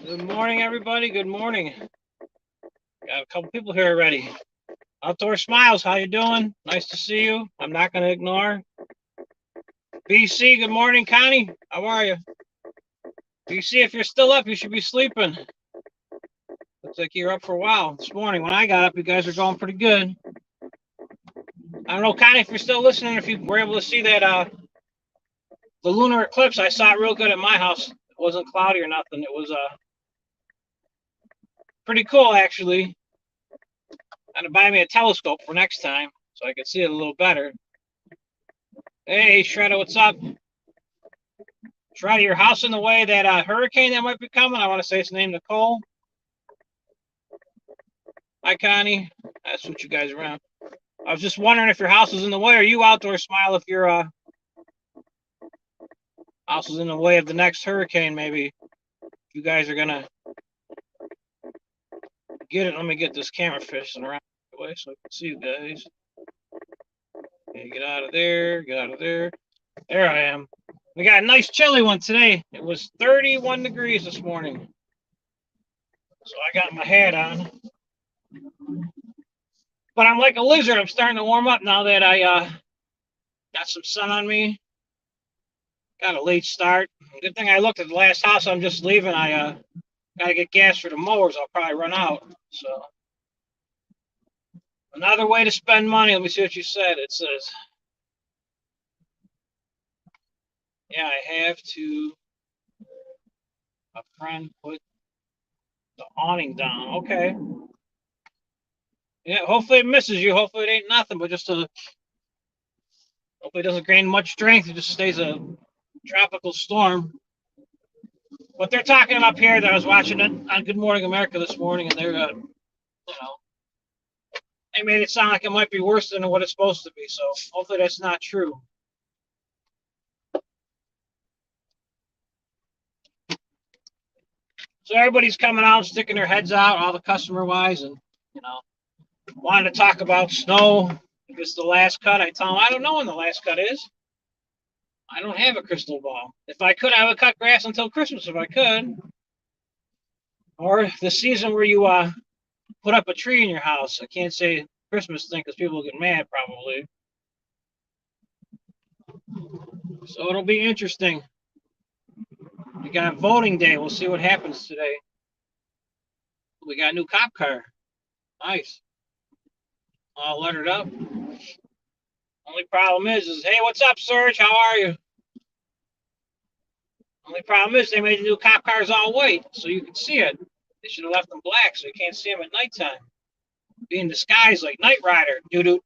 Good morning, everybody. Good morning. Got a couple people here already. Outdoor Smiles, how you doing? Nice to see you. I'm not going to ignore. BC, good morning. Connie, how are you? BC, if you're still up, you should be sleeping. Looks like you're up for a while. This morning, when I got up, you guys are going pretty good. I don't know, Connie, if you're still listening, if you were able to see that the lunar eclipse. I saw it real good at my house. It wasn't cloudy or nothing. It was pretty cool, actually. I'm going to buy me a telescope for next time so I can see it a little better. Hey, Shredder, what's up? Shredder, your house in the way that hurricane that might be coming. I want to say its name, Nicole. Hi, Connie. That's what you guys are around. I was just wondering if your house is in the way. Are you Outdoor Smile? If your house is in the way of the next hurricane, maybe you guys are gonna get it. Let me get this camera facing around the way so I can see you guys. Okay, get out of there. Get out of there. There I am. We got a nice chilly one today. It was 31 degrees this morning. So I got my hat on. But I'm like a lizard. I'm starting to warm up now that I got some sun on me. Got a late start. Good thing I looked at the last house I'm just leaving. I gotta get gas for the mowers. I'll probably run out. So another way to spend money. Let me see what you said. It says, yeah, I have to. A friend put the awning down. Okay. Yeah. Hopefully it misses you. Hopefully it ain't nothing, but just a. Hopefully it doesn't gain much strength. It just stays a tropical storm. What they're talking up here that I was watching it on Good Morning America this morning, and they're, they made it sound like it might be worse than what it's supposed to be. So hopefully that's not true. So everybody's coming out, sticking their heads out, all the customer wise, and wanting to talk about snow. If it's the last cut, I tell them I don't know when the last cut is. I don't have a crystal ball. If I could, I would cut grass until Christmas if I could. Or the season where you put up a tree in your house. I can't say Christmas thing because people will get mad probably. So it'll be interesting. We got voting day. We'll see what happens today. We got a new cop car. Nice. All lettered up. Only problem is hey, what's up, Serge? How are you? Only problem is they made the new cop cars all white, so you can see it. They should have left them black so you can't see them at nighttime. Be in disguise like Knight Rider. Doo doo,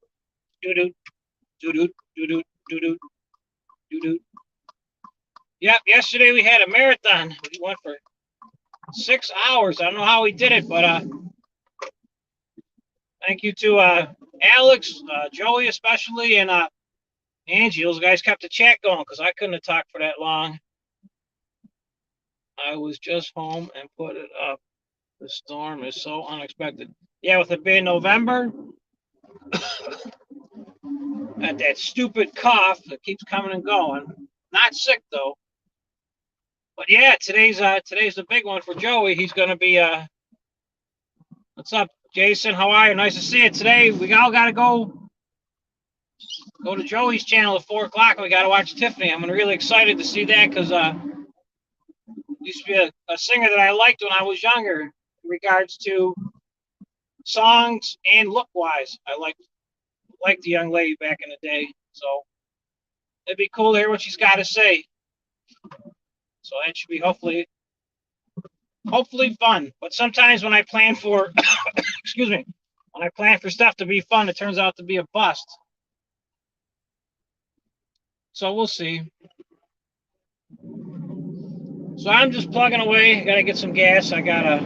doo doo, doo doo, doo doo, doo doo, doo doo. Yep, yesterday we had a marathon. We went for 6 hours. I don't know how we did it, but thank you to Alex, Joey especially, and Angie. Those guys kept the chat going because I couldn't have talked for that long. I was just home and put it up. The storm is so unexpected. Yeah, with it being November, and that stupid cough that keeps coming and going. Not sick though. But yeah, today's the big one for Joey. He's gonna be what's up, Jason? How are you? Nice to see you today. We all gotta go to Joey's channel at 4 o'clock. We gotta watch Tiffany. I'm really excited to see that because used to be a singer that I liked when I was younger in regards to songs and look wise. I liked the young lady back in the day. So it'd be cool to hear what she's got to say. So that should be hopefully fun. But sometimes when I plan for excuse me, when I plan for stuff to be fun, it turns out to be a bust. So we'll see. So I'm just plugging away. Gotta get some gas. I got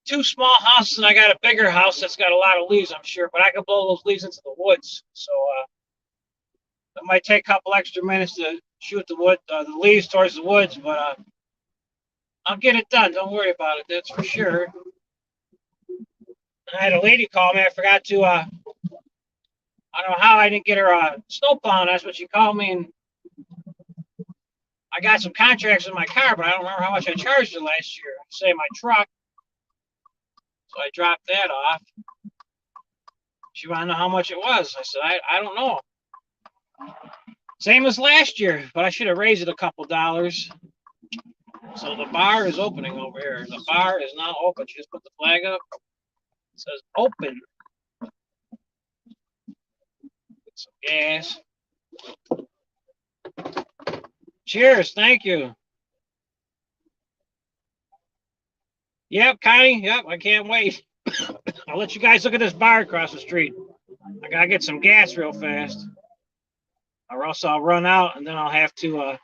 two small houses and I got a bigger house that's got a lot of leaves, I'm sure, but I can blow those leaves into the woods. So it might take a couple extra minutes to shoot the leaves towards the woods, but I'll get it done. Don't worry about it. That's for sure. And I had a lady call me. I forgot to. I don't know how I didn't get her snow plowing. That's what she called me, and I got some contracts in my car, but I don't remember how much I charged it last year. Say my truck. So I dropped that off. She wanted to know how much it was. I said, I don't know. Same as last year, but I should have raised it a couple dollars. So the bar is opening over here. The bar is now open. She just put the flag up. It says open. Get some gas. Cheers. Thank you. Yep, Connie. Yep, I can't wait. I'll let you guys look at this bar across the street. I gotta get some gas real fast, or else I'll run out, and then I'll have to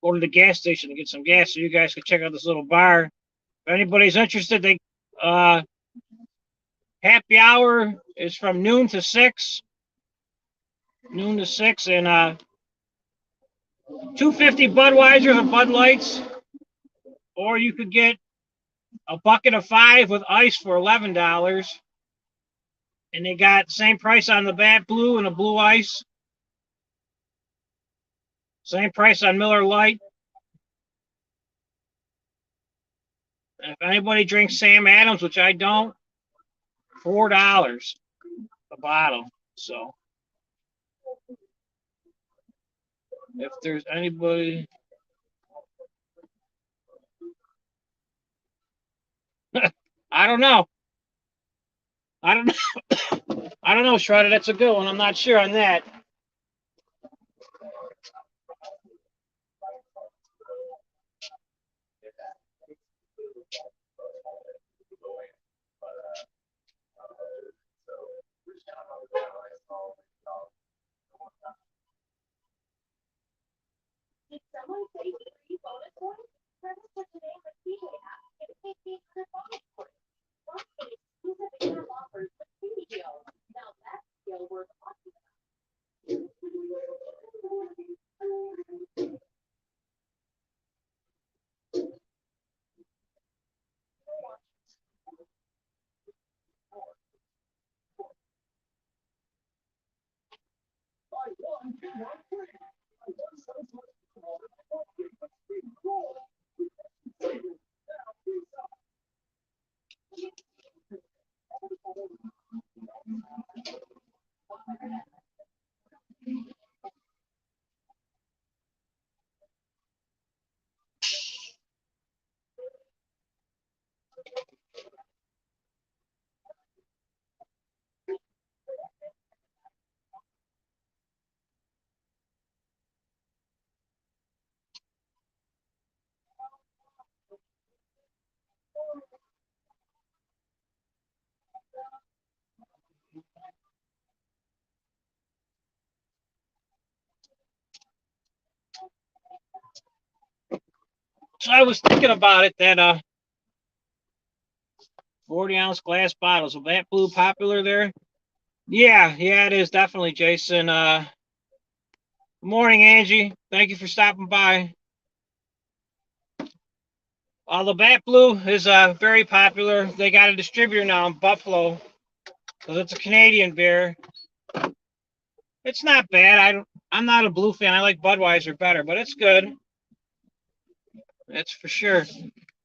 go to the gas station to get some gas, so you guys can check out this little bar. If anybody's interested, they happy hour is from noon to 6. Noon to 6, and $2.50 Budweisers and Bud Lights, or you could get a bucket of 5 with ice for $11. And they got the same price on the Bat Blue and the Blue Ice. Same price on Miller Lite. And if anybody drinks Sam Adams, which I don't, $4 a bottle. So if there's anybody, I don't know. I don't know. I don't know, Shredder. That's a good one. I'm not sure on that. Did someone say free bonus points? Register today with PJ app. Get paid 800 bonus points. Plus, exclusive offers with free deals. Now that's the deal we're talking about. So I was thinking about it that 40-ounce glass bottles. Is that Blue popular there? Yeah, it is definitely, Jason. Good morning, Angie. Thank you for stopping by. The Bat Blue is very popular. They got a distributor now in Buffalo because it's a Canadian beer. It's not bad. I'm not a Blue fan. I like Budweiser better, but it's good. That's for sure.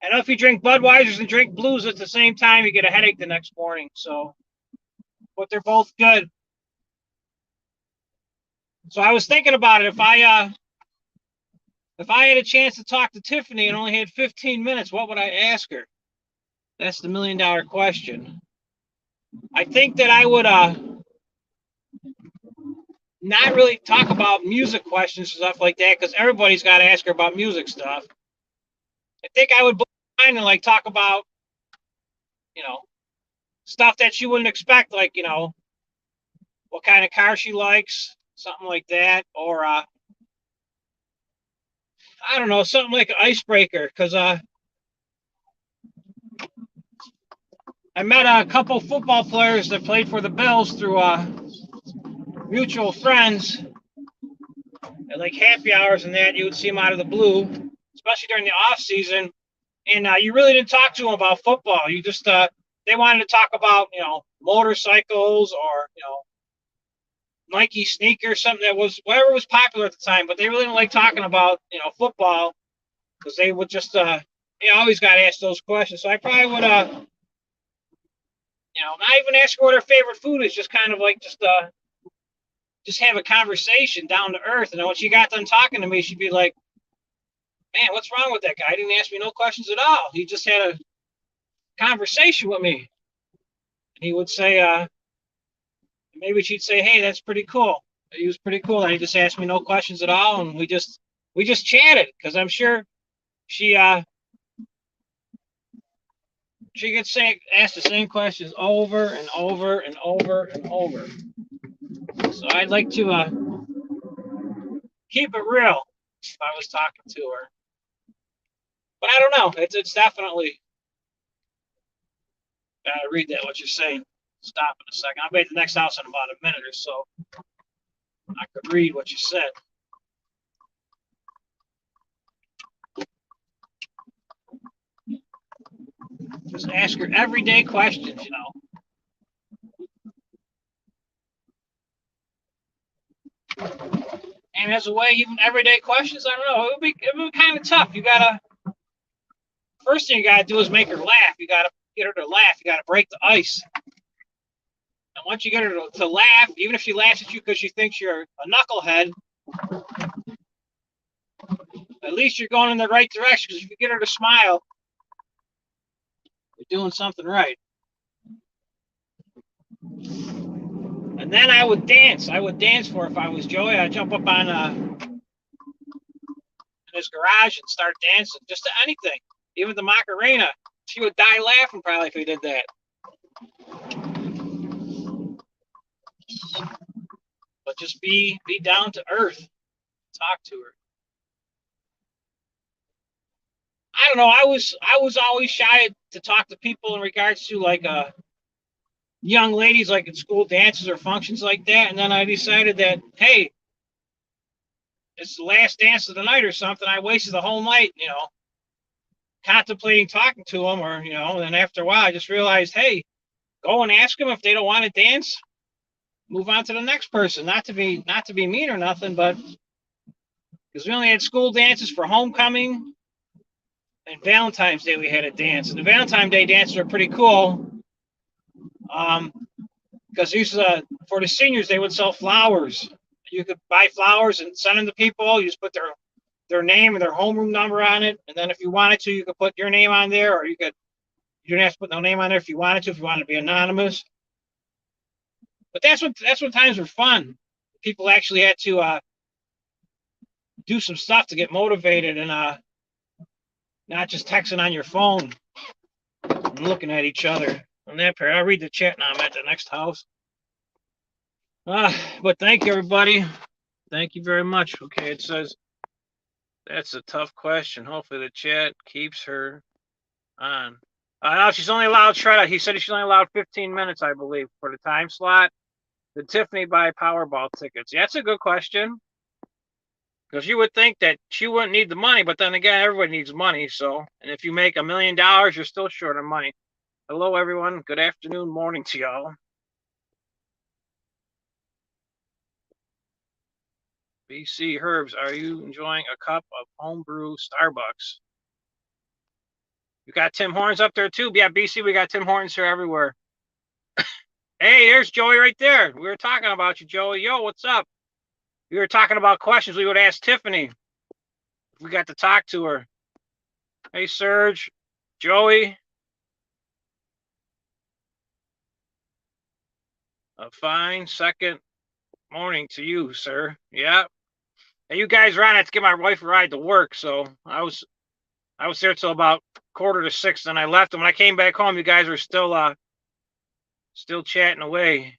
I know if you drink Budweisers and drink Blues at the same time, you get a headache the next morning. So, but they're both good. So I was thinking about it. If I had a chance to talk to Tiffany and only had 15 minutes, what would I ask her? That's the $1 million question. I think that I would not really talk about music questions and stuff like that, because everybody's got to ask her about music stuff. I think I would blind and like talk about, stuff that she wouldn't expect, like, what kind of car she likes, something like that, or I don't know, something like an icebreaker, because I met a couple football players that played for the Bills through mutual friends. At like happy hours and that, you would see them out of the blue, especially during the off season. And you really didn't talk to them about football. You just they wanted to talk about motorcycles or Nike sneaker, something that was whatever was popular at the time, but they really didn't like talking about football because they would just they always got asked those questions. So I probably would not even ask her what her favorite food is, just kind of like just have a conversation down to earth. And then when she got done talking to me, she'd be like, "Man, what's wrong with that guy? He didn't ask me no questions at all. He just had a conversation with me." And he would say, maybe she'd say, "Hey, that's pretty cool. He was pretty cool. And he just asked me no questions at all, and we just chatted because I'm sure she she gets asked the same questions over and over and over and over. So I'd like to keep it real if I was talking to her. But I don't know. It's definitely gotta read that what you're saying. Stop in a second. I'll be at the next house in about a minute or so. I could read what you said. Just ask her everyday questions. And as a way, even everyday questions, I don't know. It would be kind of tough. You gotta first thing you gotta do is make her laugh. You gotta get her to laugh. You gotta break the ice. And once you get her to laugh, even if she laughs at you because she thinks you're a knucklehead, at least you're going in the right direction. Because if you get her to smile, you're doing something right. And then I would dance. I would dance for her if I was Joey. I'd jump up on in his garage and start dancing, just to anything, even the Macarena. She would die laughing probably if we did that. But just be down to earth. Talk to her. I don't know. I was always shy to talk to people in regards to like young ladies, like at school dances or functions like that. And then I decided that hey, it's the last dance of the night or something. I wasted the whole night, contemplating talking to them, or and then after a while, I just realized, hey, go and ask them if they don't want to dance. Move on to the next person. Not to be mean or nothing, but because we only had school dances for homecoming and Valentine's Day, we had a dance. And the Valentine's Day dances are pretty cool. Because for the seniors, they would sell flowers. You could buy flowers and send them to people. You just put their name and their homeroom number on it, and then if you wanted to, you could put your name on there, or you didn't have to put no name on there if you wanted to, if you wanted to be anonymous. But that's when times were fun. People actually had to do some stuff to get motivated and not just texting on your phone and looking at each other. On that pair, I'll read the chat now. I'm at the next house. But thank you, everybody. Thank you very much. Okay, it says that's a tough question. Hopefully the chat keeps her on. No, she's only allowed He said she's only allowed 15 minutes, I believe, for the time slot. Did Tiffany buy Powerball tickets? Yeah, that's a good question. Because you would think that she wouldn't need the money, but then again, everybody needs money. So, and if you make $1 million, you're still short of money. Hello, everyone. Good afternoon, morning to y'all. BC Herbs, are you enjoying a cup of homebrew Starbucks? You got Tim Hortons up there too. Yeah, BC, we got Tim Hortons here everywhere. Hey, there's Joey right there. We were talking about you, Joey. Yo, what's up? We were talking about questions we would ask Tiffany if we got to talk to her. Hey, Serge, Joey. A fine second morning to you, sir. Yeah. Hey, you guys ran. I had to give my wife a ride to work, so I was there till about 5:45, and I left. And when I came back home, you guys were still chatting away.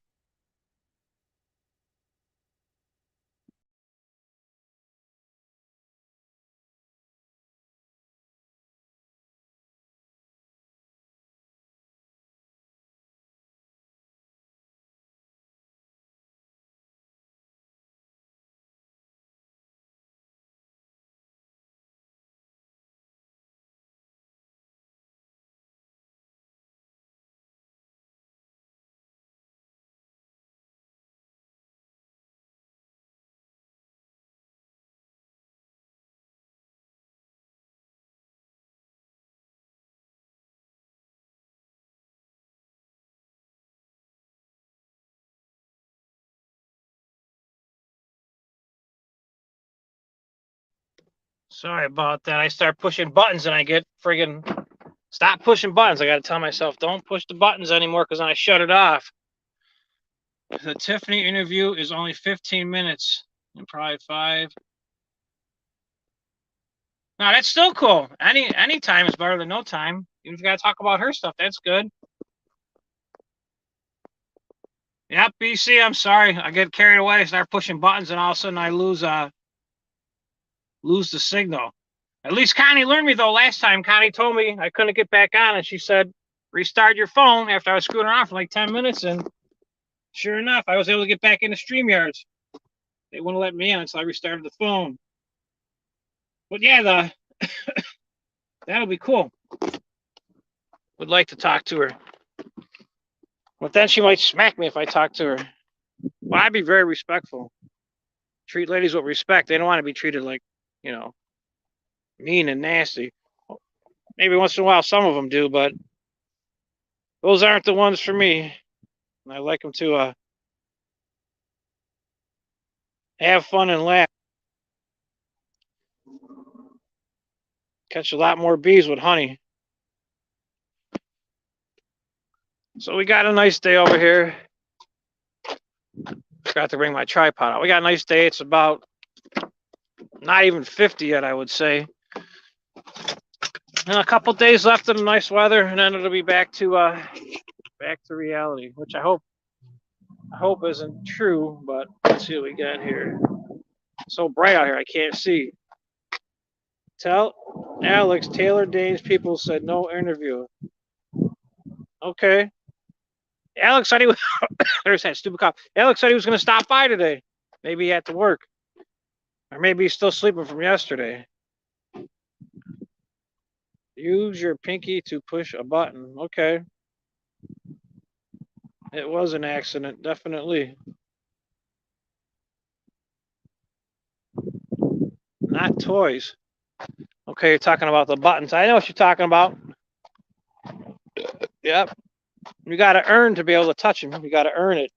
Sorry about that. I start pushing buttons and I get friggin' stop pushing buttons. I got to tell myself, don't push the buttons anymore because then I shut it off. The Tiffany interview is only 15 minutes and probably 5. No, that's still cool. Any time is better than no time. Even if you got to talk about her stuff, that's good. Yep, BC, I'm sorry. I get carried away, start pushing buttons, and all of a sudden I lose the signal. At least Connie learned me though. Last time Connie told me I couldn't get back on, and she said restart your phone after I was screwing around for like 10 minutes, and sure enough, I was able to get back into StreamYards. They wouldn't let me in until I restarted the phone. But yeah, that'll be cool. Would like to talk to her. But then she might smack me if I talk to her. Well, I'd be very respectful. Treat ladies with respect. They don't want to be treated like, mean and nasty. Maybe once in a while some of them do, but those aren't the ones for me. I like them to have fun and laugh. Catch a lot more bees with honey. So we got a nice day over here. Forgot to bring my tripod out. We got a nice day. It's about not even 50 yet, I would say. And a couple days left of the nice weather, and then it'll be back to reality, which I hope isn't true. But let's see what we got here. It's so bright out here, I can't see. Tell Alex Taylor Danes people said no interview. Okay. Alex said he was. There's that stupid cop. Alex said he was going to stop by today. Maybe he had to work, or maybe he's still sleeping from yesterday. Use your pinky to push a button. Okay. It was an accident, definitely. Not toys. Okay, you're talking about the buttons. I know what you're talking about. Yep. You got to earn to be able to touch them. You got to earn it.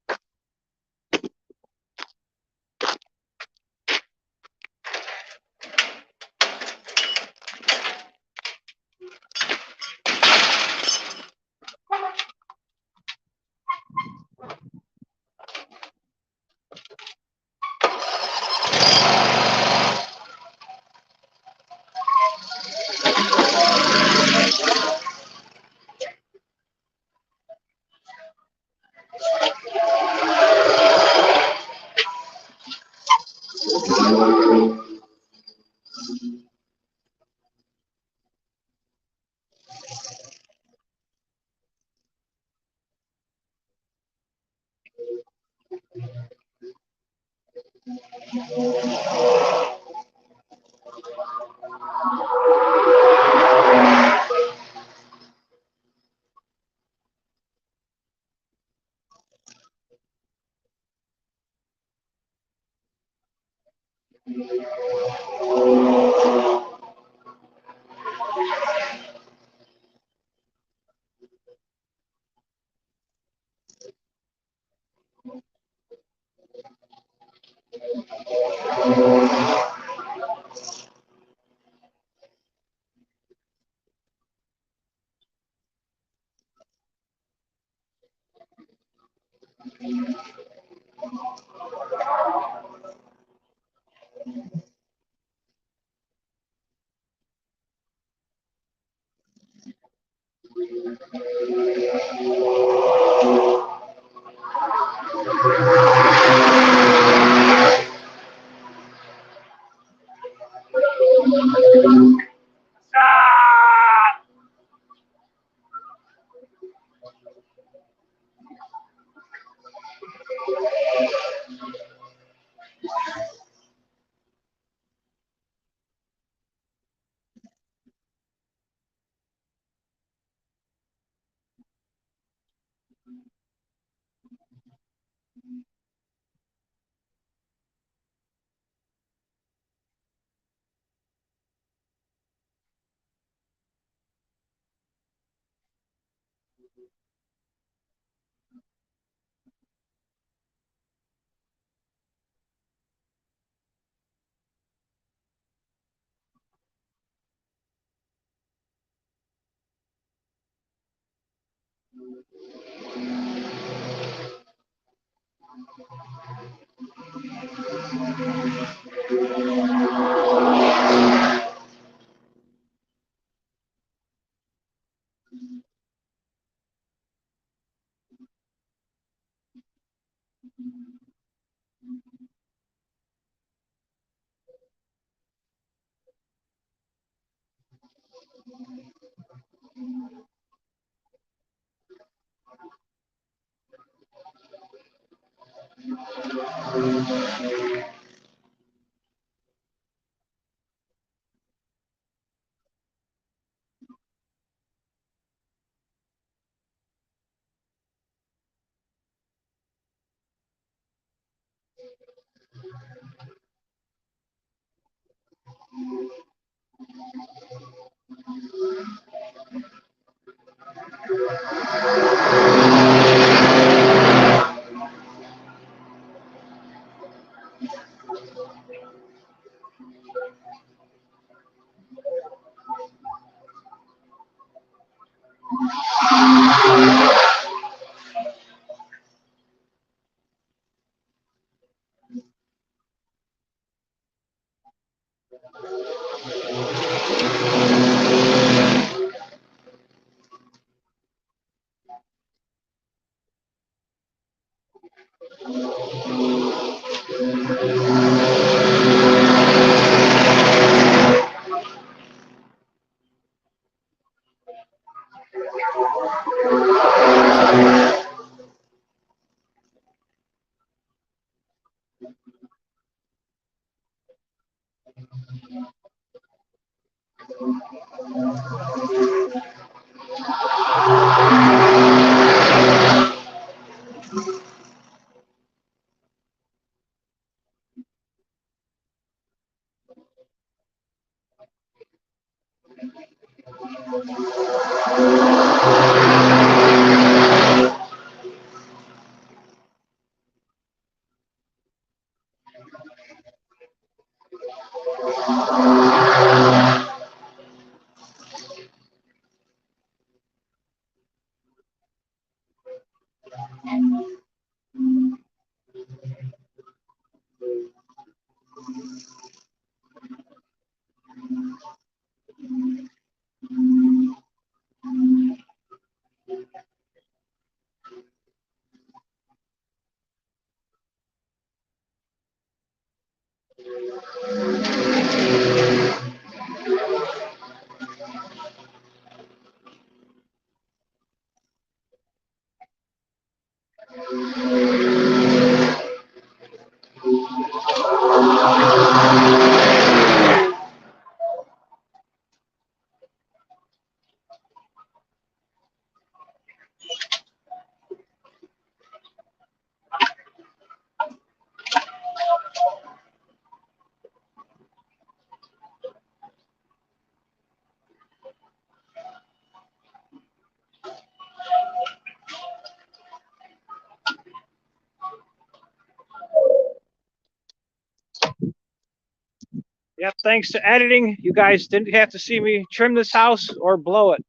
Yep, thanks to editing, you guys didn't have to see me trim this house or blow it.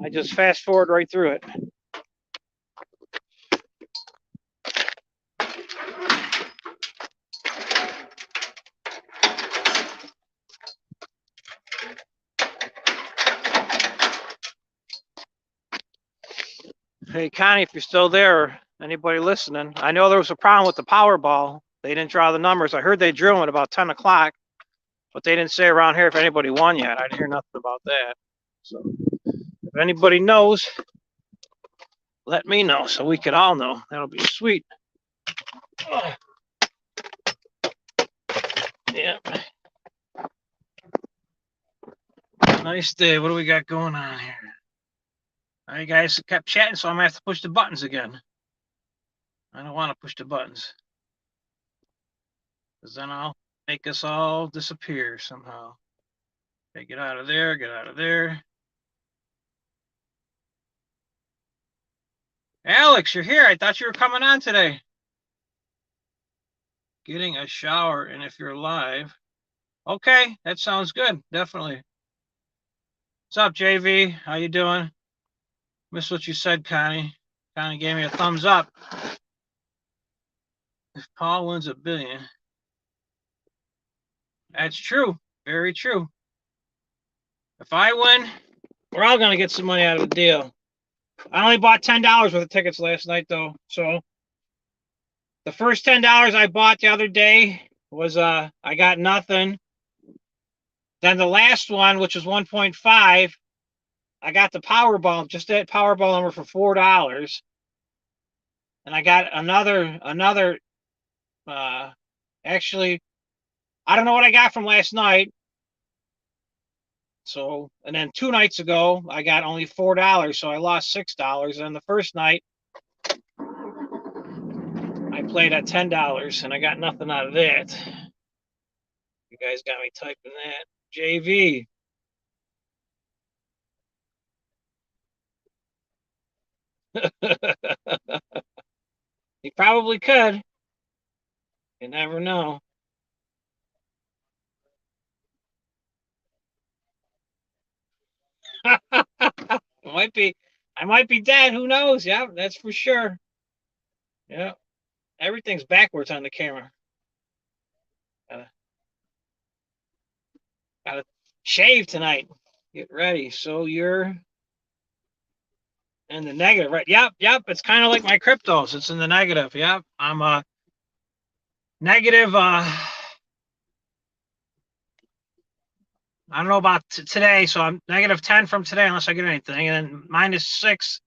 I just fast forward right through it. Hey, Connie, if you're still there, anybody listening, I know there was a problem with the Powerball. They didn't draw the numbers. I heard they drew them at about 10 o'clock, but they didn't say around here if anybody won yet. I didn't hear nothing about that. So if anybody knows, let me know so we could all know. That'll be sweet. Oh. Yeah. Nice day. What do we got going on here? All right, guys kept chatting, so I'm going to have to push the buttons again. I don't want to push the buttons, because then I'll make us all disappear somehow. Okay, get out of there, get out of there. Alex, you're here. I thought you were coming on today. Getting a shower, and if you're live. Okay, that sounds good, definitely. What's up, JV? How you doing? Missed what you said, Connie. Connie gave me a thumbs up. If Paul wins $1 billion. That's true. Very true. If I win, we're all going to get some money out of the deal. I only bought $10 worth of tickets last night, though. So the first $10 I bought the other day was I got nothing. Then the last one, which was 1.5, I got the Powerball, just that Powerball number for $4. And I got another actually, I don't know what I got from last night. So, and then 2 nights ago, I got only $4, so I lost $6. And the first night, I played at $10, and I got nothing out of that. You guys got me typing that. JV. You probably could. You never know. I might be dead. Who knows? Yeah, that's for sure. Yeah, everything's backwards on the camera. Gotta, gotta shave tonight. Get ready. So you're in the negative, right? Yep. It's kind of like my cryptos. It's in the negative. Yep. I'm negative. I don't know about today, so I'm negative 10 from today unless I get anything, and then -6,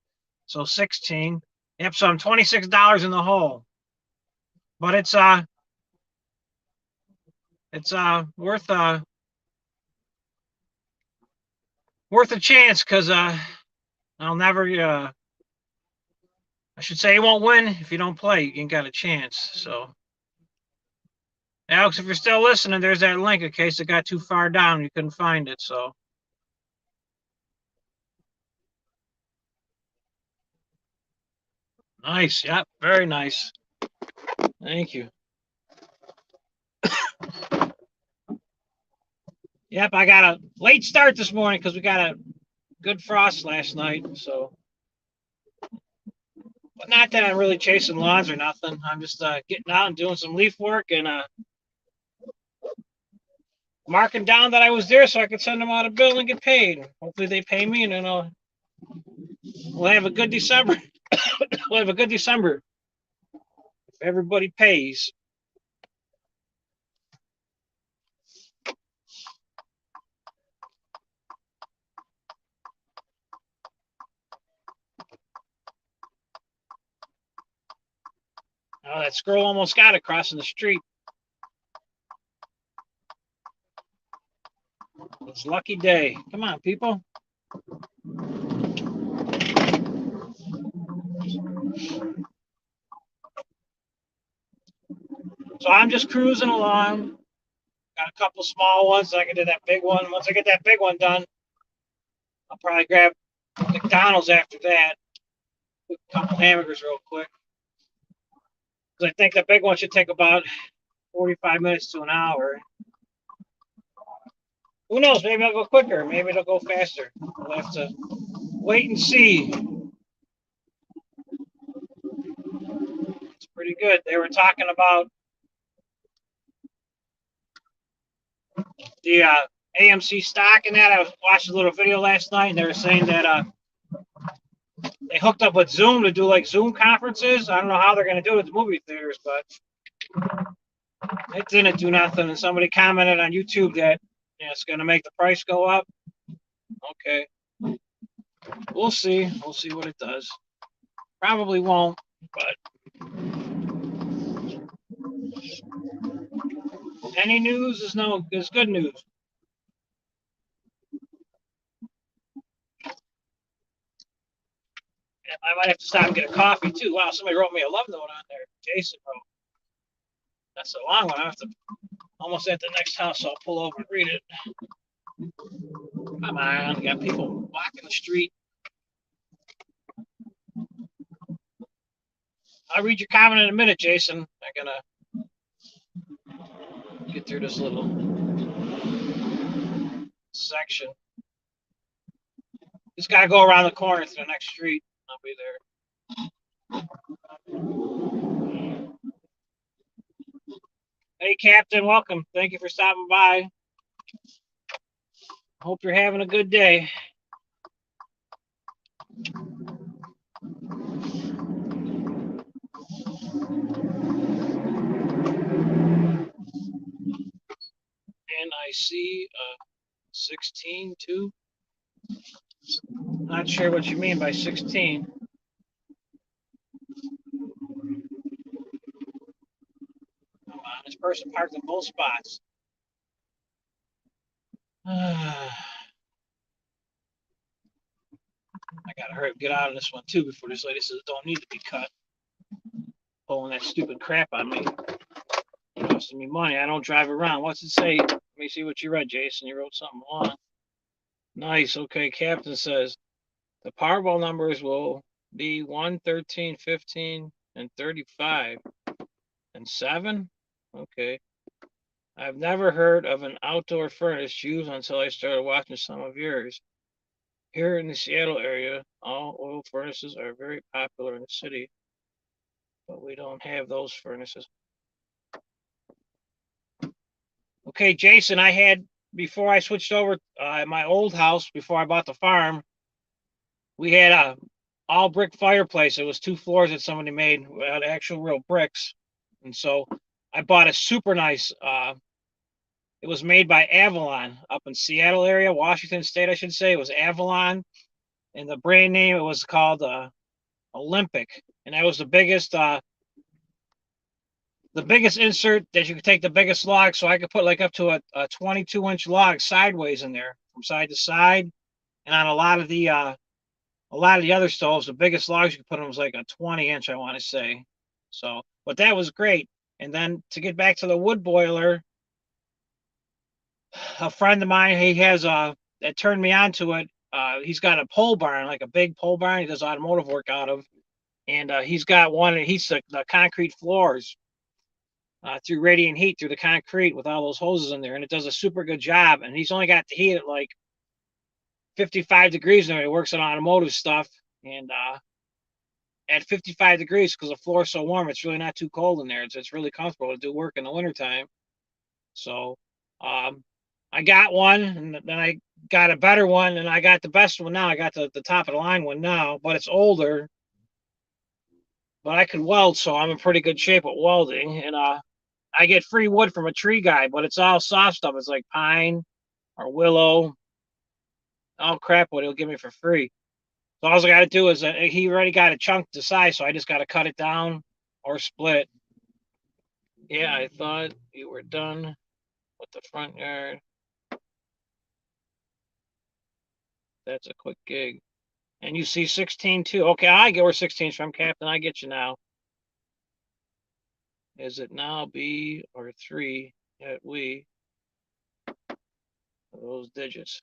so 16. Yep. So I'm $26 in the hole, but it's worth a chance because I'll never I should say you won't win if you don't play. You ain't got a chance. So Alex, if you're still listening, there's that link in case it got too far down, you couldn't find it. So nice. Yep, very nice. Thank you. Yep, I got a late start this morning because we got a good frost last night. So, but not that I'm really chasing lawns or nothing. I'm just getting out and doing some leaf work and marking down that I was there so I could send them out a bill and get paid. Hopefully they pay me, and then we'll have a good December. We'll have a good December if everybody pays. Oh, that squirrel almost got it crossing the street. It's lucky day. Come on, people. So I'm just cruising along. Got a couple small ones. So I can do that big one. Once I get that big one done, I'll probably grab McDonald's after that. A couple hamburgers real quick. Because I think the big one should take about 45 minutes to an hour. Who knows? Maybe I'll go quicker. Maybe it'll go faster. We'll have to wait and see. It's pretty good. They were talking about the AMC stock and that. I was watching a little video last night, and they were saying that they hooked up with Zoom to do like Zoom conferences. I don't know how they're going to do it at the movie theaters, but it didn't do nothing. And somebody commented on YouTube that it's going to make the price go up. Okay, we'll see. We'll see what it does. Probably won't, but any news is good news. I might have to stop and get a coffee too. Wow, somebody wrote me a love note on there. Jason wrote. That's a long one. I have to almost at the next house, so I'll pull over and read it. Come on, you got people walking the street. I'll read your comment in a minute, Jason. I'm gonna get through this little section. Just gotta go around the corner to the next street. I'll be there. Hey, Captain, welcome. Thank you for stopping by. Hope you're having a good day. And I see 16 too. Not sure what you mean by 16. Come on, this person parked in both spots. I gotta hurry up, get out of this one too before this lady says it don't need to be cut. Pulling that stupid crap on me. Costing me money. I don't drive around. What's it say? Let me see what you read, Jason. You wrote something long. Nice. Okay, Captain says the Powerball numbers will be 1, 13, 15, and 35. And 7? Okay. I've never heard of an outdoor furnace used until I started watching some of yours. Here in the Seattle area, all oil furnaces are very popular in the city, but we don't have those furnaces. Okay, Jason, I had, before I switched over at my old house, before I bought the farm, we had a all brick fireplace. It was 2 floors that somebody made with actual real bricks. And so I bought a super nice, it was made by Avalon up in Seattle area, Washington State, I should say. It was Avalon. And the brand name, it was called Olympic. And that was the biggest insert that you could take the biggest log. So I could put like up to a 22-inch log sideways in there from side to side. And on a lot of the other stoves, the biggest logs you could put on was like a 20-inch, I want to say. So, but that was great. And then to get back to the wood boiler, a friend of mine, he has that turned me on to it. He's got a pole barn, like a big pole barn. He does automotive work out of, and he's got one. And he's the concrete floors through radiant heat through the concrete with all those hoses in there, and it does a super good job. And he's only got the heat at like 55 degrees now. He works on automotive stuff, and at 55 degrees, because the floor is so warm, it's really not too cold in there. It's really comfortable to do work in the wintertime. So I got one, and then I got a better one, and I got the best one now. I got the top of the line one now, but it's older. But I can weld, so I'm in pretty good shape at welding. And I get free wood from a tree guy, but it's all soft stuff. It's like pine or willow, all crap what he'll give me for free. So all I got to do is he already got a chunk to size, so I just got to cut it down or split. Yeah, I thought you were done with the front yard. That's a quick gig. And you see 16 too. Okay, I get where 16's from, Captain. I get you now. Is it now B or 3 at we? Those digits.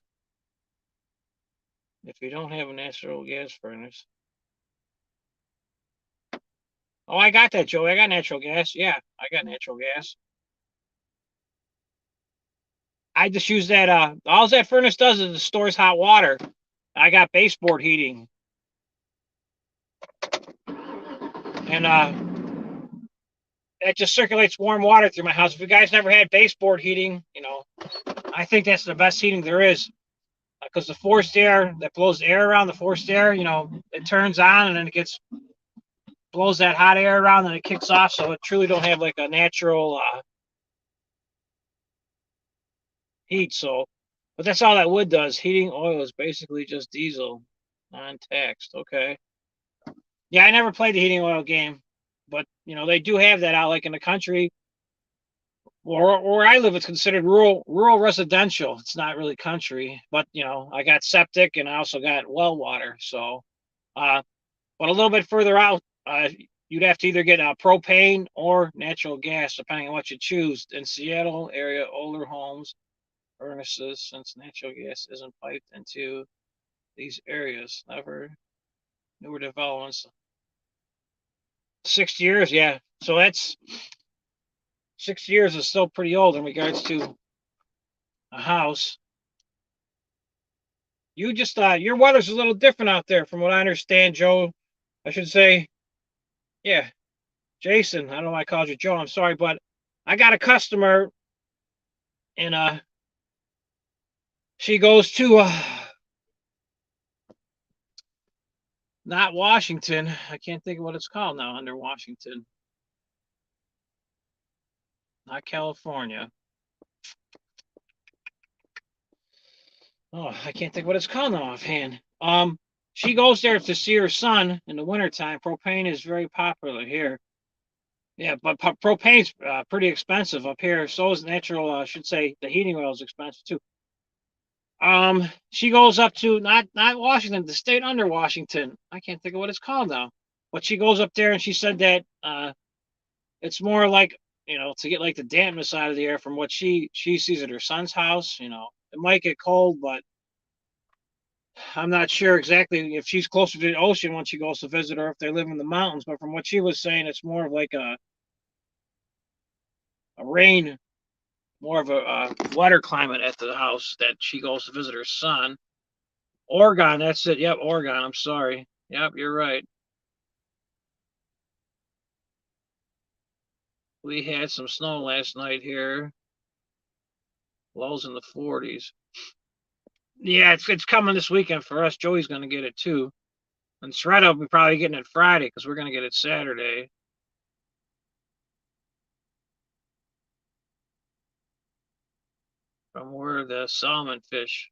If you don't have a natural gas furnace. Oh, I got that, Joey. I got natural gas. Yeah, I got natural gas. I just use that. All that furnace does is it stores hot water. I got baseboard heating. And it just circulates warm water through my house. If you guys never had baseboard heating, I think that's the best heating there is. Because the forced air that blows air around, the forced air, it turns on and then it blows that hot air around and it kicks off. So it truly don't have like a natural heat. So, but that's all that wood does. Heating oil is basically just diesel, non-taxed. Okay. Yeah, I never played the heating oil game, but they do have that out like in the country. Where I live, it's considered rural residential. It's not really country, but I got septic and I also got well water. So, but a little bit further out, you'd have to either get propane or natural gas, depending on what you choose. In Seattle area, older homes, furnaces, since natural gas isn't piped into these areas. Newer developments. 60 years, yeah. So that's 60 years is still pretty old in regards to a house. You just your weather's a little different out there from what I understand, Joe. I should say, yeah. Jason, I don't know why I called you Joe. I'm sorry, but I got a customer, and she goes to not Washington. I can't think of what it's called now under Washington. Not California. Oh, I can't think what it's called now offhand. She goes there to see her son in the wintertime. Propane is very popular here. Yeah, but propane's pretty expensive up here. So is natural. I should say the heating oil is expensive too. She goes up to not Washington, the state under Washington. I can't think of what it's called now. But she goes up there and she said that it's more like, to get like the dampness out of the air from what she sees at her son's house. It might get cold, but I'm not sure exactly if she's closer to the ocean when she goes to visit, or if they live in the mountains. But from what she was saying, it's more of like a rain, more of a wetter climate at the house that she goes to visit her son. Oregon, that's it. Yep, Oregon. I'm sorry. Yep, you're right. We had some snow last night here. Lows in the 40s. Yeah, it's coming this weekend for us. Joey's going to get it too. And Soretta will be probably getting it Friday because we're going to get it Saturday. From where the salmon fish.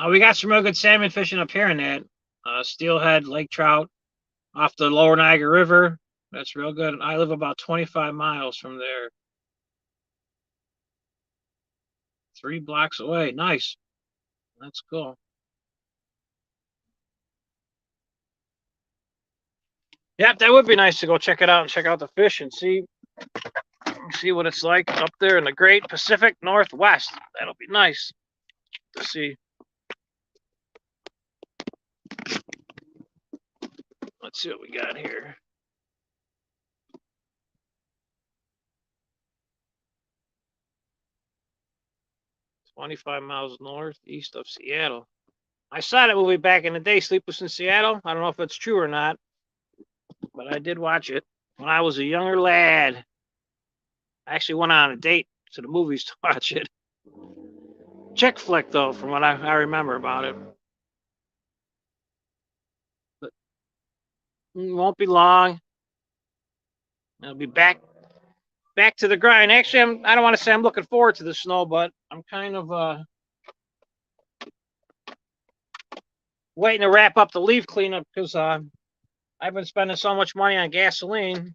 We got some real good salmon fishing up here in that. Steelhead, lake trout off the lower Niagara River. That's real good. I live about 25 miles from there. 3 blocks away. Nice. That's cool. Yep, that would be nice to go check it out and check out the fish and see what it's like up there in the Great Pacific Northwest. That'll be nice to see. Let's see what we got here. "25 miles northeast of Seattle." I saw that movie back in the day, Sleepless in Seattle. I don't know if it's true or not, but I did watch it when I was a younger lad. I actually went on a date to the movies to watch it. Chick flick, though, from what I remember about it. But it won't be long. It'll be back to the grind. Actually, I don't want to say I'm looking forward to the snow, but I'm kind of waiting to wrap up the leaf cleanup because I've been spending so much money on gasoline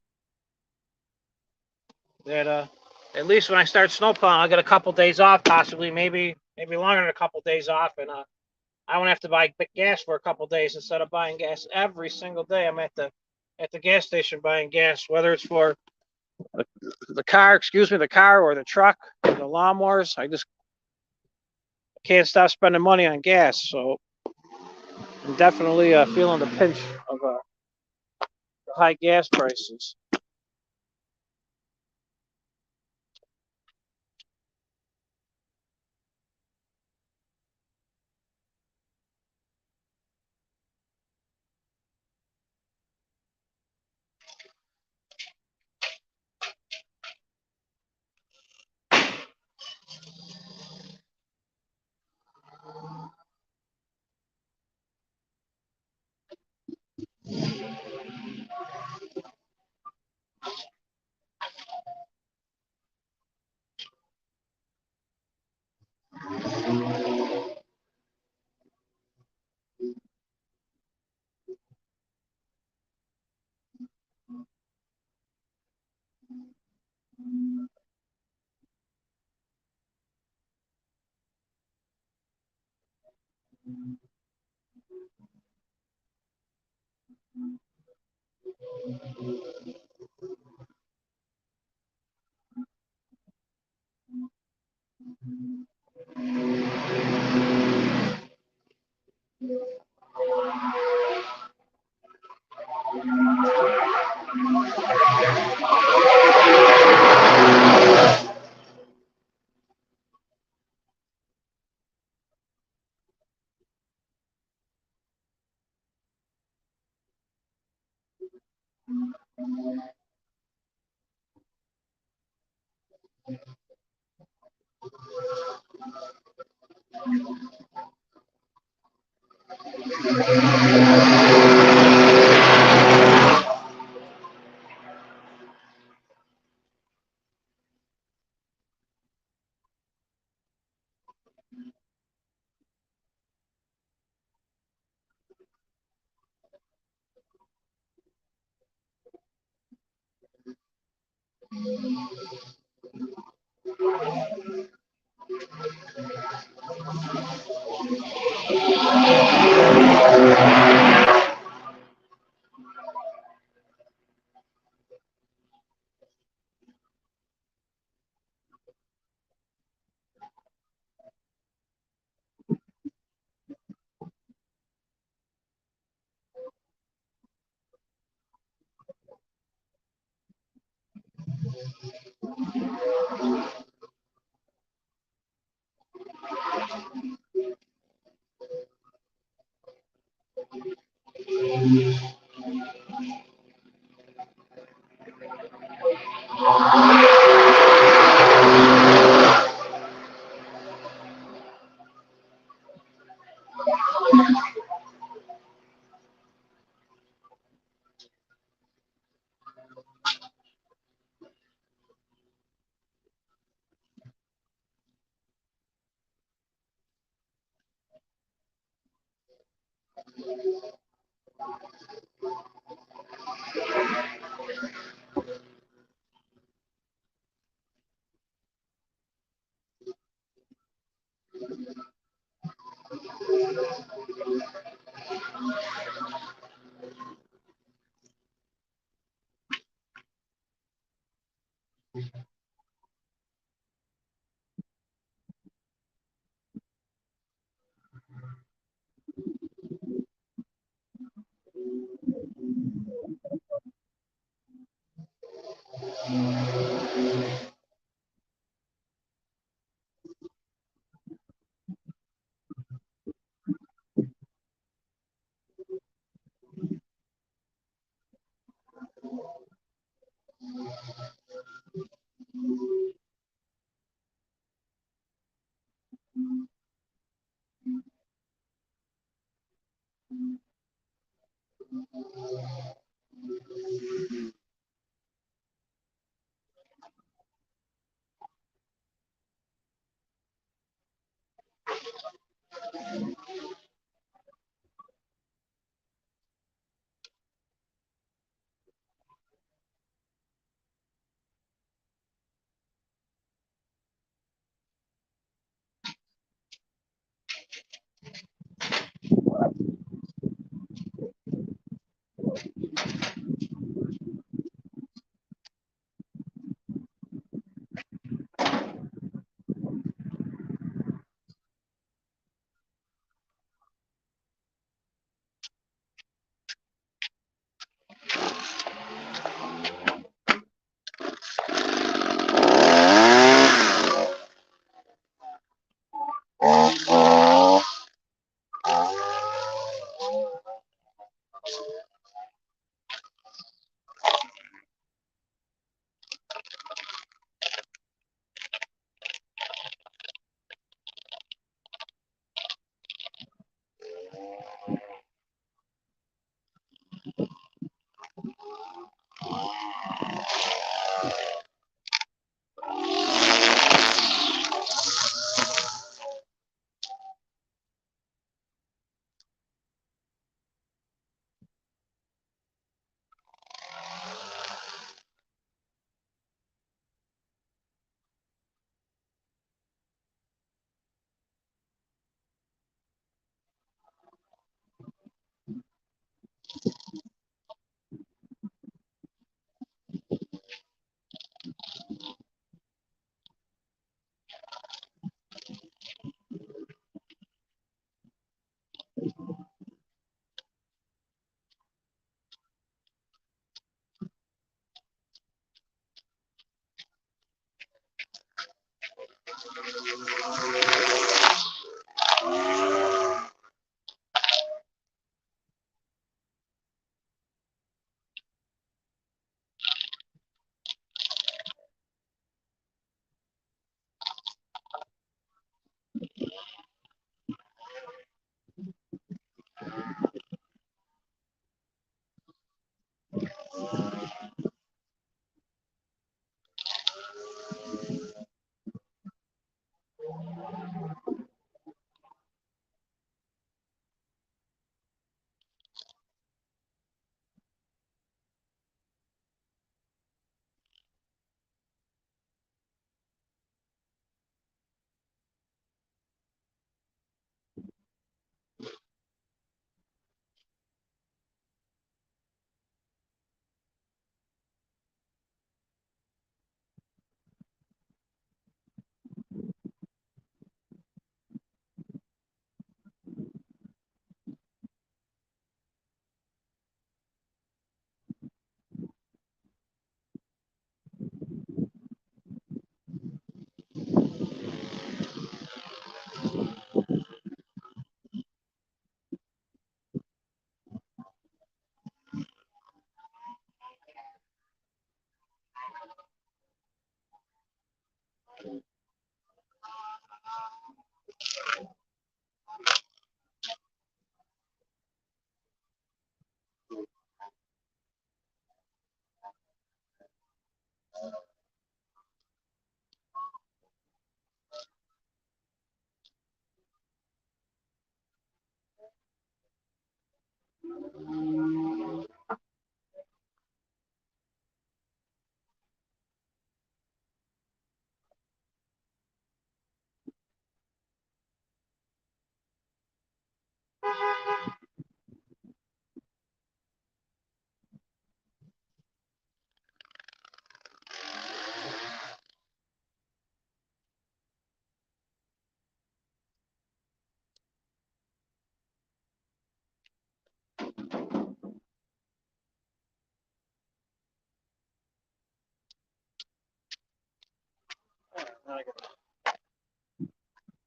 that at least when I start snowplowing, I'll get a couple days off, possibly maybe longer than a couple days off, and I won't have to buy gas for a couple days instead of buying gas every single day. I'm at the gas station buying gas, whether it's for the car, the car or the truck, or the lawnmowers. I just can't stop spending money on gas, so I'm definitely feeling the pinch of the high gas prices.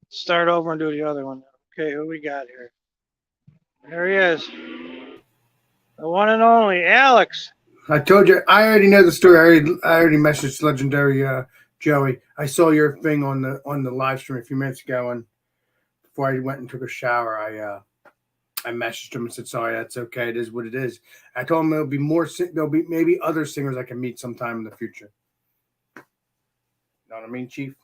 Start over and do the other one. Okay, who we got here? There he is. The one and only Alex. I told you. I already know the story. I already messaged legendary Joey. I saw your thing on the live stream a few minutes ago, and before I went and took a shower, I messaged him and said, "Sorry, that's okay. It is what it is." I told him there'll be more. There'll be maybe other singers I can meet sometime in the future. Know what I mean, Chief?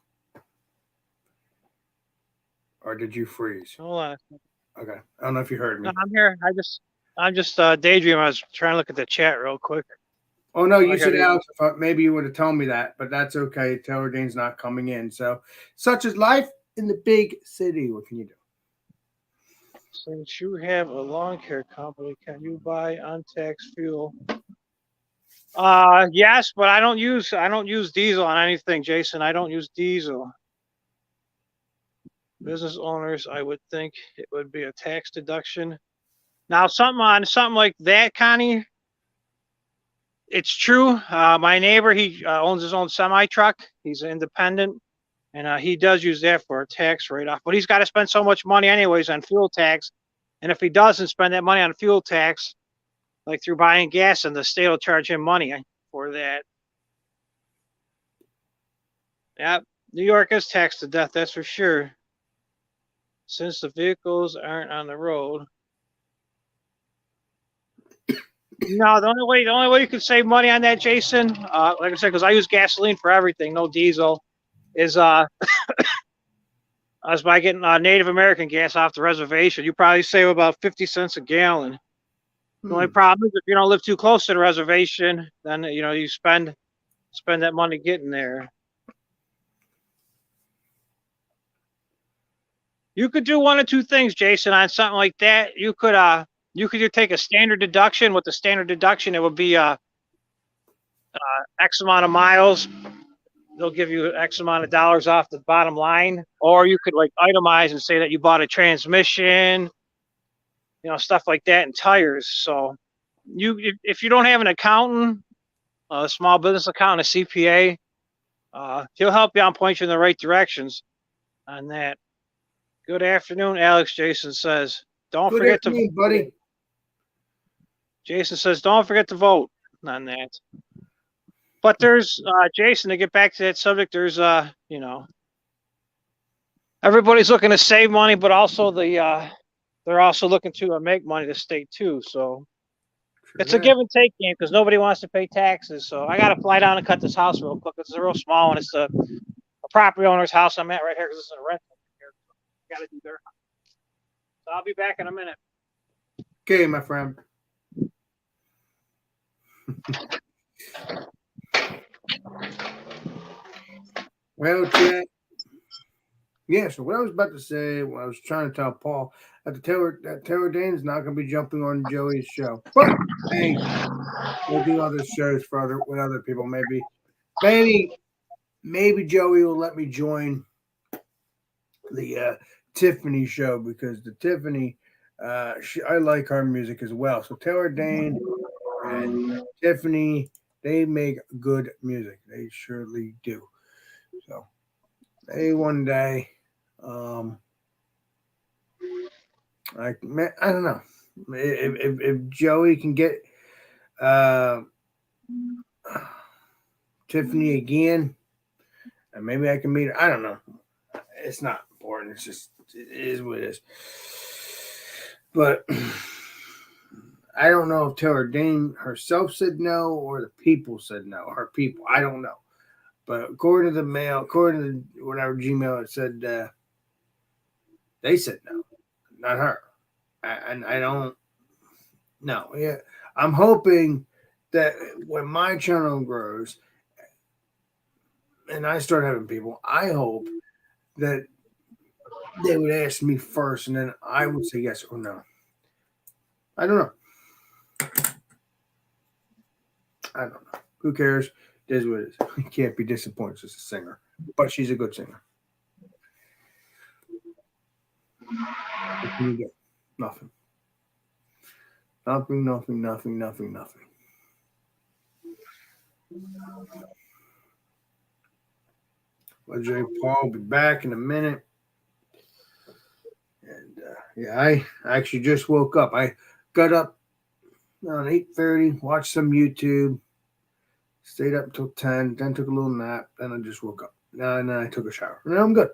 Or did you freeze? Hold on. Okay, I don't know if you heard me. No, I'm here. I'm just daydreaming. I was trying to look at the chat real quick. Oh no, you said Alex. Maybe you would have told me that, but that's okay. Taylor Dane's not coming in, so such is life in the big city. What can you do? Since you have a lawn care company, can you buy untaxed fuel? Yes, but I don't use diesel on anything, Jason. I don't use diesel. Business owners, I would think it would be a tax deduction. Now, something like that, Connie. It's true. My neighbor, he owns his own semi truck. He's independent, and he does use that for a tax write-off. But he's got to spend so much money anyways on fuel tax, and if he doesn't spend that money on fuel tax, like through buying gas, and the state will charge him money for that. Yep, New York is taxed to death, that's for sure. Since the vehicles aren't on the road. No, the only way you can save money on that, Jason, like I said, because I use gasoline for everything, no diesel, is is by getting Native American gas off the reservation. You probably save about 50 cents a gallon. The only problem is if you don't live too close to the reservation, then you spend that money getting there. You could do one of two things, Jason, on something like that. You could either take a standard deduction. With the standard deduction, it would be X amount of miles. They'll give you X amount of dollars off the bottom line. Or you could like itemize and say that you bought a transmission, stuff like that, and tires. So if you don't have an accountant, a small business accountant, a CPA, he'll help you out and point you in the right directions on that. Good afternoon, Alex. Jason says, don't forget to vote, buddy. Jason says, don't forget to vote on that. But there's, Jason, to get back to that subject, there's, everybody's looking to save money, but also they're also looking to make money, the state too. So it's a give and take game because nobody wants to pay taxes. So I got to fly down and cut this house real quick. It's a real small one. It's a property owner's house I'm at right here because it's a rental. Got to do their house. So I'll be back in a minute. Okay, my friend. Well, Chad. Yeah, so what I was about to say, what I was trying to tell Paul, that Taylor Dane is not going to be jumping on Joey's show. But, hey, we'll do other shows with other people. Maybe Joey will let me join the Tiffany show because the Tiffany, I like her music as well. So Taylor Dane and Tiffany, they make good music. They surely do. So maybe one day, I don't know if Joey can get Tiffany again. and maybe I can meet her. I don't know. It's not important. It's just it is what it is. But I don't know if Taylor Dane herself said no or the people said no. Her people. I don't know. But according to the mail, according to whatever Gmail, it said they said no, not her. And I don't know. Yeah, I'm hoping that when my channel grows and I start having people, I hope that they would ask me first, and then I would say yes or no. I don't know. I don't know. Who cares? It is what it is. You can't be disappointed. She's a singer, but she's a good singer. What can you get? Nothing. Nothing, nothing, nothing, nothing, nothing. Legendary Paul will be back in a minute. And yeah, I actually just woke up. I got up around 8:30, watched some YouTube, stayed up till 10, then took a little nap, then I just woke up. And then I took a shower. Now I'm good.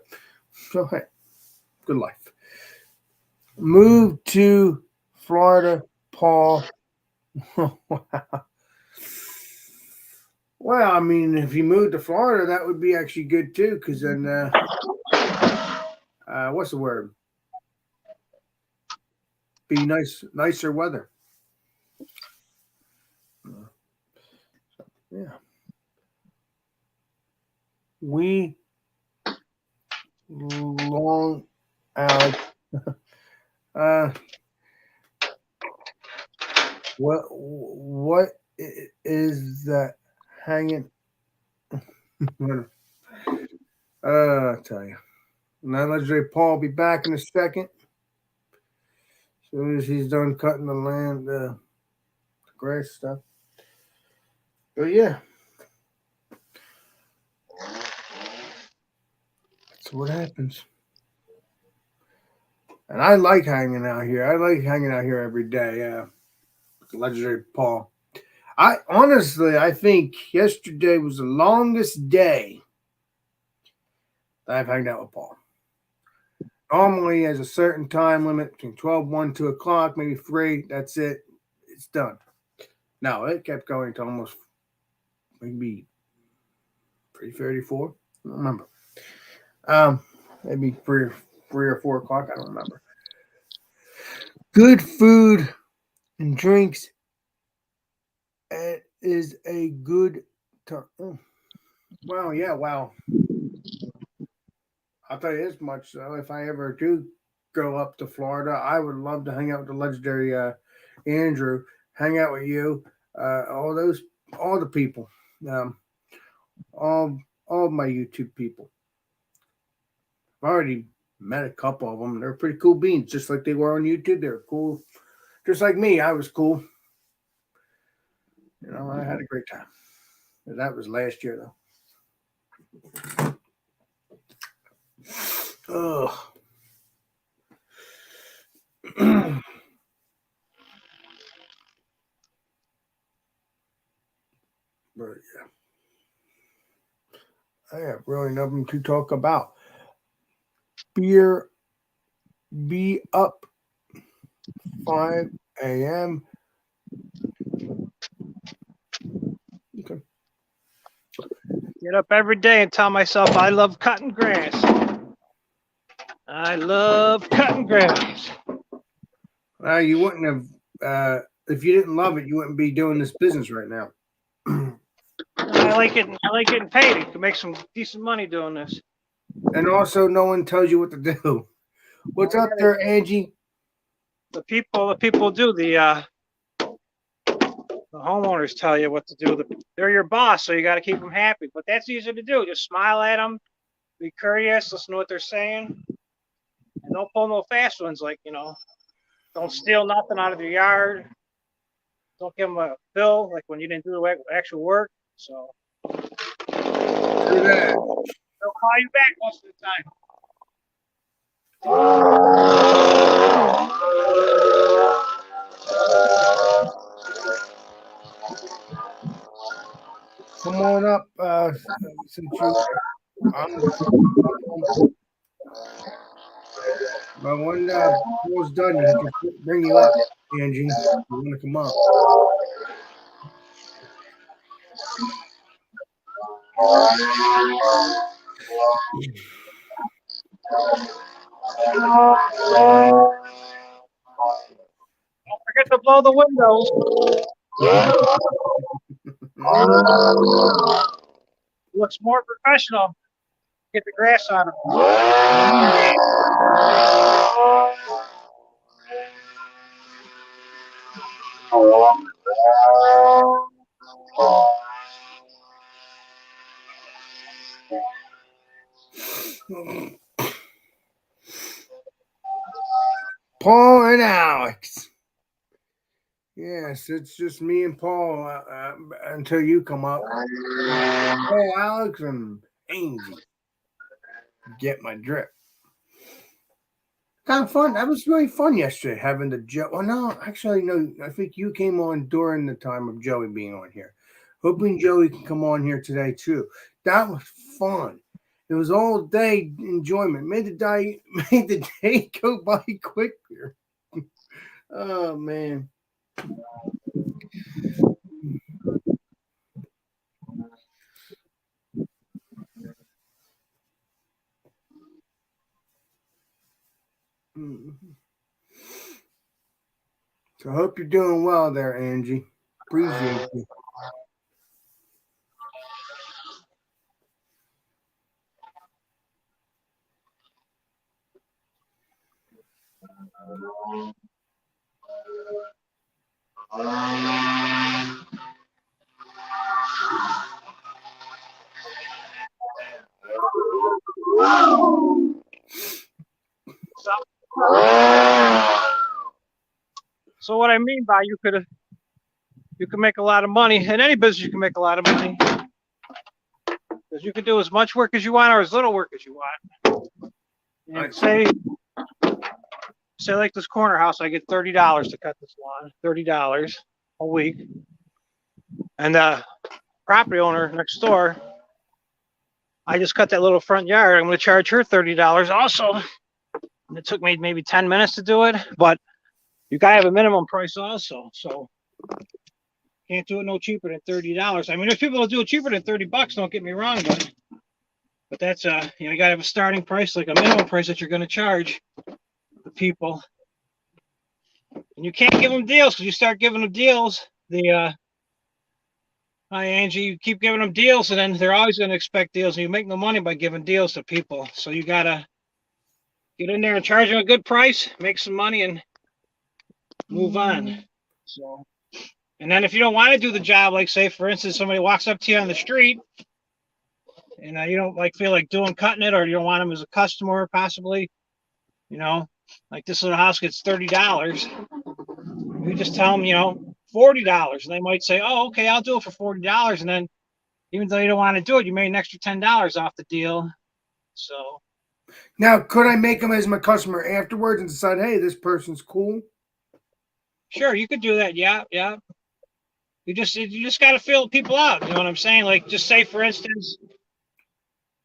So hey, good life. Moved to Florida, Paul. Well, I mean, if you moved to Florida, that would be actually good too, because then what's the word? Be nicer weather. Yeah. We long out. What is that hanging? I'll tell you. Now Legendary Paul will be back in a second. As soon as he's done cutting the land, the grass stuff. But yeah. That's what happens. And I like hanging out here. I like hanging out here every day. Legendary Paul. I think yesterday was the longest day that I've hanged out with Paul. Normally, there's a certain time limit between 12, 1, 2 o'clock, maybe 3. That's it. It's done. No, it kept going to almost maybe 3:34. I don't remember. Maybe 3 or 4 o'clock. I don't remember. Good food and drinks. It is a good time. Oh. Well, yeah, wow. I'll tell you this much, though. If I ever do go up to Florida, I would love to hang out with the legendary Andrew, hang out with you, all the people, all my YouTube people. I've already met a couple of them. They're pretty cool beans, just like they were on YouTube. They're cool, just like me. I was cool. You know, I had a great time. That was last year, though. Ugh. But yeah, I have really nothing to talk about. Be up 5 a.m. Okay. Get up every day and tell myself I love cutting grass. I love cutting grass. You wouldn't have, if you didn't love it, you wouldn't be doing this business right now. I like it. I like getting paid. You can make some decent money doing this. And also, no one tells you what to do. What's up there, Angie? The people do the homeowners tell you what to do. They're your boss, so you got to keep them happy. But that's easy to do. Just smile at them, be courteous, listen to what they're saying, and don't pull no fast ones. Like, don't steal nothing out of your yard. Don't give them a bill like when you didn't do the actual work. So do that. They'll call you back most of the time. Come on up, since But when all's done, you can bring you up, Angie. You want to come up? Don't forget to blow the windows. Looks more professional. Get the grass out of it. Paul and Alex. Yes, it's just me and Paul until you come up. Paul, Alex, and Angie. Get my drip. Kind of fun. That was really fun yesterday having the Joe. Well, no, actually, no. I think you came on during the time of Joey being on here. Hoping Joey can come on here today too. That was fun. It was all day enjoyment. Made the day go by quicker. Oh man. So I hope you're doing well there, Angie. Appreciate you. So what I mean by you can make a lot of money in any business. You can make a lot of money because you can do as much work as you want or as little work as you want. And say like this corner house, I get $30 to cut this lawn, $30 a week, and the property owner next door, I just cut that little front yard. I'm going to charge her $30 also. And it took me maybe 10 minutes to do it, but you got to have a minimum price also. So can't do it no cheaper than $30. I mean, there's people who do it cheaper than $30. Don't get me wrong, but that's you got to have a starting price, like a minimum price that you're going to charge the people. And you can't give them deals because you start giving them deals. Hi Angie, you keep giving them deals, and then they're always going to expect deals, and you make no money by giving deals to people. So you got to get in there and charge them a good price, make some money, and move on. So, and then if you don't want to do the job, like say for instance, somebody walks up to you on the street, and you don't feel like cutting it, or you don't want them as a customer, possibly, like this little house gets $30. You just tell them, $40, and they might say, "Oh, okay, I'll do it for $40." And then, even though you don't want to do it, you made an extra $10 off the deal. So now, could I make them as my customer afterwards and decide, hey, this person's cool? Sure, you could do that. Yeah. You just got to feel people out. You know what I'm saying? Like, just say, for instance,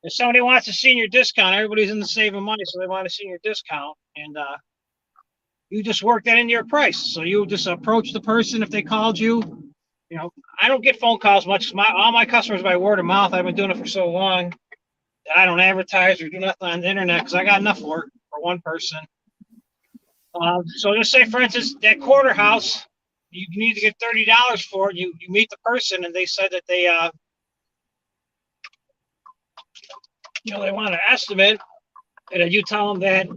if somebody wants a senior discount, everybody's in the saving money, so they want a senior discount, and you just work that into your price. So you just approach the person if they called you. I don't get phone calls much. All my customers by word of mouth. I've been doing it for so long that I don't advertise or do nothing on the internet because I got enough work for one person. So just say, for instance, that quarter house, you need to get $30 for it. You meet the person, and they said that they they want an estimate, and then you tell them that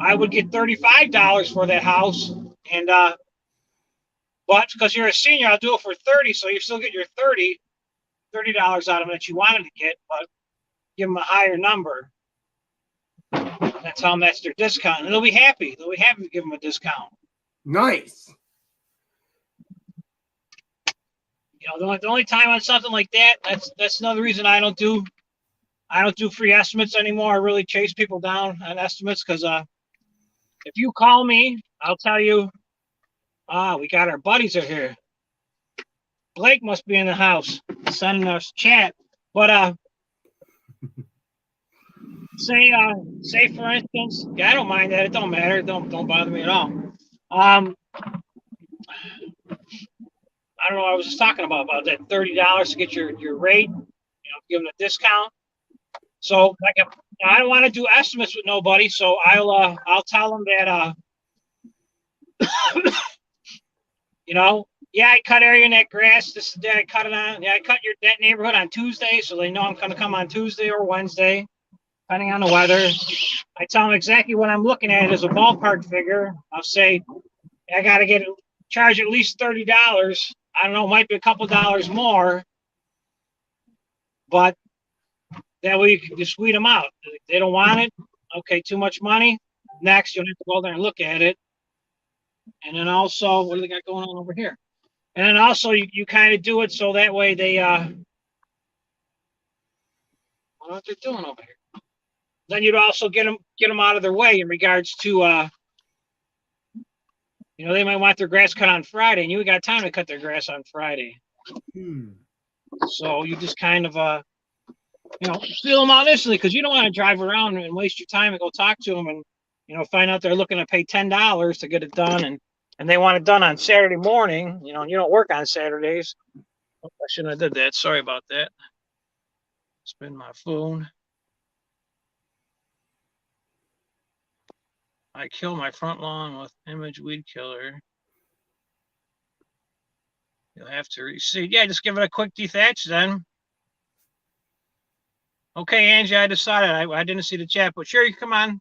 I would get $35 for that house, and but because you're a senior, I'll do it for $30, so you still get your $30 out of it that you wanted to get, but give them a higher number. And tell them that's their discount, and they'll be happy. They'll be happy to give them a discount. Nice. The only time on something like that, that's another reason I don't do free estimates anymore. I really chase people down on estimates because if you call me, I'll tell you, we got our buddies are here. Blake must be in the house sending us chat. But say for instance, yeah, I don't mind that. It don't matter. Don't bother me at all. I don't know. I was just talking about that $30 to get your rate. Give them a discount. So like, I don't want to do estimates with nobody. So I'll tell them that yeah, I cut area in that grass. This is the day I cut it on. Yeah, I cut that neighborhood on Tuesday, so they know I'm going to come on Tuesday or Wednesday, depending on the weather. I tell them exactly what I'm looking at as a ballpark figure. I'll say I got to charge at least $30. I don't know, might be a couple dollars more, but that way you can just weed them out. If they don't want it, okay, too much money. Next, you'll have to go there and look at it. And then also, what do they got going on over here? And then also, you kind of do it so that way they, what they're doing over here. Then you'd also get them out of their way in regards to, they might want their grass cut on Friday, and you got time to cut their grass on Friday. So you just kind of, feel them out instantly, because you don't want to drive around and waste your time and go talk to them and, find out they're looking to pay $10 to get it done, and they want it done on Saturday morning, and you don't work on Saturdays. Oh, I shouldn't have did that. Sorry about that. Spin my phone. I kill my front lawn with Image Weed Killer. You'll have to reseed. Yeah, just give it a quick dethatch then. Okay, Angie, I decided. I didn't see the chat, but sure, you come on,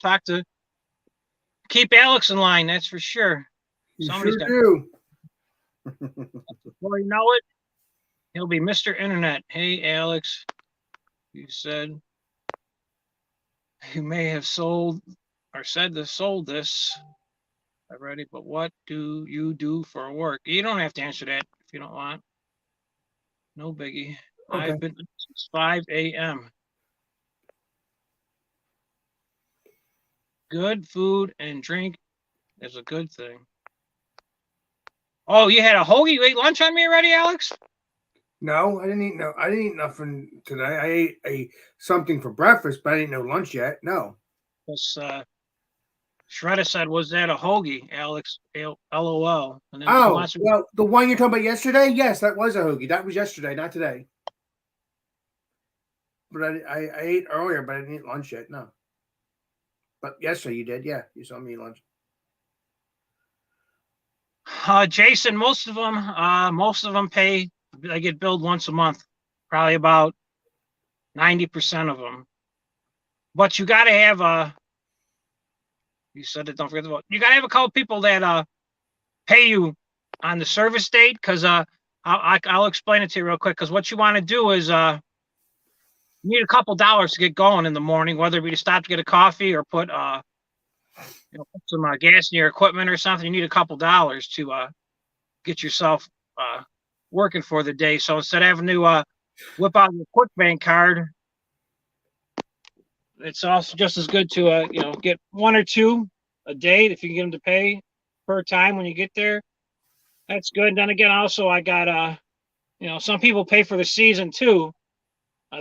keep Alex in line, that's for sure. Somebody's sure do. Before you know it, he'll be Mr. Internet. Hey, Alex, you said you may have sold or said to sold this already, but what do you do for work? You don't have to answer that if you don't want. No biggie. Okay. I've been since 5 a.m. Good food and drink is a good thing. Oh, you had a hoagie? You ate lunch on me already, Alex? No, I didn't eat. No, I didn't eat nothing today. I ate something for breakfast, but I didn't know lunch yet. No. Because Shredder said, "Was that a hoagie?" Alex, LOL. And then well, the one you're talking about yesterday, yes, that was a hoagie. That was yesterday, not today. But I ate earlier, but I didn't eat lunch yet. No. But yesterday you did, yeah. You saw me eat lunch. Jason, most of them pay. They get billed once a month, probably about 90% of them. But you got to have you said it. Don't forget the vote. You got to have a couple people that pay you on the service date, because I'll explain it to you real quick. Because what you want to do is you need a couple dollars to get going in the morning, whether it be to stop to get a coffee or put put some gas in your equipment or something. You need a couple dollars to get yourself working for the day. So instead of having to whip out your quick bank card, it's also just as good to get one or two a day if you can get them to pay per time when you get there. That's good. And then again, also I got some people pay for the season too.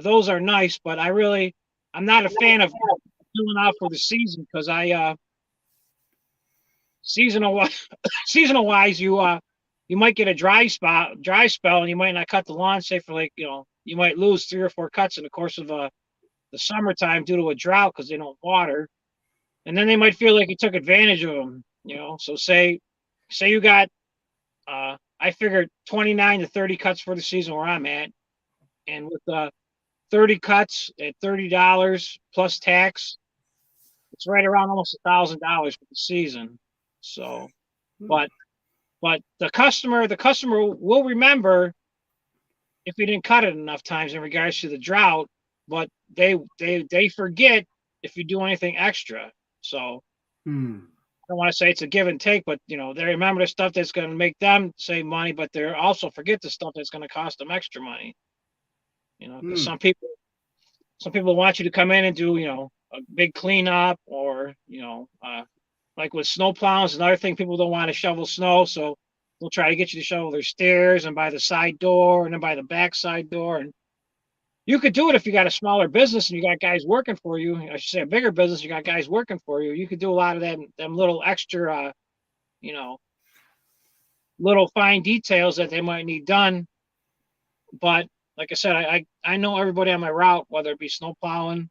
Those are nice, but I'm not a fan of doing out for the season, because seasonal wise, you might get a dry spell, and you might not cut the lawn. Say for you might lose 3 or 4 cuts in the course of the summertime due to a drought because they don't water, and then they might feel like you took advantage of them. So say you got I figured 29 to 30 cuts for the season where I'm at, and with 30 cuts at $30 plus tax, it's right around almost $1,000 for the season. So, but the customer will remember if you didn't cut it enough times in regards to the drought, but they forget if you do anything extra. So I don't want to say it's a give and take, but they remember the stuff that's going to make them save money, but they also forget the stuff that's going to cost them extra money. Because some people want you to come in and do a big cleanup, or like with snow plows. Another thing, people don't want to shovel snow, so they'll try to get you to shovel their stairs and by the side door and then by the back side door. And You could do it if you got a smaller business and you got guys working for you. I should say a bigger business, you got guys working for you. You could do a lot of them little extra, you know, little fine details that they might need done. But like I said, I know everybody on my route, whether it be snow plowing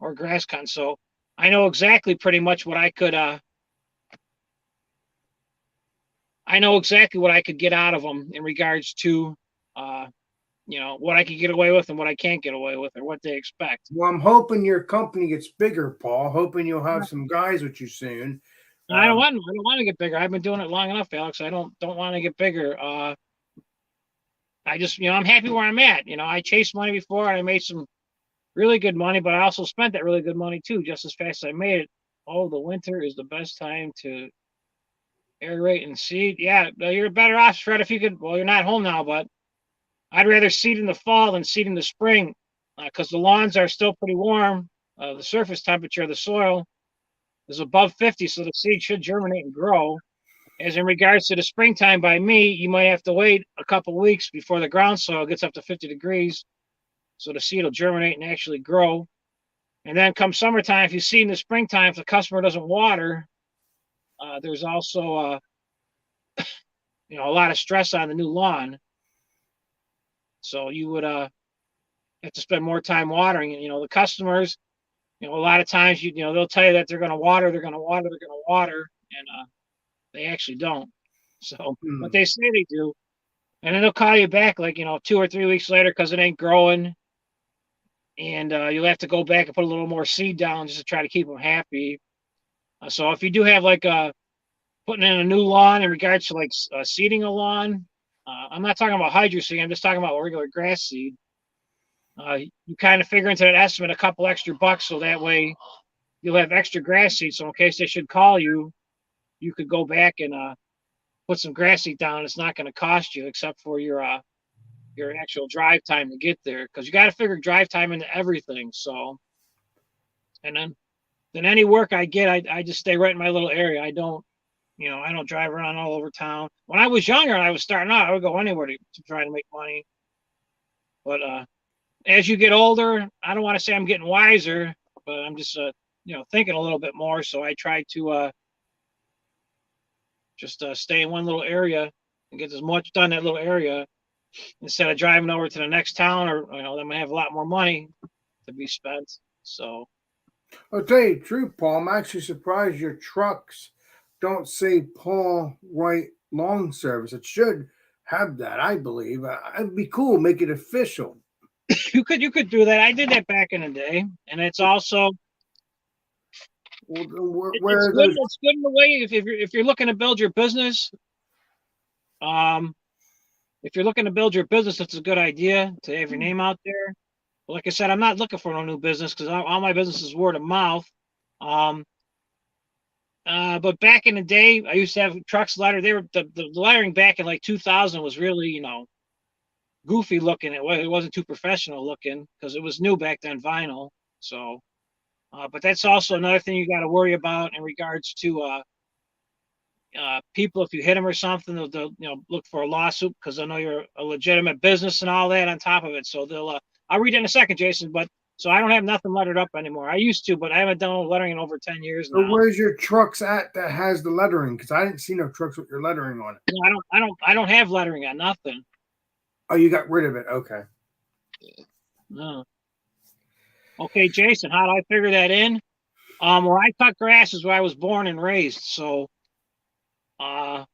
or grass cutting. So I know exactly pretty much what I know exactly what I could get out of them in regards to, uh, what I could get away with and what I can't get away with or what they expect. Well, I'm hoping your company gets bigger, Paul. Hoping you'll have some guys with you soon. I don't want to get bigger. I've been doing it long enough, Alex. I don't want to get bigger. I just, I'm happy where I'm at. I chased money before and I made some really good money, but I also spent that really good money too, just as fast as I made it. Oh, the winter is the best time to aerate and seed. Yeah, you're better off, Fred, if you could. Well, you're not home now, but I'd rather seed in the fall than seed in the spring because the lawns are still pretty warm. The surface temperature of the soil is above 50, so the seed should germinate and grow. As in regards to the springtime, by me, you might have to wait a couple weeks before the ground soil gets up to 50 degrees, so the seed will germinate and actually grow. And then come summertime, if you seed in the springtime, if the customer doesn't water, there's also a lot of stress on the new lawn. So you would have to spend more time watering. And the customers, a lot of times they'll tell you that they're going to water, and they actually don't. So but they say they do, and then they'll call you back like 2 or 3 weeks later because it ain't growing, and you'll have to go back and put a little more seed down just to try to keep them happy. So if you do have like putting in a new lawn in regards to like seeding a lawn, I'm not talking about hydro seed. I'm just talking about regular grass seed. You kind of figure into that estimate a couple extra bucks, so that way you'll have extra grass seed. So in case they should call you, you could go back and put some grass seed down. It's not going to cost you except for your actual drive time to get there, because you got to figure drive time into everything. So, and then any work I get, I just stay right in my little area. I don't drive around all over town. When I was younger and I was starting out, I would go anywhere to try to make money. But as you get older, I don't want to say I'm getting wiser, but I'm just thinking a little bit more. So I try to just stay in one little area and get as much done in that little area instead of driving over to the next town, or then I have a lot more money to be spent. So I'll tell you the truth, Paul. I'm actually surprised your trucks don't say Paul White Lawn Service. It should have that, I believe. It'd be cool, make it official. you could do that. I did that back in the day, and it's also Where it's are good. those? It's good in the way if you're looking to build your business. If you're looking to build your business, it's a good idea to have your name out there. But like I said, I'm not looking for no new business because all my business is word of mouth. But back in the day, I used to have trucks lettered. They were the lettering back in like 2000 was really goofy looking. It wasn't too professional looking because it was new back then, vinyl. So, but that's also another thing you got to worry about in regards to people. If you hit them or something, they'll look for a lawsuit because they know you're a legitimate business and all that on top of it. So they'll. I'll read it in a second, Jason. But so I don't have nothing lettered up anymore. I used to, but I haven't done lettering in over 10 years now. So where's your trucks at that has the lettering? Because I didn't see no trucks with your lettering on it. No, I don't have lettering on nothing. Oh, you got rid of it. Okay. No. Okay, Jason, how do I figure that in? Where I cut grass is where I was born and raised. So, I'm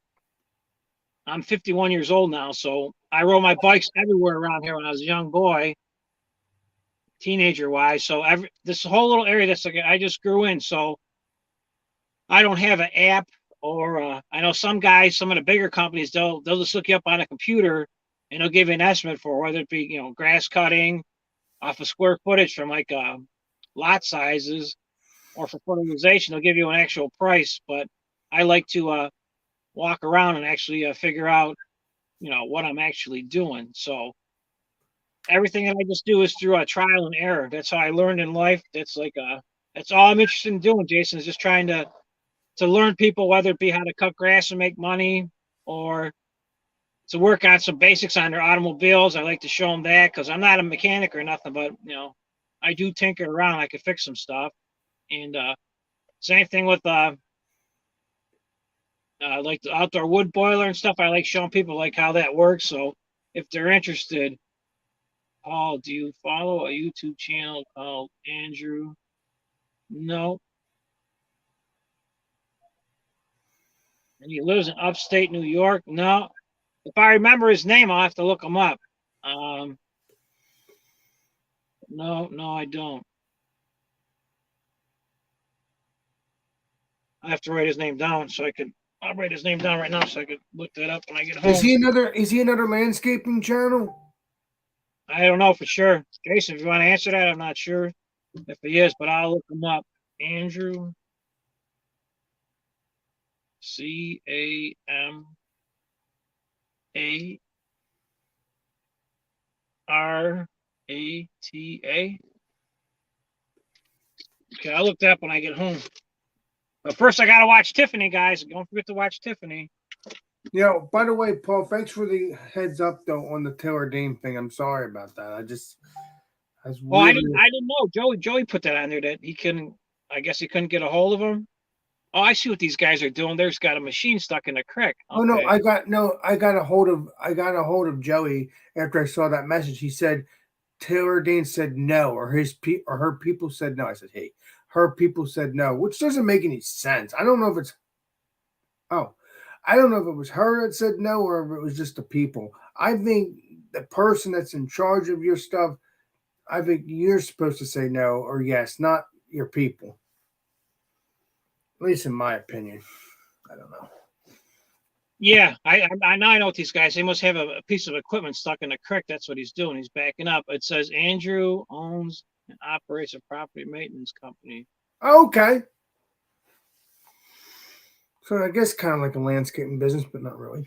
51 years old now. So I rode my bikes everywhere around here when I was a young boy, teenager wise. So this whole little area that's like I just grew in. So I don't have an app, or I know some guys, some of the bigger companies, they'll just look you up on a computer and they'll give you an estimate for whether it be grass cutting off of square footage from like lot sizes, or for fertilization they'll give you an actual price. But I like to walk around and actually figure out what I'm actually doing. So everything that I just do is through a trial and error. That's how I learned in life. That's all I'm interested in doing, Jason, is just trying to learn people, whether it be how to cut grass and make money, or to work on some basics on their automobiles. I like to show them that because I'm not a mechanic or nothing, but I do tinker around. I can fix some stuff. And same thing with like the outdoor wood boiler and stuff. I like showing people like how that works. So if they're interested, Paul, do you follow a YouTube channel called Andrew? No. And he lives in upstate New York? No. If I remember his name, I'll have to look him up. No, I don't. I have to write his name down so I could. I'll write his name down right now so I could look that up when I get home. Is he another landscaping channel? I don't know for sure. Jason, if you want to answer that, I'm not sure if he is, but I'll look him up. Andrew Camarata. Okay, I'll look that up when I get home. But first, I gotta watch Tiffany, guys. Don't forget to watch Tiffany. By the way, Paul, thanks for the heads up though on the Taylor Dane thing. I'm sorry about that. I didn't know. Joey put that on there that he couldn't. I guess he couldn't get a hold of him. Oh, I see what these guys are doing. There's got a machine stuck in the creek. Okay. Oh no, I got a hold of Joey after I saw that message. He said Taylor Dane said no, or her people said no. I said, hey, her people said no, which doesn't make any sense. I don't know if it was her that said no or if it was just the people. I think the person that's in charge of your stuff, I think you're supposed to say no or yes, not your people. At least in my opinion. I don't know. Yeah, I now I know what these guys. They must have a piece of equipment stuck in the creek. That's what he's doing. He's backing up. It says Andrew owns and operates a property maintenance company. Okay. So I guess kind of like a landscaping business, but not really.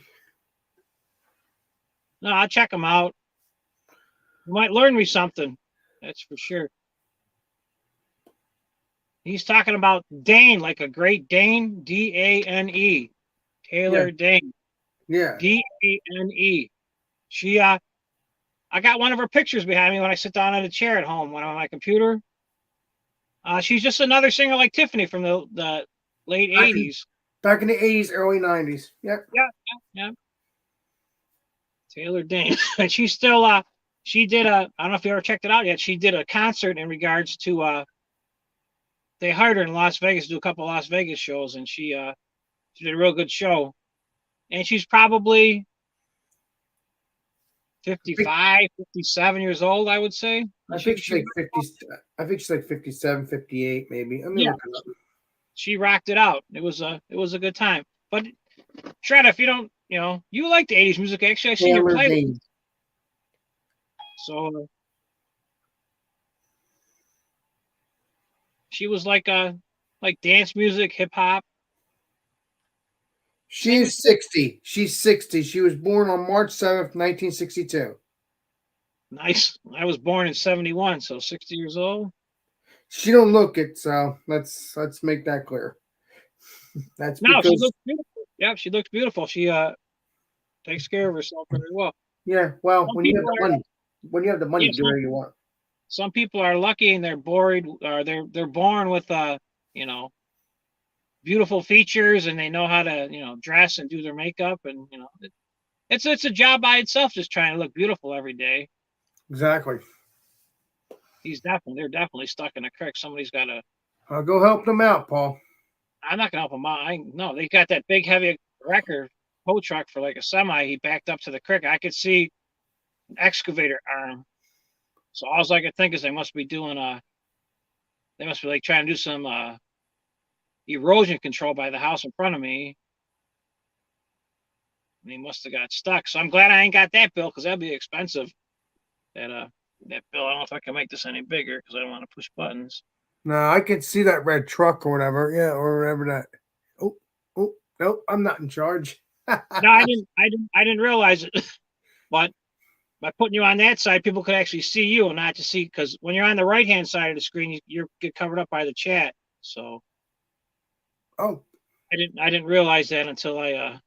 No, I'll check him out. You might learn me something. That's for sure. He's talking about Dane, like a Great Dane, Dane. Taylor Dane. Yeah. Dane. She I got one of her pictures behind me when I sit down on a chair at home when I'm on my computer. She's just another singer like Tiffany from the late 80s. Back in the 80s, early 90s. Yep. Yeah. Taylor Dane. And she's still she did I don't know if you ever checked it out yet. She did a concert in regards to they hired her in Las Vegas to do a couple of Las Vegas shows, and she did a real good show. And she's probably 55, 57 years old, I would say. I think she's like 50. I think she's like 57, 58, maybe. She rocked it out. It was a good time. But Shredder, if you don't, you like the 80s music. Actually, I seen your playlist. So she was like dance music, hip hop. She's 60. She's 60. She was born on March 7th, 1962. Nice. I was born in 71, so 60 years old. She don't look it, so let's make that clear. That's no, she looks beautiful. Yeah, she looks beautiful. She takes care of herself very well. Yeah, well, when you have the money, do whatever you want. Some people are lucky and they're born with beautiful features, and they know how to dress and do their makeup, and it's a job by itself just trying to look beautiful every day. Exactly. They're definitely stuck in a creek. Somebody's got to. I'll go help them out, Paul. I'm not gonna help them out. No, they got that big heavy wrecker tow truck for like a semi. He backed up to the creek. I could see an excavator arm. So all I could think is they must be doing they must be like trying to do some erosion control by the house in front of me. And he must have got stuck. So I'm glad I ain't got that bill, because that'd be expensive. That bill. I don't know if I can make this any bigger because I don't want to push buttons. No, I can see that red truck or whatever. Yeah, or whatever that. Oh, no, I'm not in charge. No, I didn't realize it. But by putting you on that side, people could actually see you and not just see, because when you're on the right hand side of the screen, you get covered up by the chat. So I didn't realize that until I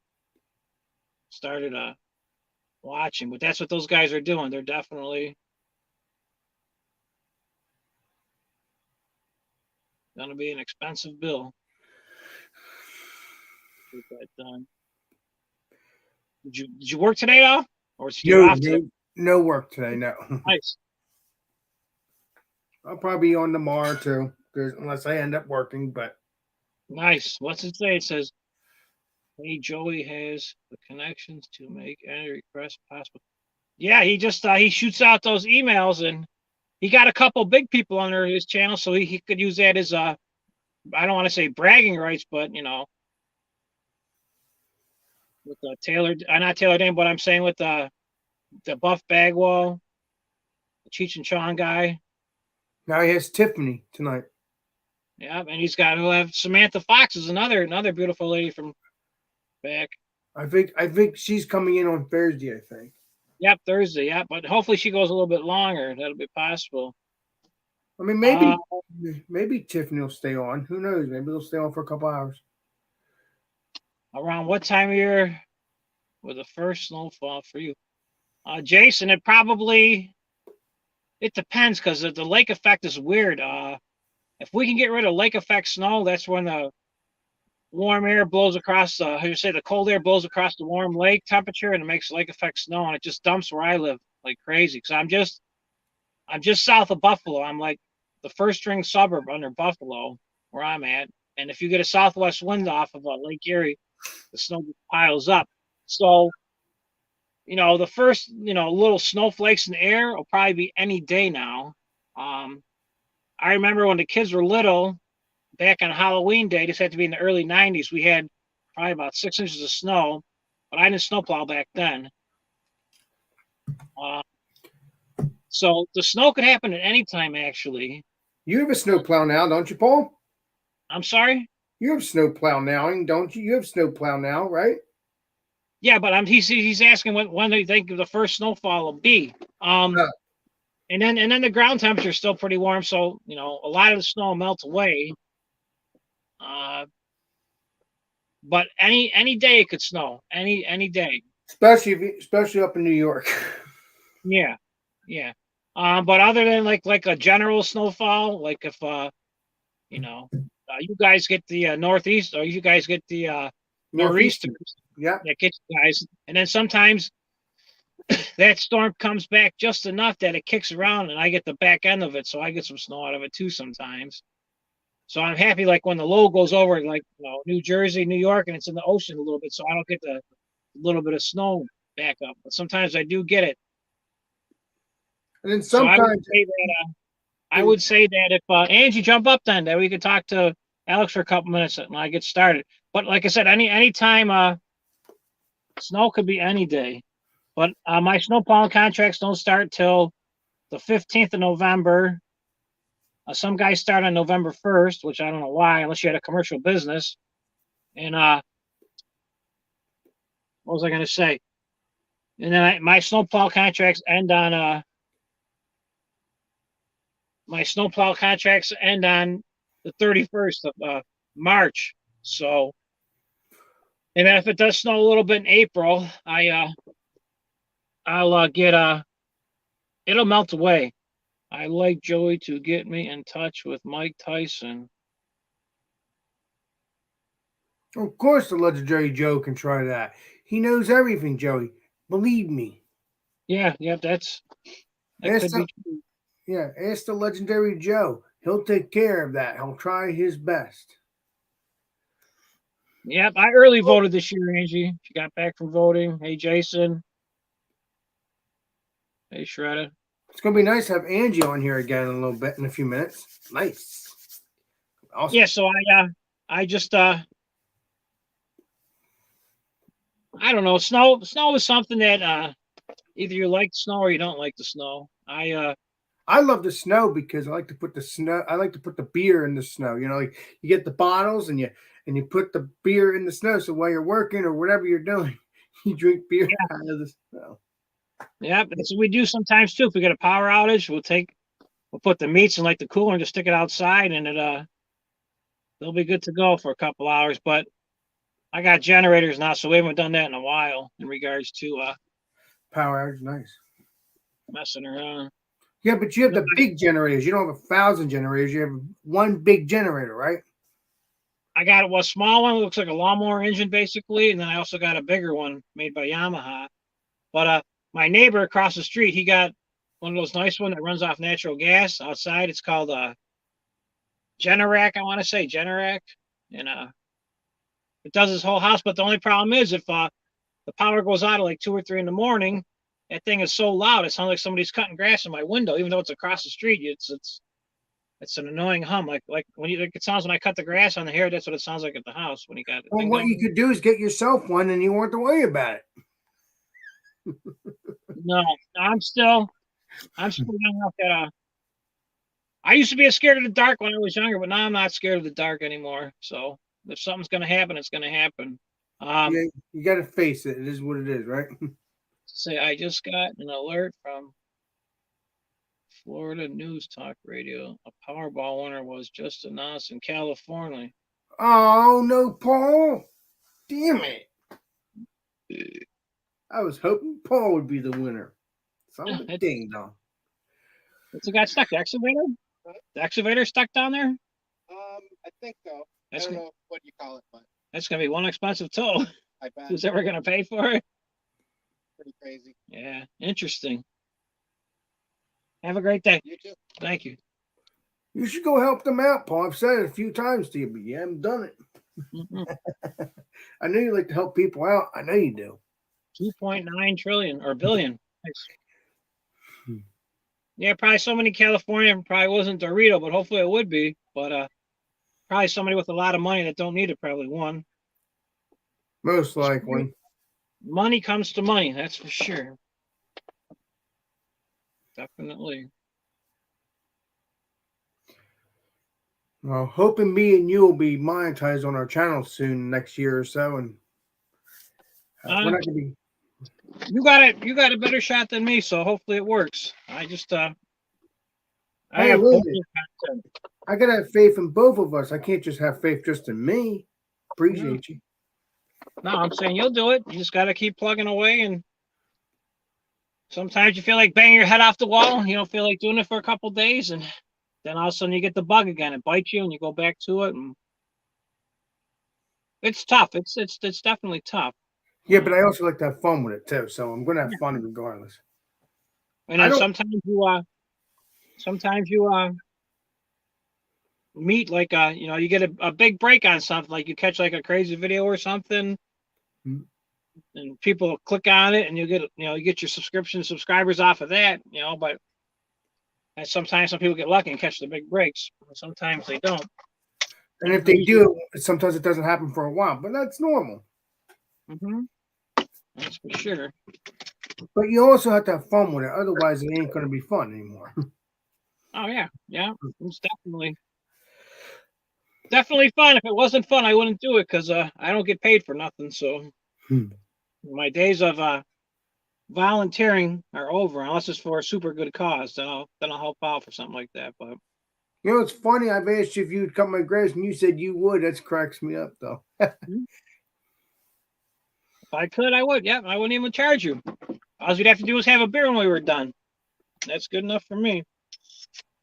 started watching. But that's what those guys are doing. They're definitely gonna be an expensive bill. Get that done. Did you work today though, or is you No, off today? no work today. No, Nice. I'll probably be on tomorrow too, unless I end up working. But Nice. What's it say? It says, "Hey, Joey has the connections to make any request possible." Yeah, he just he shoots out those emails, and he got a couple big people under his channel, so he could use that as I don't want to say bragging rights, but with the Taylor, not Taylor Dane, but I'm saying with the Buff Bagwell, the Cheech and Chong guy. now he has Tiffany tonight. Yeah, and he'll have Samantha Fox is another beautiful lady from back. I think she's coming in on Thursday. I think. Yep, Thursday. Yep, but hopefully she goes a little bit longer. That'll be possible. I mean, maybe Tiffany will stay on. Who knows? Maybe they'll stay on for a couple hours. Around what time of year was the first snowfall for you, Jason? It depends because the lake effect is weird. If we can get rid of lake effect snow, that's when the warm air blows across the cold air blows across the warm lake temperature, and it makes lake effect snow, and it just dumps where I live like crazy. Because I'm just south of Buffalo. I'm like the first string suburb under Buffalo where I'm at. And if you get a southwest wind off of Lake Erie, the snow just piles up. So, the first, little snowflakes in the air will probably be any day now. I remember when the kids were little, back on Halloween day, this had to be in the early 90s, we had probably about 6 inches of snow, but I didn't snowplow back then. So the snow could happen at any time, actually. You have a snowplow now, don't you, Paul? I'm sorry? You have snowplow now, don't you? You have snowplow now, right? Yeah, but he's asking when do you think the first snowfall will be? And then the ground temperature is still pretty warm, so a lot of the snow melts away. But any day it could snow, any day. Especially up in New York. Yeah, yeah. But other than like a general snowfall, like if you guys get the northeast, or you guys get the nor'easters, Yeah. that gets you guys, and then sometimes that storm comes back just enough that it kicks around, and I get the back end of it, so I get some snow out of it too sometimes. So I'm happy, like when the low goes over, like New Jersey, New York, and it's in the ocean a little bit, so I don't get the little bit of snow back up. But sometimes I do get it. And then sometimes I would say that if Angie jump up, then that we could talk to Alex for a couple minutes and I get started. But like I said, any time snow could be any day. But my snow plowing contracts don't start till the 15th of November. Some guys start on November 1st, which I don't know why, unless you had a commercial business. And what was I going to say? And then my snowplow contracts end on the 31st of March. So, and then if it does snow a little bit in April, I'll get it'll melt away. I like Joey to get me in touch with Mike Tyson. Of course, the legendary Joe can try that. He knows everything, Joey. Believe me. Yeah, that could be true. Yeah, ask the legendary Joe. He'll take care of that. He'll try his best. Yep, I early voted this year, Angie. She got back from voting. Hey, Jason. Hey, Shredder. It's gonna be nice to have Angie on here again in a little bit, in a few minutes. Nice. Awesome. Yeah, so I just I don't know. Snow is something that either you like the snow or you don't like the snow. I love the snow because I like to put the beer in the snow. Like you get the bottles and you put the beer in the snow. So while you're working or whatever you're doing, you drink beer out of the snow. Yeah, that's what we do sometimes too. If we get a power outage, we'll put the meats in like the cooler and just stick it outside, and they'll be good to go for a couple hours. But I got generators now, so we haven't done that in a while in regards to Power outage, nice. messing around. Yeah, but you have the big generators. You don't have 1,000 generators. You have one big generator, right? I got a small one that looks like a lawnmower engine, basically, and then I also got a bigger one made by Yamaha. But my neighbor across the street, he got one of those nice ones that runs off natural gas outside. It's called Generac, I want to say Generac, and it does his whole house. But the only problem is if the power goes out at like 2 or 3 in the morning, that thing is so loud it sounds like somebody's cutting grass in my window, even though it's across the street. It's an annoying hum, like when you like it sounds when I cut the grass on the hair. That's what it sounds like at the house when you got the Well, thing what going. you could do is get yourself one, and you won't have to worry about it. No, I'm still young enough that I used to be scared of the dark when I was younger, but now I'm not scared of the dark anymore. So if something's gonna happen, it's gonna happen. Yeah, you got to face it. It is what it is, right? Say I just got an alert from Florida News Talk Radio. A Powerball winner was just announced in California. Oh no, Paul! Damn it! I was hoping Paul would be the winner. Son of a ding dong. What's it got stuck? The excavator? The excavator stuck down there? I think so. That's I don't know what you call it, but That's gonna be one expensive tow. I bet Who's ever gonna pay for it? pretty crazy. Yeah, interesting. Have a great day. You too. Thank you. You should go help them out, Paul. I've said it a few times to you, but you haven't done it. I know you like to help people out. I know you do. 2.9 trillion or billion. Yeah, probably somebody in California probably wasn't Dorito, but hopefully it would be. But probably somebody with a lot of money that don't need it probably won. Most likely. Money comes to money, that's for sure. Definitely. Well, hoping me and you will be monetized on our channel soon, next year or so, and we're not gonna be. You got a better shot than me, so hopefully it works. I just I have I gotta have faith in both of us. I can't just have faith just in me. Appreciate you. No, I'm saying you'll do it. You just got to keep plugging away, and sometimes you feel like banging your head off the wall. You don't feel like doing it for a couple days, and then all of a sudden you get the bug again. It bites you, and you go back to it, and it's tough. It's definitely tough. Yeah, but I also like to have fun with it too. So I'm gonna have fun regardless. And then sometimes you meet like you get a big break on something, like you catch like a crazy video or something. And people click on it, and you get your subscribers off of that, but and sometimes some people get lucky and catch the big breaks. Sometimes they don't. And if they do, sometimes it doesn't happen for a while, but that's normal. That's for sure. But you also have to have fun with it. Otherwise, it ain't going to be fun anymore. Oh yeah. It's definitely fun. If it wasn't fun, I wouldn't do it because I don't get paid for nothing. So my days of volunteering are over, unless it's for a super good cause. Then I'll help out for something like that. But it's funny. I've asked you if you'd cut my grass, and you said you would. That cracks me up, though. If I could, I would. Yeah, I wouldn't even charge you. All we'd have to do is have a beer when we were done. That's good enough for me.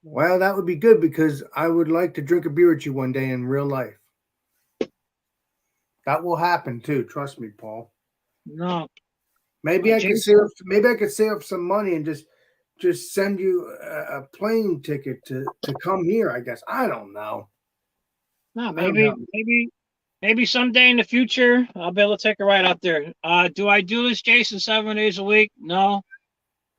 Well, that would be good because I would like to drink a beer with you one day in real life. That will happen too. Trust me, Paul. No. Maybe I could save up some money and just send you a plane ticket to come here. I guess I don't know. No, maybe someday in the future I'll be able to take a ride out there. Do I do this, Jason, 7 days a week? No.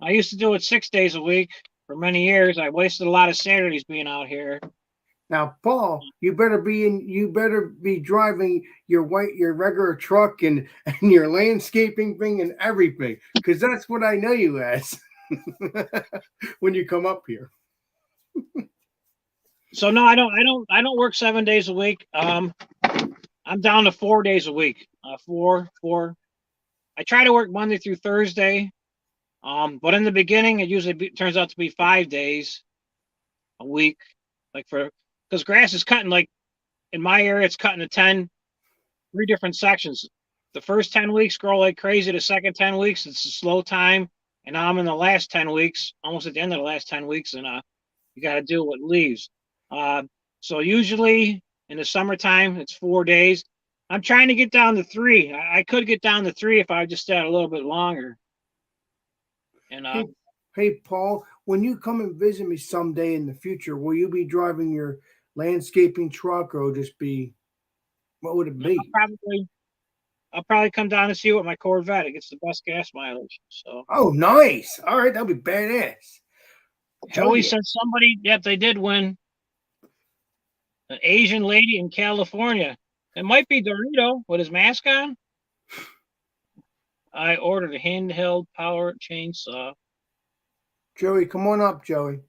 I used to do it 6 days a week for many years. I wasted a lot of Saturdays being out here. Now, Paul, you better be driving your regular truck and your landscaping thing and everything, because that's what I know you as when you come up here. So no, I don't work 7 days a week. I'm down to 4 days a week. Four. I try to work Monday through Thursday. But in the beginning, it usually turns out to be 5 days a week, because grass is cutting, like in my area, it's cutting to 3 different sections. the first 10 weeks grow like crazy. The second 10 weeks, it's a slow time. And now I'm in the last 10 weeks, almost at the end of the last 10 weeks, and you got to deal with leaves. So usually in the summertime, it's 4 days. I'm trying to get down to 3. I could get down to 3 if I just stayed a little bit longer. And Hey, Paul, when you come and visit me someday in the future, will you be driving your landscaping truck, or just be, what would it be? I'll probably come down and see you with my Corvette. It gets the best gas mileage. So Oh, nice. All right, that'll be badass. Joey said somebody, yep, they did win. An Asian lady in California. It might be Dorito with his mask on. I ordered a handheld power chainsaw. Joey, come on up, Joey.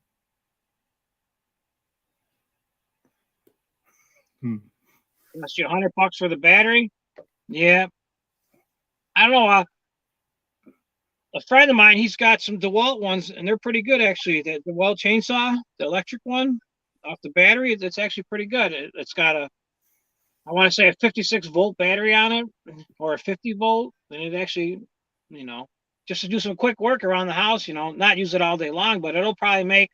Cost you $100 for the battery. Yeah. I don't know. A friend of mine, he's got some DeWalt ones, and they're pretty good actually. The DeWalt chainsaw, the electric one, off the battery, it's actually pretty good. It's got I want to say a 56-volt battery on it, or a 50-volt, and it actually, just to do some quick work around the house, not use it all day long, but it'll probably make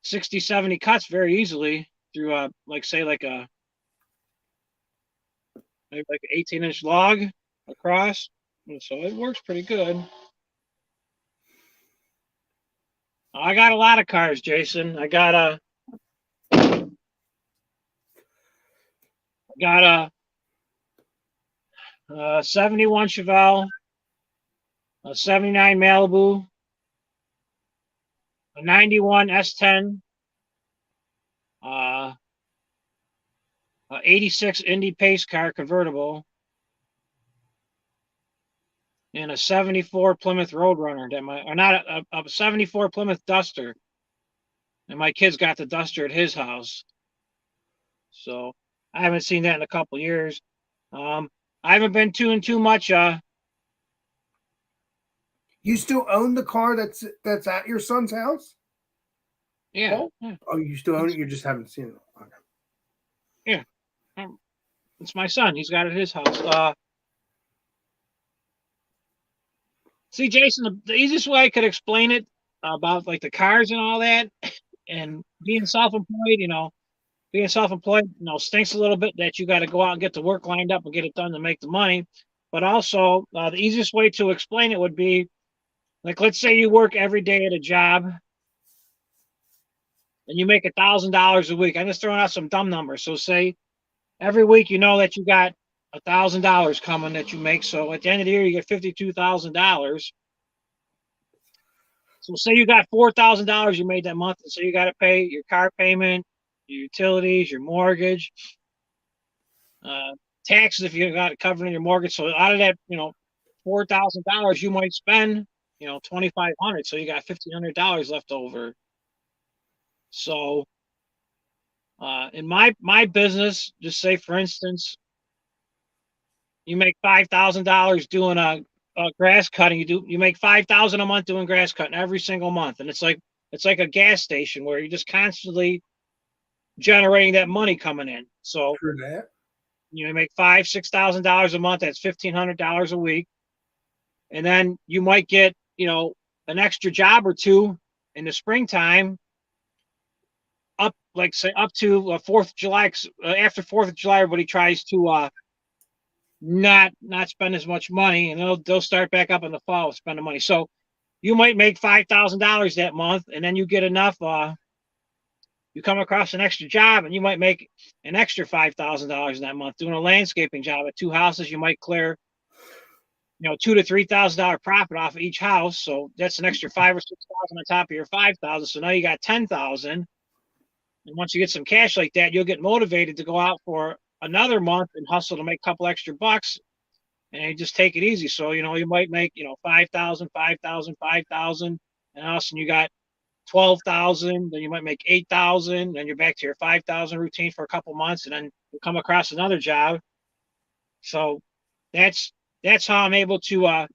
60, 70 cuts very easily through like an 18-inch log across. So it works pretty good. I got a lot of cars, Jason. I got a 71 Chevelle, a 79 Malibu, a 91 S10, a 86 Indy Pace car convertible, and a 74 Plymouth Roadrunner a 74 Plymouth Duster. And my kid's got the Duster at his house. So I haven't seen that in a couple years. I haven't been doing too much. You still own the car that's at your son's house? Yeah. Oh, yeah. Oh, you still own it? You just haven't seen it. Okay. Yeah. It's my son. He's got it at his house. See, Jason, the easiest way I could explain it about like the cars and all that, and being self-employed, stinks a little bit that you got to go out and get the work lined up and get it done to make the money. But also, the easiest way to explain it would be, like, let's say you work every day at a job and you make $1,000 a week. I'm just throwing out some dumb numbers. So say every week that you got $1,000 coming that you make. So at the end of the year, you get $52,000. So say you got $4,000 you made that month, and so you got to pay your car payment, your utilities, your mortgage, taxes if you got it covered in your mortgage. So out of that, $4,000 you might spend, $2,500. So you got $1,500 left over. So in my business, just say for instance, you make $5,000 doing a grass cutting. You make $5,000 a month doing grass cutting every single month, and it's like a gas station where you're just constantly generating that money coming in. So True that. you make $5,000-$6,000 a month. That's $1,500 a week, and then you might get an extra job or two in the springtime. Up to 4th of July. After 4th of July, everybody tries to not spend as much money, and they'll start back up in the fall spending money. So you might make $5,000 that month, and then you get enough. You come across an extra job, and you might make an extra $5,000 that month doing a landscaping job at 2 houses. You might clear, $2,000 to $3,000 profit off of each house. So that's an extra $5,000 or $6,000 on top of your $5,000. So now you got $10,000. And once you get some cash like that, you'll get motivated to go out for another month and hustle to make a couple extra bucks, and you just take it easy. So, you might make, 5,000, 5,000, 5,000, and all of a sudden you got 12,000, then you might make 8,000, then you're back to your 5,000 routine for a couple months, and then you come across another job. So that's how I'm able to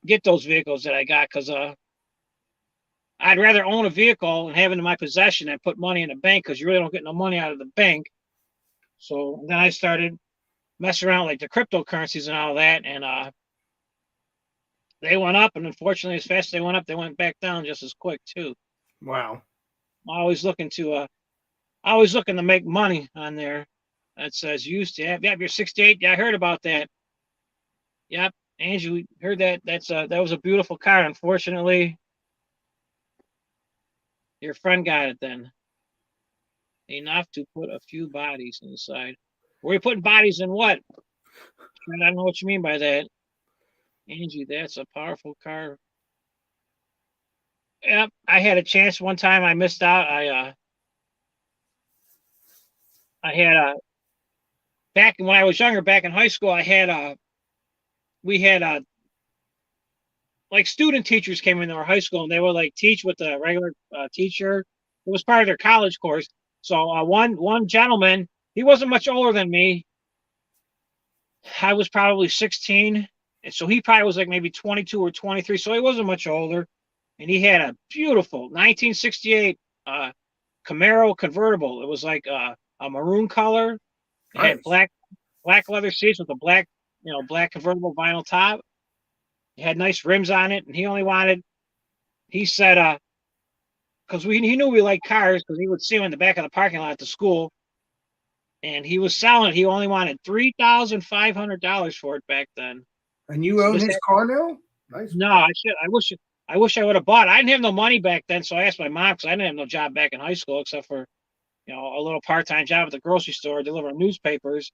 get those vehicles that I got, because I'd rather own a vehicle and have it in my possession than put money in a bank, because you really don't get no money out of the bank. So then I started mess around like the cryptocurrencies and all that, and they went up, and unfortunately, as fast as they went up, they went back down just as quick too. Wow. I'm always looking to make money on there. That says used to have. Yep, you're 68. Yeah, I heard about that. Yep, Angie, we heard that. That was a beautiful car. Unfortunately, your friend got it then. Enough to put a few bodies inside. Were you putting bodies in what? I don't know what you mean by that. Angie, that's a powerful car. Yep, I had a chance one time. I missed out. I had back when I was younger, back in high school, we had like student teachers came into our high school and they would like teach with the regular teacher. It was part of their college course. So one gentleman, he wasn't much older than me. I was probably 16, and so he probably was like maybe 22 or 23. So he wasn't much older, and he had a beautiful 1968 Camaro convertible. It was like a maroon color. It had Nice. black leather seats with a black convertible vinyl top. It had nice rims on it, and he said, because he knew we liked cars because he would see them in the back of the parking lot at the school, and he was selling it. He only wanted $3,500 for it back then. And you So own this his car now? Nice. No, I wish I would have bought it. I didn't have no money back then, so I asked my mom because I didn't have no job back in high school except for a little part-time job at the grocery store delivering newspapers.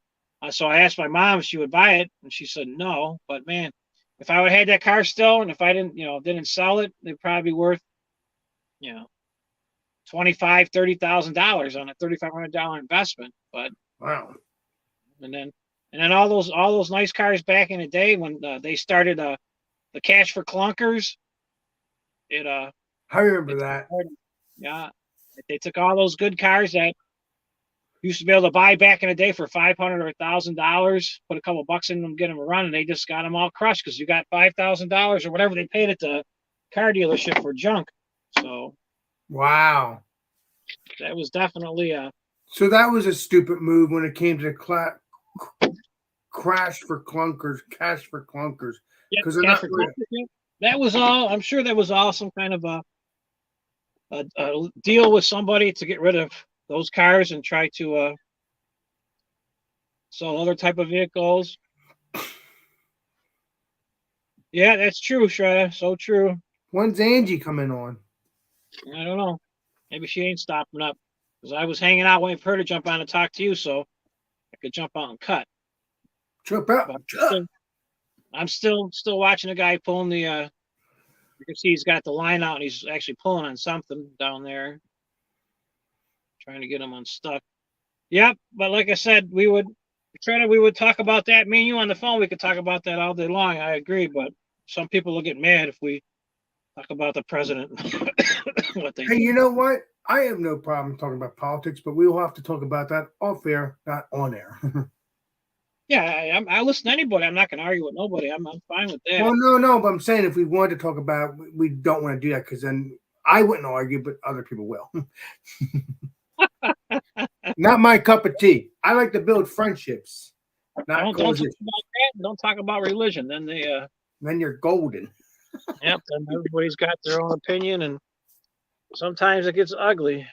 So I asked my mom if she would buy it, and she said no. But man, if I would have had that car still, and if I didn't sell it, it'd probably be worth you know $25,000-$30,000 on a $3,500 investment. But Wow. and then all those nice cars back in the day when they started the Cash for Clunkers, it I remember it that. yeah, they took all those good cars that used to be able to buy back in the day for $500 or $1,000, put a couple bucks in them, get them a run, and they just got them all crushed because you got $5,000 or whatever they paid at the car dealership for junk. So Wow. that was definitely So that was a stupid move when it came to crash for clunkers, cash for clunkers, yeah, because they're Cash not for real. Clunkers. Yeah. That was all. I'm sure that was all some kind of a deal with somebody to get rid of those cars and try to sell other type of vehicles. Yeah, that's true, Shredder. So true. When's Angie coming on? I don't know. Maybe she ain't stopping up because I was hanging out waiting for her to jump on and talk to you, so I could jump out and cut. Jump out. But I'm still watching the guy pulling the. You can see he's got the line out and he's actually pulling on something down there, trying to get him unstuck. Yep, but like I said, we would talk about that. Me and you on the phone, we could talk about that all day long. I agree, but some people will get mad if we talk about the president. What they Hey, do. you know what? I have no problem talking about politics, but we will have to talk about that off air, not on air. Yeah, I listen to anybody. I'm not going to argue with nobody. I'm fine with that. Well, no, but I'm saying if we wanted to talk about it, we don't want to do that because then I wouldn't argue, but other people will. Not my cup of tea. I like to build friendships, not Don't talk cause about that. Don't talk about religion. Then then you're golden. yep. Then everybody's got their own opinion, and sometimes it gets ugly.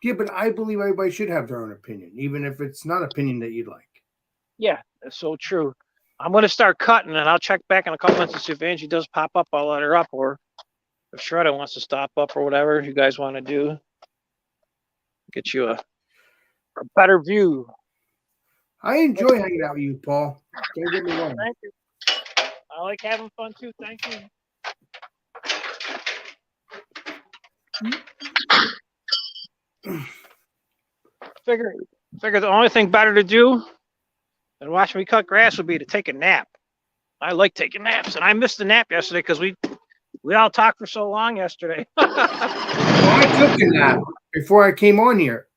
Yeah, but I believe everybody should have their own opinion, even if it's not an opinion that you like. Yeah, that's so true. I'm going to start cutting, and I'll check back in a couple minutes to see if Angie does pop up. I'll let her up, or if Shredder wants to stop up, or whatever you guys want to do. Get you a better view. I enjoy hanging out with you, Paul. Don't get me wrong. Thank you. I like having fun too. Thank you. Figure the only thing better to do than watching me cut grass would be to take a nap. I like taking naps, and I missed the nap yesterday because we all talked for so long yesterday. Well, I took a nap before I came on here.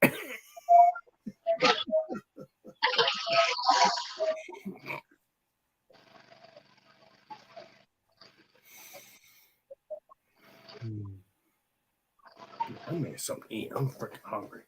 I made something to eat. I'm freaking hungry.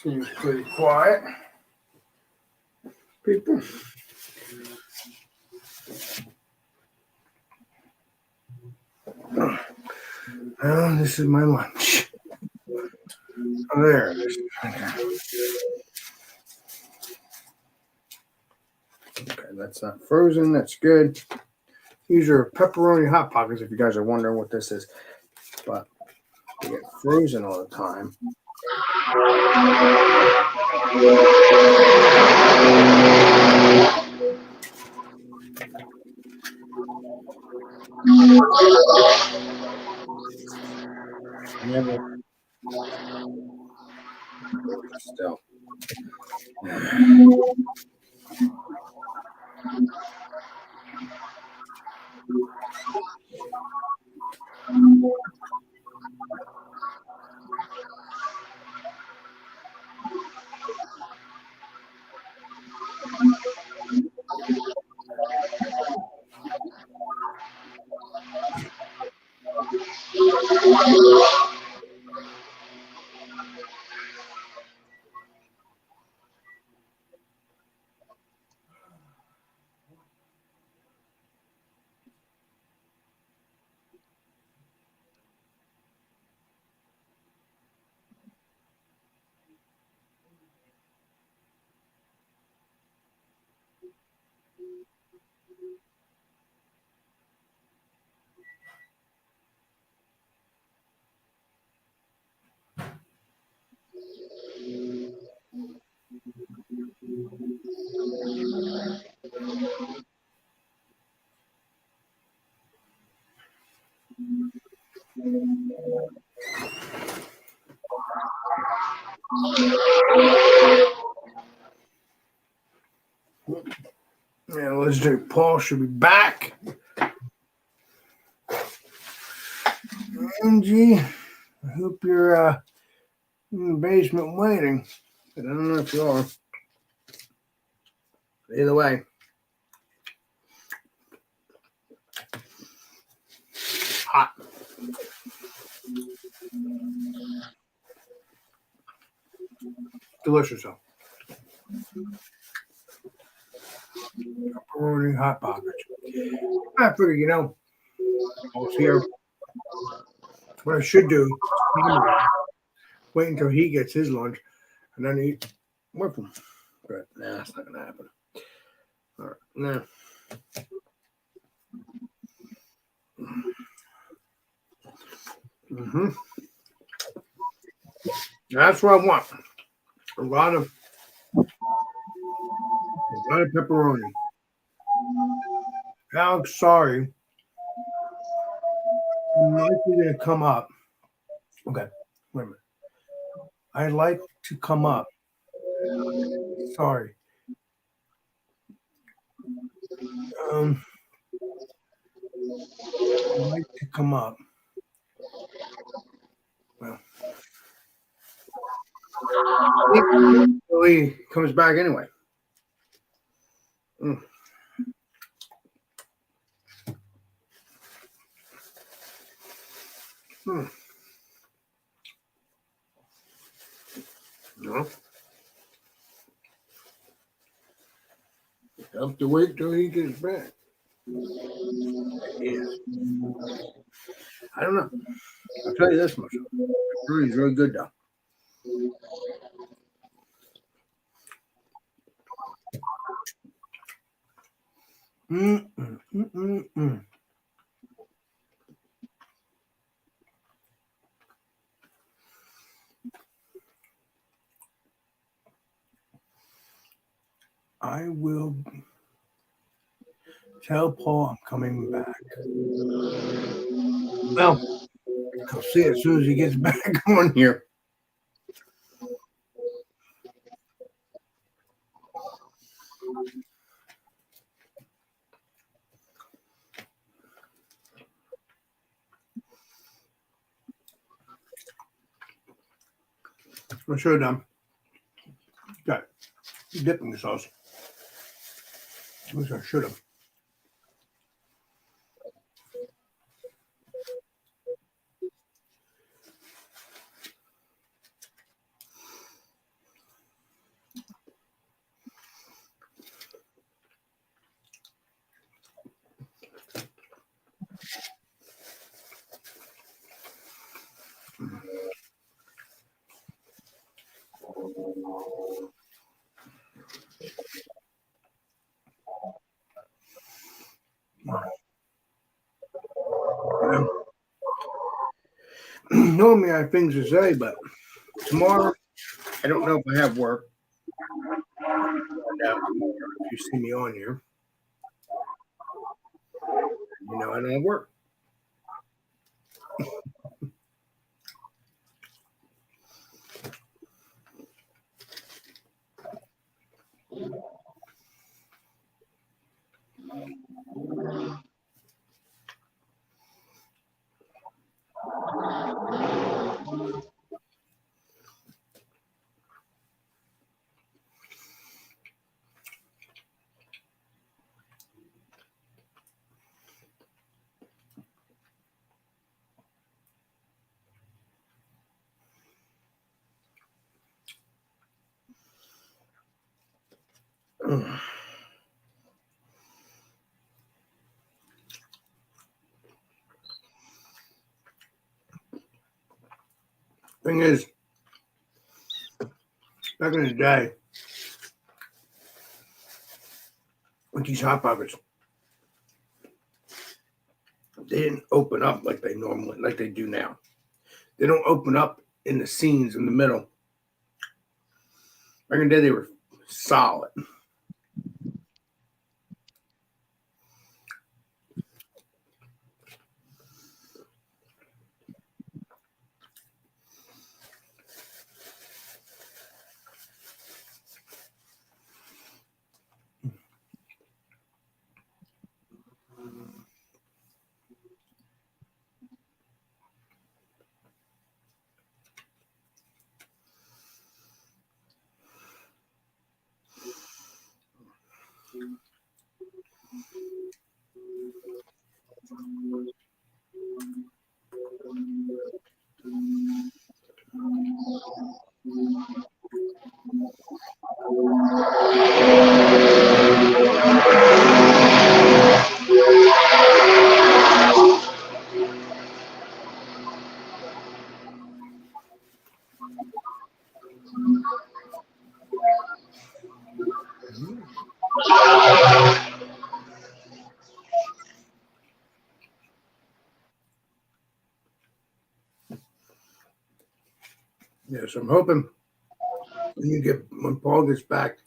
Seems pretty quiet. People. Oh, this is my lunch. Oh, there it is. Okay, that's not frozen. That's good. These are pepperoni hot pockets, if you guys are wondering what this is. But they get frozen all the time. Never. Still. Yeah, Legendary Paul should be back. Angie, I hope you're in the basement waiting. But I don't know if you are. Either way. Hot. Delicious though. Pepperoni hot pockets. I figure, I was here. What I should do, wait until he gets his lunch and then eat with him. But nah, that's not gonna happen. All right, nah. Mm-hmm. That's what I want. A lot of pepperoni. Alex, sorry. I'm likely to come up. Okay, wait a minute. I'd like to come up. Sorry. I'd like to come up. Well, he comes back anyway. Mm. Mm. No. I'll have to wait till he gets back. Yeah. I don't know. I'll tell you this much. He's really good though. I will tell Paul I'm coming back. Well, I'll see it as soon as he gets back on here. I should have done. Got dipping sauce. At least I should have. Normally I have things to say, but tomorrow I don't know if I have work. If you see me on here, I don't have work. Thing is, back in the day, with these hot pockets, they didn't open up like they do now. They don't open up in the seams in the middle. Back in the day, they were solid. Yeah, so I'm hoping when Paul gets back,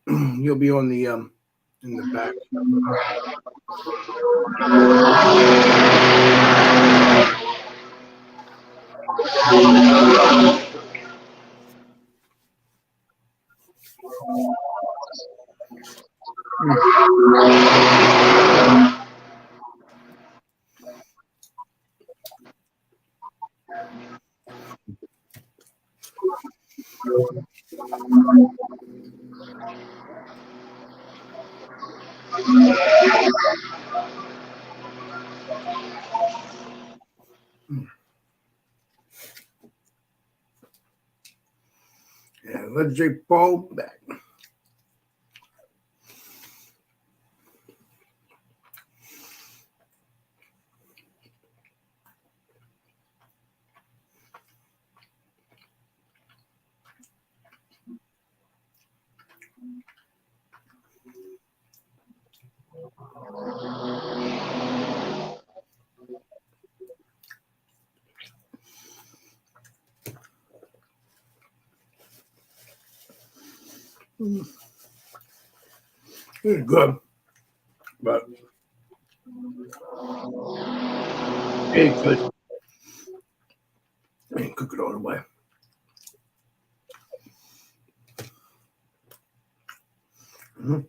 you'll be on the in the back. Yeah, let's J. Paul back. It's good, but it ain't good. I ain't cook it all the way. Mhm.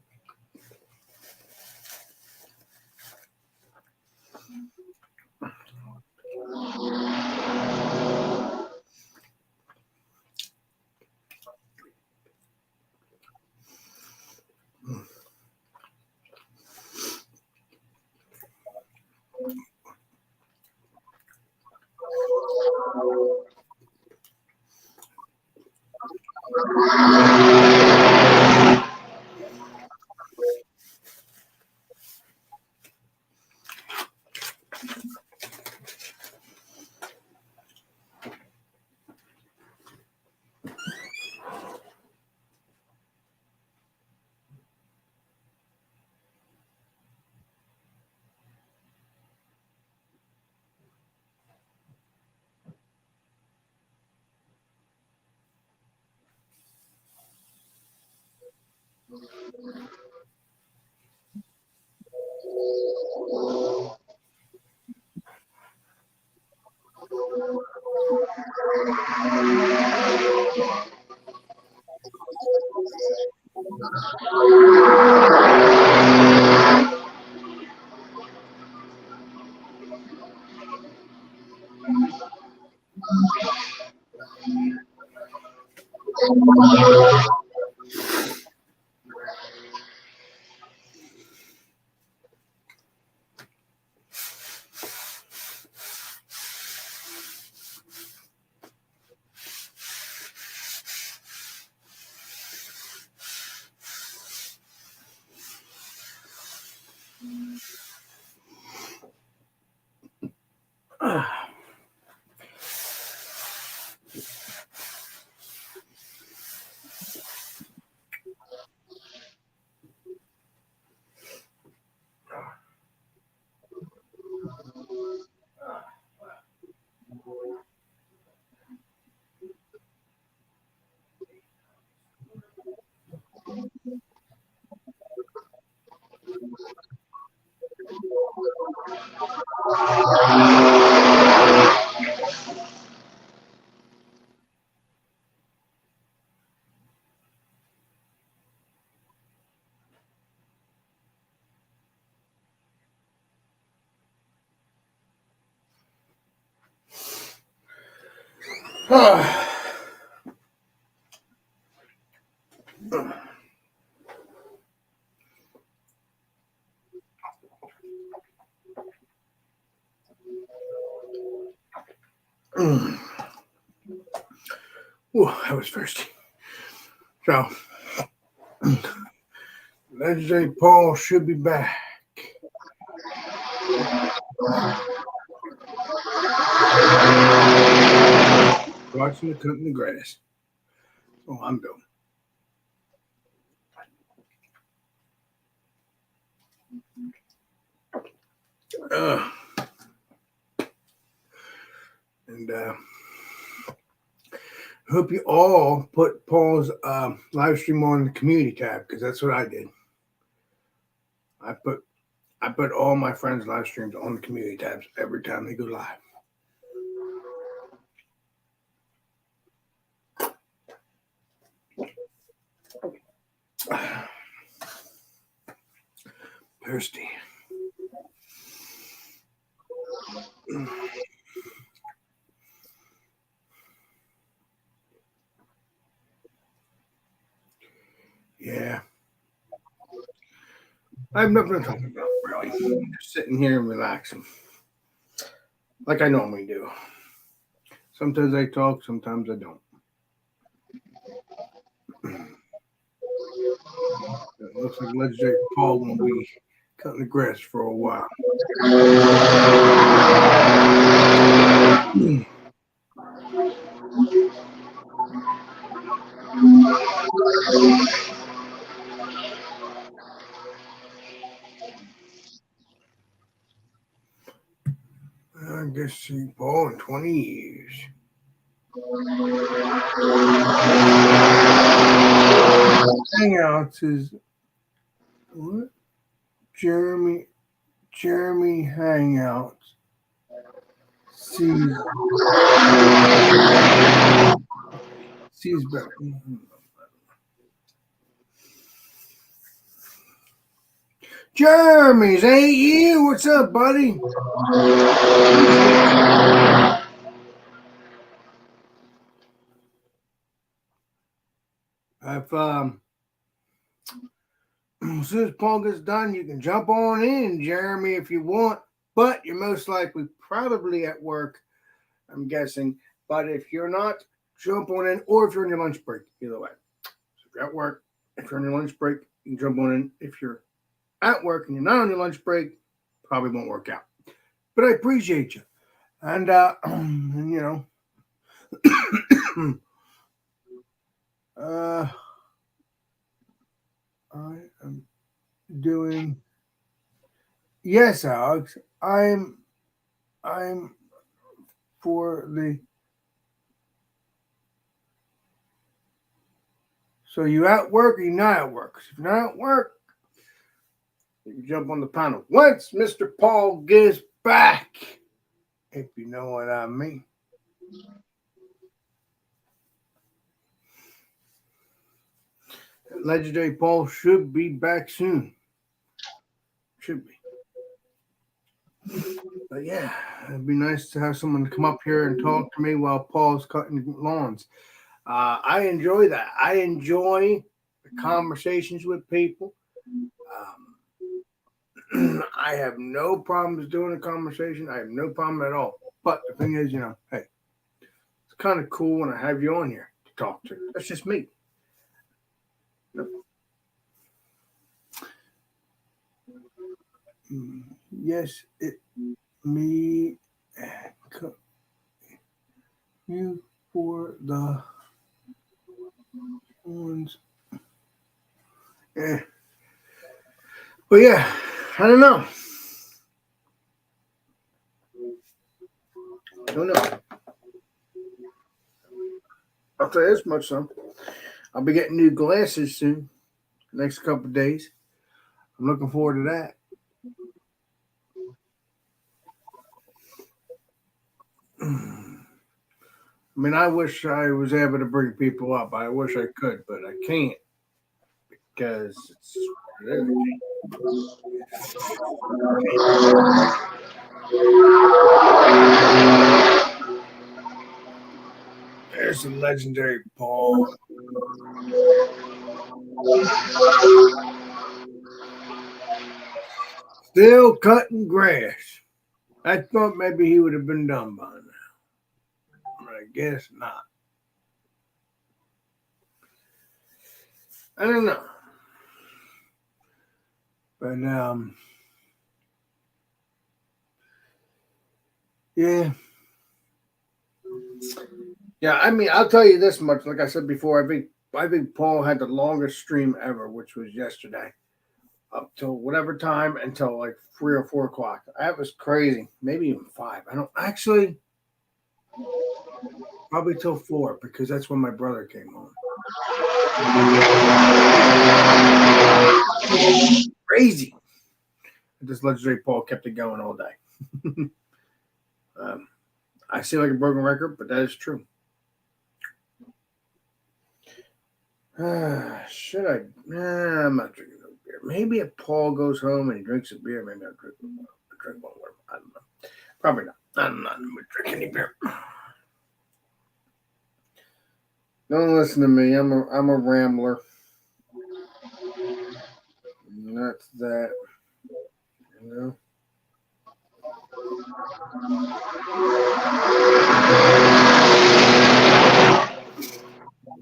Ooh, I was thirsty. So, Legendary Paul should be back. Watching the cutting the grass. Oh, I'm doing. And hope you all put Paul's live stream on the community tab, because that's what I did. I put all my friends' live streams on the community tabs every time they go live. Thirsty. Yeah. I have nothing to talk about, really. Just sitting here and relaxing. Like I normally do. Sometimes I talk, sometimes I don't. It looks like Legendary Paul will be cutting the grass for a while. I guess see Paul in 20 years. Hangouts is what? Jeremy Hangouts. Sees better. Jeremy's ain't you? What's up, buddy? If as soon as Paul gets done, you can jump on in, Jeremy, if you want. But you're most likely probably at work, I'm guessing. But if you're not, jump on in, or if you're on your lunch break, either way. So if you're at work, if you're on your lunch break, you can jump on in. If you're at work and you're not on your lunch break, probably won't work out. But I appreciate you. And, you know, I am doing, yes, Alex, I'm for the, so you at work or you not at work? If you're not at work, you can jump on the panel once Mr. Paul gets back, if you know what I mean. Legendary Paul should be back soon. Should be. But yeah, it'd be nice to have someone come up here and talk to me while Paul's cutting lawns. I enjoy that. I enjoy the conversations with people. I have no problems doing a conversation. I have no problem at all. But the thing is, you know, hey, it's kind of cool when I have you on here to talk to. That's just me. Yes, me you for the ones. Yeah. But yeah, I don't know. I'll tell you this much, son. I'll be getting new glasses soon, next couple of days. I'm looking forward to that. I mean, I wish I was able to bring people up. I wish I could, but I can't because it's just what it is. There's the legendary Paul. Still cutting grass. I thought maybe he would have been done by now, but I guess not. I don't know. But yeah. Yeah, I mean, I'll tell you this much. Like I said before, I think Paul had the longest stream ever, which was yesterday, up till whatever time until like 3 or 4 o'clock. That was crazy. Maybe even 5. I don't actually. Probably till 4 because that's when my brother came home. Crazy. This legendary Paul kept it going all day. I seem like a broken record, but that is true. Should I? Nah, I'm not drinking no beer. Maybe if Paul goes home and he drinks a beer, maybe I'll drink one. I don't know. Probably not. I'm not going to drink any beer. Don't listen to me. I'm a rambler. And that's that. You know.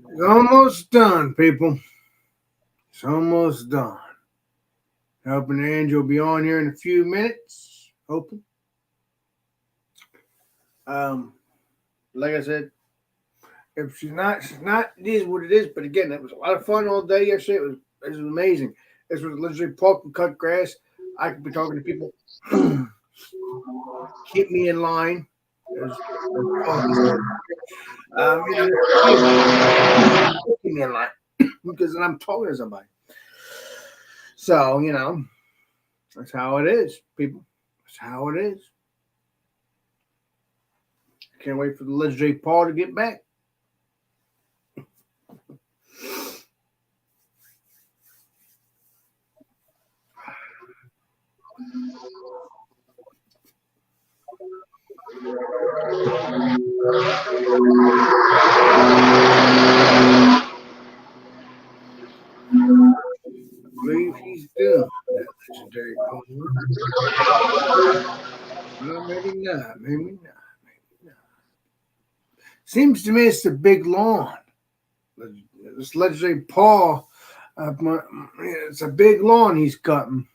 It's almost done, people. It's almost done. Helping Angel will be on here in a few minutes. Hoping. Like I said, if she's not, it is what it is. But again, it was a lot of fun all day yesterday. It was amazing. This was literally Paul can cut grass. I could be talking to people. Keep me in line. Keep me in line because then I'm talking to somebody. So, that's how it is, people. That's how it is. Can't wait for the legendary Paul to get back. I believe he's done that legendary Paul. Well, maybe not. Seems to me it's a big lawn. This legendary Paul, it's a big lawn he's cutting.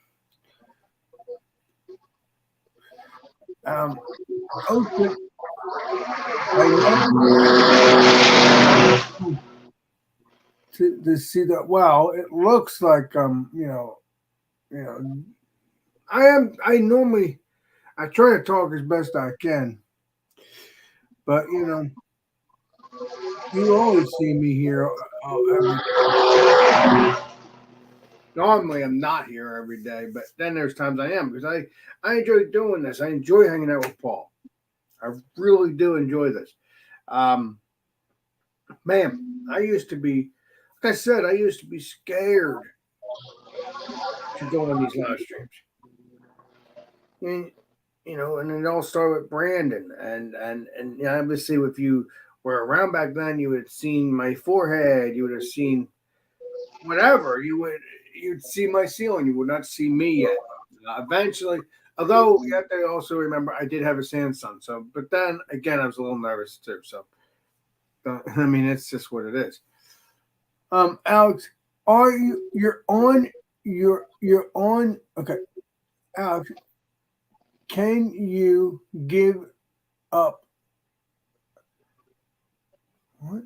To see that, well, it looks like I normally I try to talk as best I can, but you always see me here. Normally, I'm not here every day, but then there's times I am because I enjoy doing this. I enjoy hanging out with Paul. I really do enjoy this. Man, I used to be, like I said, I used to be scared to go on these live streams. And, and it all started with Brandon. And obviously, if you were around back then, you would have seen my forehead. You would have seen whatever. You'd see my ceiling. You would not see me yet. Eventually, although you have to also remember, I did have a Samsung. So, but then again, I was a little nervous too. So, I mean, it's just what it is. Alex, you're on? Okay, Alex, can you give up? What?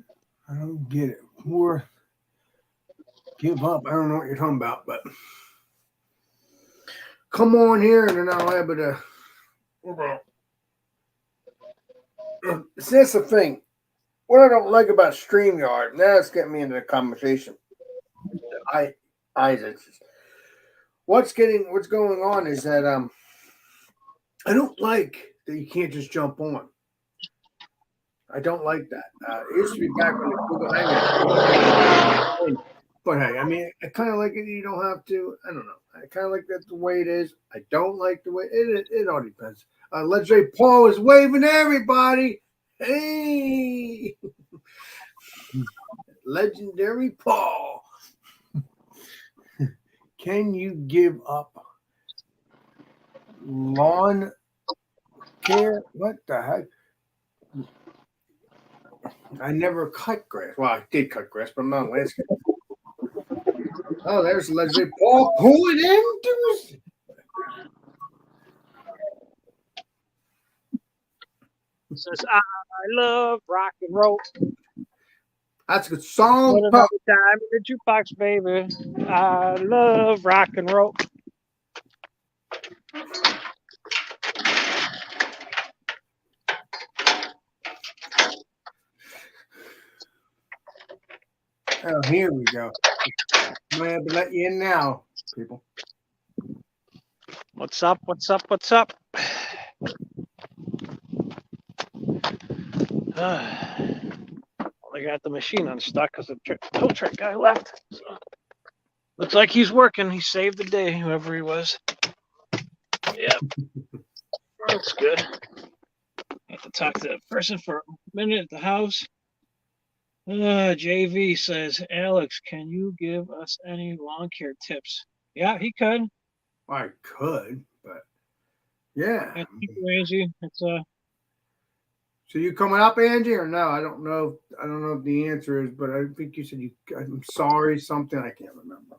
I don't get it. More give up. I don't know what you're talking about, but come on here and then I'll have it. See, that's the thing. What I don't like about StreamYard, now it's getting me into the conversation. What's going on is that I don't like that you can't just jump on. I don't like that. It used to be back when the Google Hangout. But hey, I mean, I kind of like it. You don't have to. I don't know. I kind of like that the way it is. I don't like the way it all depends. Let's say Paul is waving at everybody. Hey, legendary Paul. Can you give up lawn care? What the heck? I never cut grass. Well, I did cut grass, but I'm not a landscaper. Oh, there's legendary Paul pulling in. Says I love rock and roll. That's a good song. Put another time in the jukebox, baby. I love rock and roll. Oh, here we go. I'm gonna have to let you in now, people. What's up? What's up? What's up? I got the machine unstuck because the tow truck guy left. So, looks like he's working. He saved the day, whoever he was. Yep. That's good. I have to talk to that person for a minute at the house. JV says, Alex, can you give us any lawn care tips? Yeah, he could. I could, but yeah. Thank you, Angie. It's So you coming up, Angie, or no? I don't know. I don't know if the answer is, but I think you said you. I'm sorry, something I can't remember.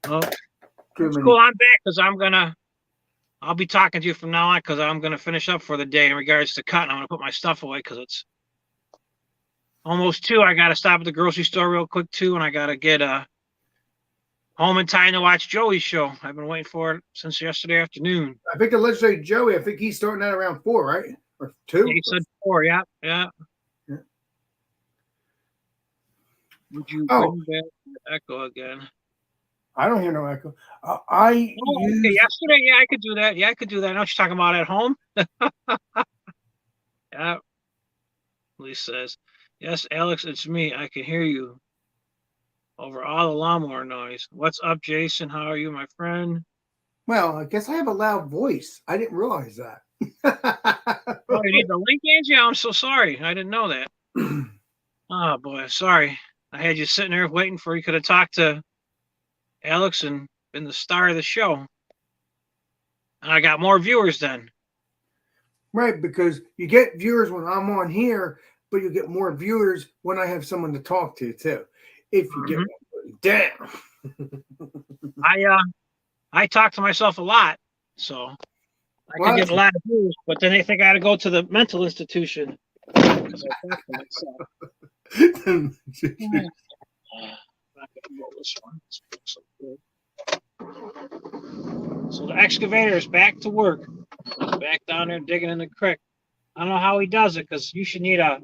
oh, it's cool. I'm back because I'll be talking to you from now on because I'm gonna finish up for the day in regards to cutting. I'm gonna put my stuff away because it's almost 2. I gotta stop at the grocery store real quick too, and I gotta get home in time to watch Joey's show. I've been waiting for it since yesterday afternoon. I think the legendary Joey. I think he's starting at around 4, right? Or 2? Yeah, he said 4. Yeah. Would you bring back the echo again? I don't hear no echo. Okay, yesterday, yeah, I could do that. Yeah, I could do that. I know what you're talking about at home. Yeah. Lee says, yes, Alex, it's me. I can hear you over all the lawnmower noise. What's up, Jason? How are you, my friend? Well, I guess I have a loud voice. I didn't realize that. Oh, you need the link, Angie? I'm so sorry. I didn't know that. Oh, boy. Sorry. I had you sitting there waiting for you could have talked to Alex and been the star of the show. And I got more viewers then. Right, because you get viewers when I'm on here, but you get more viewers when I have someone to talk to too. If you get one down. I talk to myself a lot, so I can get a lot of views, but then they think I got to go to the mental institution because I talk to myself. I'm not gonna roll this one. This looks so good. So the excavator is back to work. Back down there digging in the creek. I don't know how he does it because you should need a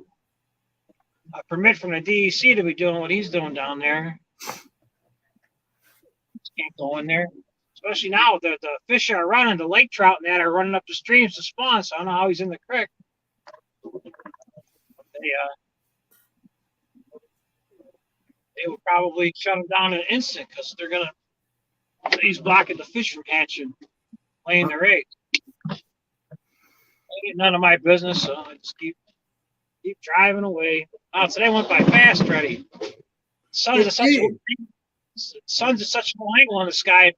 permit from the DEC to be doing what he's doing down there. Can't go in there. Especially now the fish are running, the lake trout and that are running up the streams to spawn, so I don't know how he's in the creek. They would probably shut him down in an instant because he's blocking the fish from hatching, laying their eggs. None of my business, so I just keep driving away. Oh, today went by fast already. Sun's at such a low angle on the sky.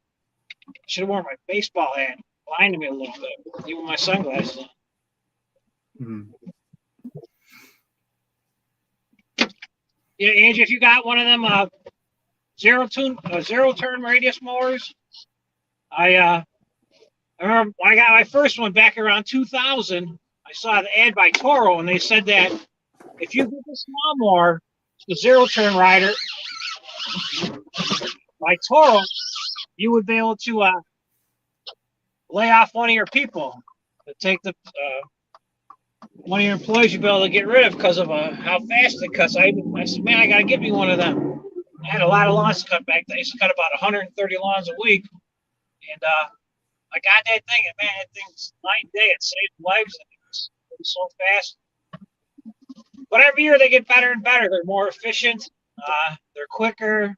I should have worn my baseball hat. Blinded me a little bit, even with my sunglasses on. Yeah, Angie, if you got one of them zero turn radius mowers, I remember when I got my first one back around 2000. I saw the ad by Toro, and they said that if you get this lawnmower, the zero turn rider by Toro, you would be able to lay off one of your people to take the one of your employees you'd be able to get rid of because of how fast it cuts. I said, man, I got to get me one of them. I had a lot of lawns to cut back then. I used to cut about 130 lawns a week. And I got that thing, and man, that thing's night and day. It saved lives, and it was so fast. But every year they get better and better. They're more efficient. They're quicker.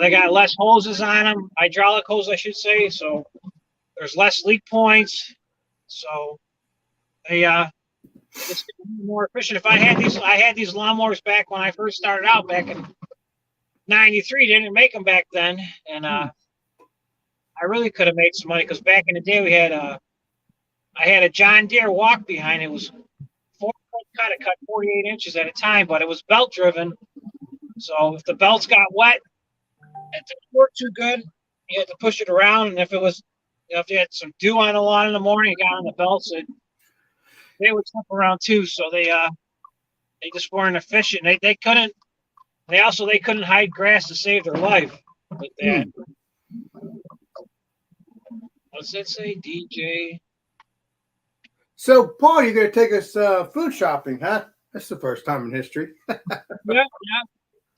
They got less hoses on them, hydraulic hose, I should say. So there's less leak points. So they just get more efficient. If I had these lawnmowers back when I first started out back in '93. Didn't make them back then, and I really could have made some money because back in the day we had I had a John Deere walk behind. It was kind of cut 48 inches at a time, but it was belt driven. So if the belts got wet, it didn't work too good. You had to push it around, and if it was, if you had some dew on the lawn in the morning, it got on the belts, they would slip around too. So they just weren't efficient. They couldn't. They couldn't hide grass to save their life with that. What's that say, DJ? So, Paul, you're going to take us food shopping, huh? That's the first time in history. Yeah.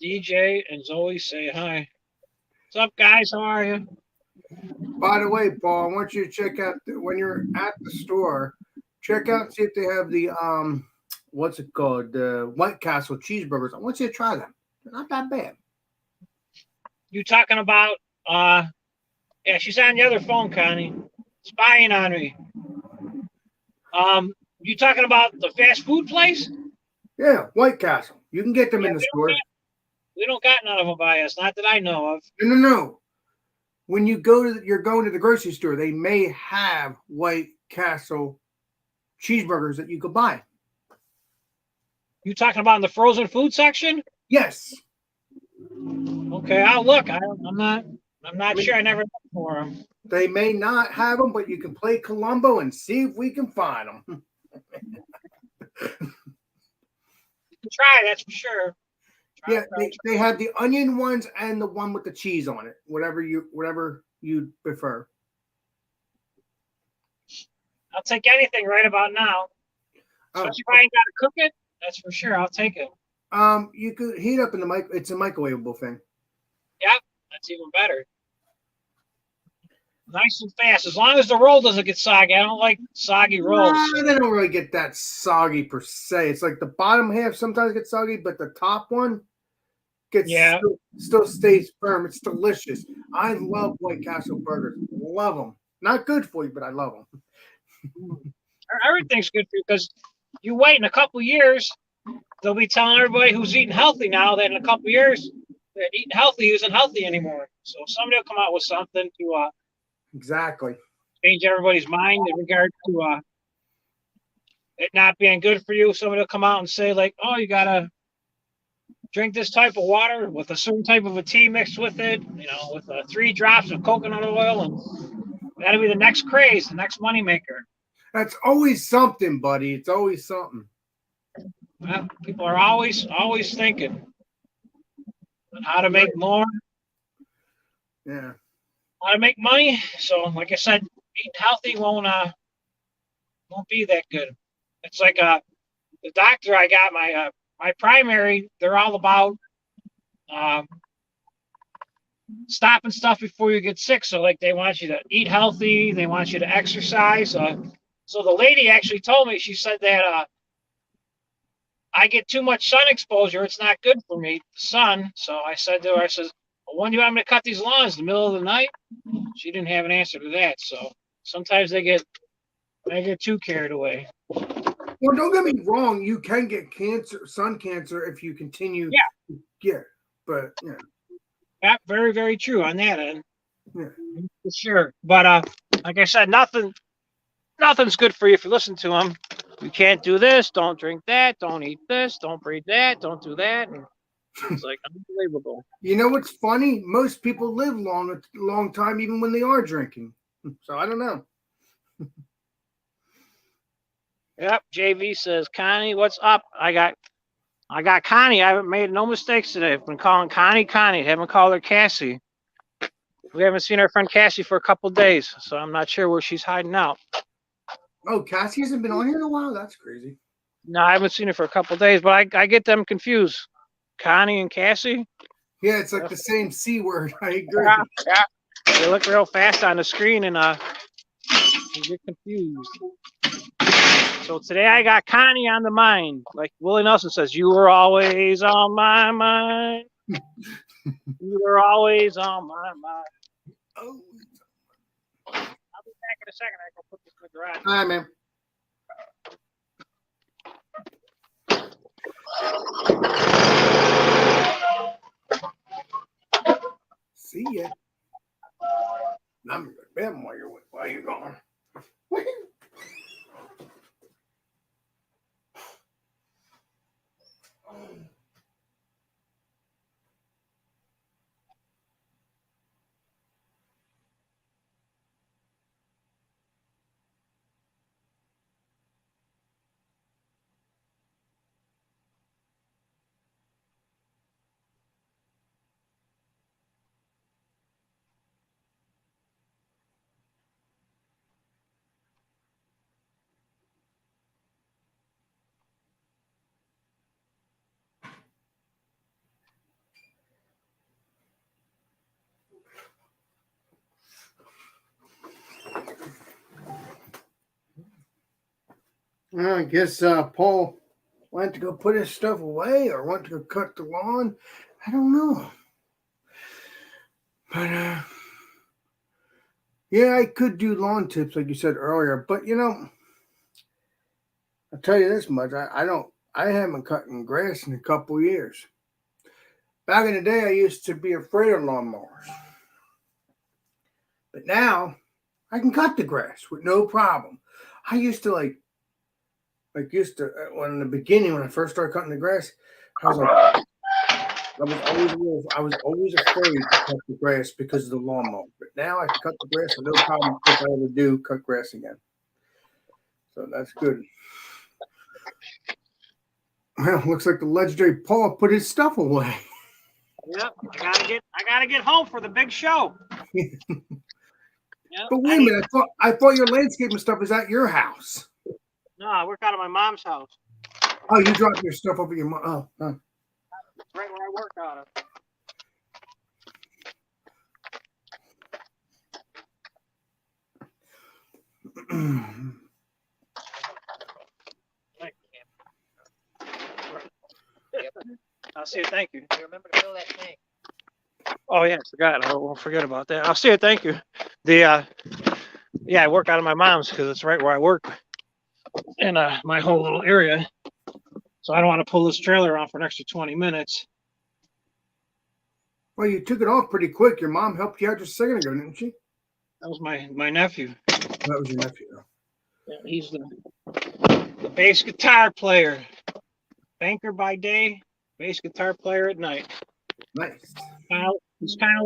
DJ and Zoe say hi. What's up, guys? How are you? By the way, Paul, I want you to check out when you're at the store. Check out and see if they have the what's it called? The White Castle cheeseburgers. I want you to try them. They're not that bad. You talking about? Yeah, she's on the other phone, Connie, spying on me. You talking about the fast food place? Yeah, White Castle. You can get them in the stores. We don't got none of them by us, not that I know of. No. When you're going to the grocery store, they may have White Castle cheeseburgers that you could buy. You talking about in the frozen food section? Yes. Okay, I'll look. I'm not sure. I never looked for them. They may not have them, but you can play Columbo and see if we can find them. You can try, that's for sure. Yeah, they have the onion ones and the one with the cheese on it. Whatever you prefer. I'll take anything right about now. Especially if I ain't got to cook it. That's for sure. I'll take it. You could heat up in the mic. It's a microwavable thing. Yep, that's even better. Nice and fast. As long as the roll doesn't get soggy. I don't like soggy rolls. They don't really get that soggy per se. It's like the bottom half sometimes gets soggy, but the top one gets still stays firm. It's delicious. I love White Castle burgers. Love them. Not good for you, but I love them. Everything's good for you because you wait in a couple years, they'll be telling everybody who's eating healthy now that in a couple years that eating healthy isn't healthy anymore. So somebody will come out with something to exactly change everybody's mind in regard to it not being good for you. Somebody will come out and say like, oh, you gotta drink this type of water with a certain type of a tea mixed with it, with 3 drops of coconut oil, and that'll be the next craze, the next moneymaker. That's always something, buddy. It's always something. Well, people are always thinking on how to make more. Yeah. How to make money. So, like I said, eating healthy won't be that good. It's like the doctor I got, my primary, they're all about stopping stuff before you get sick. So, like, they want you to eat healthy. They want you to exercise. So the lady actually told me, she said that I get too much sun exposure. It's not good for me, the sun. So I said to her, well, when do you want me to cut these lawns? In the middle of the night? She didn't have an answer to that. So sometimes they get too carried away. Well, don't get me wrong. You can get sun cancer, if you continue. Yeah. But yeah. Yeah, very, very true on that end. Yeah. For sure. But like I said, nothing's good for you if you listen to them. You can't do this, don't drink that, don't eat this, don't breathe that, don't do that. And it's like unbelievable. You know what's funny? Most people live a long time even when they are drinking. So I don't know. Yep, JV says, Connie, what's up? I got Connie. I haven't made no mistakes today. I've been calling Connie. I haven't called her Cassie. We haven't seen our friend Cassie for a couple of days, so I'm not sure where she's hiding out. Oh, Cassie hasn't been on here in a while? That's crazy. No, I haven't seen her for a couple of days, but I get them confused. Connie and Cassie? Yeah, it's like the same C word. I agree. Yeah. They look real fast on the screen, and you get confused. So today I got Connie on the mind. Like Willie Nelson says, you were always on my mind. You were always on my mind. Oh, I'll be back in a second. I can put this in the garage. all right, man. See ya. I'm going to bed while you're gone. Well, I guess Paul went to go put his stuff away or went to go cut the lawn. I don't know. But, yeah, I could do lawn tips like you said earlier. But, I'll tell you this much. I haven't cut grass in a couple years. Back in the day, I used to be afraid of lawnmowers. But now, I can cut the grass with no problem. I used to when in the beginning, when I first started cutting the grass, I was always afraid to cut the grass because of the lawnmower. But now I can cut the grass with no problem if I ever do cut grass again. So that's good. Well, looks like the legendary Paul put his stuff away. Yep, I gotta get home for the big show. Yep, But wait a minute, I thought your landscaping stuff is at your house. No, I work out of my mom's house. Oh, you dropped your stuff over your mom. Oh, Right where I work out of. I'll see you. Thank you. Remember to fill that tank. Oh yeah, I forgot. I won't forget about that. I'll see you. Thank you. I work out of my mom's because it's right where I work in my whole little area. So I don't want to pull this trailer around for an extra 20 minutes. Well, you took it off pretty quick. Your mom helped you out just a second ago, didn't she? That was my nephew. That was your nephew. Yeah, he's the bass guitar player. Banker by day, bass guitar player at night. Nice. He's kind of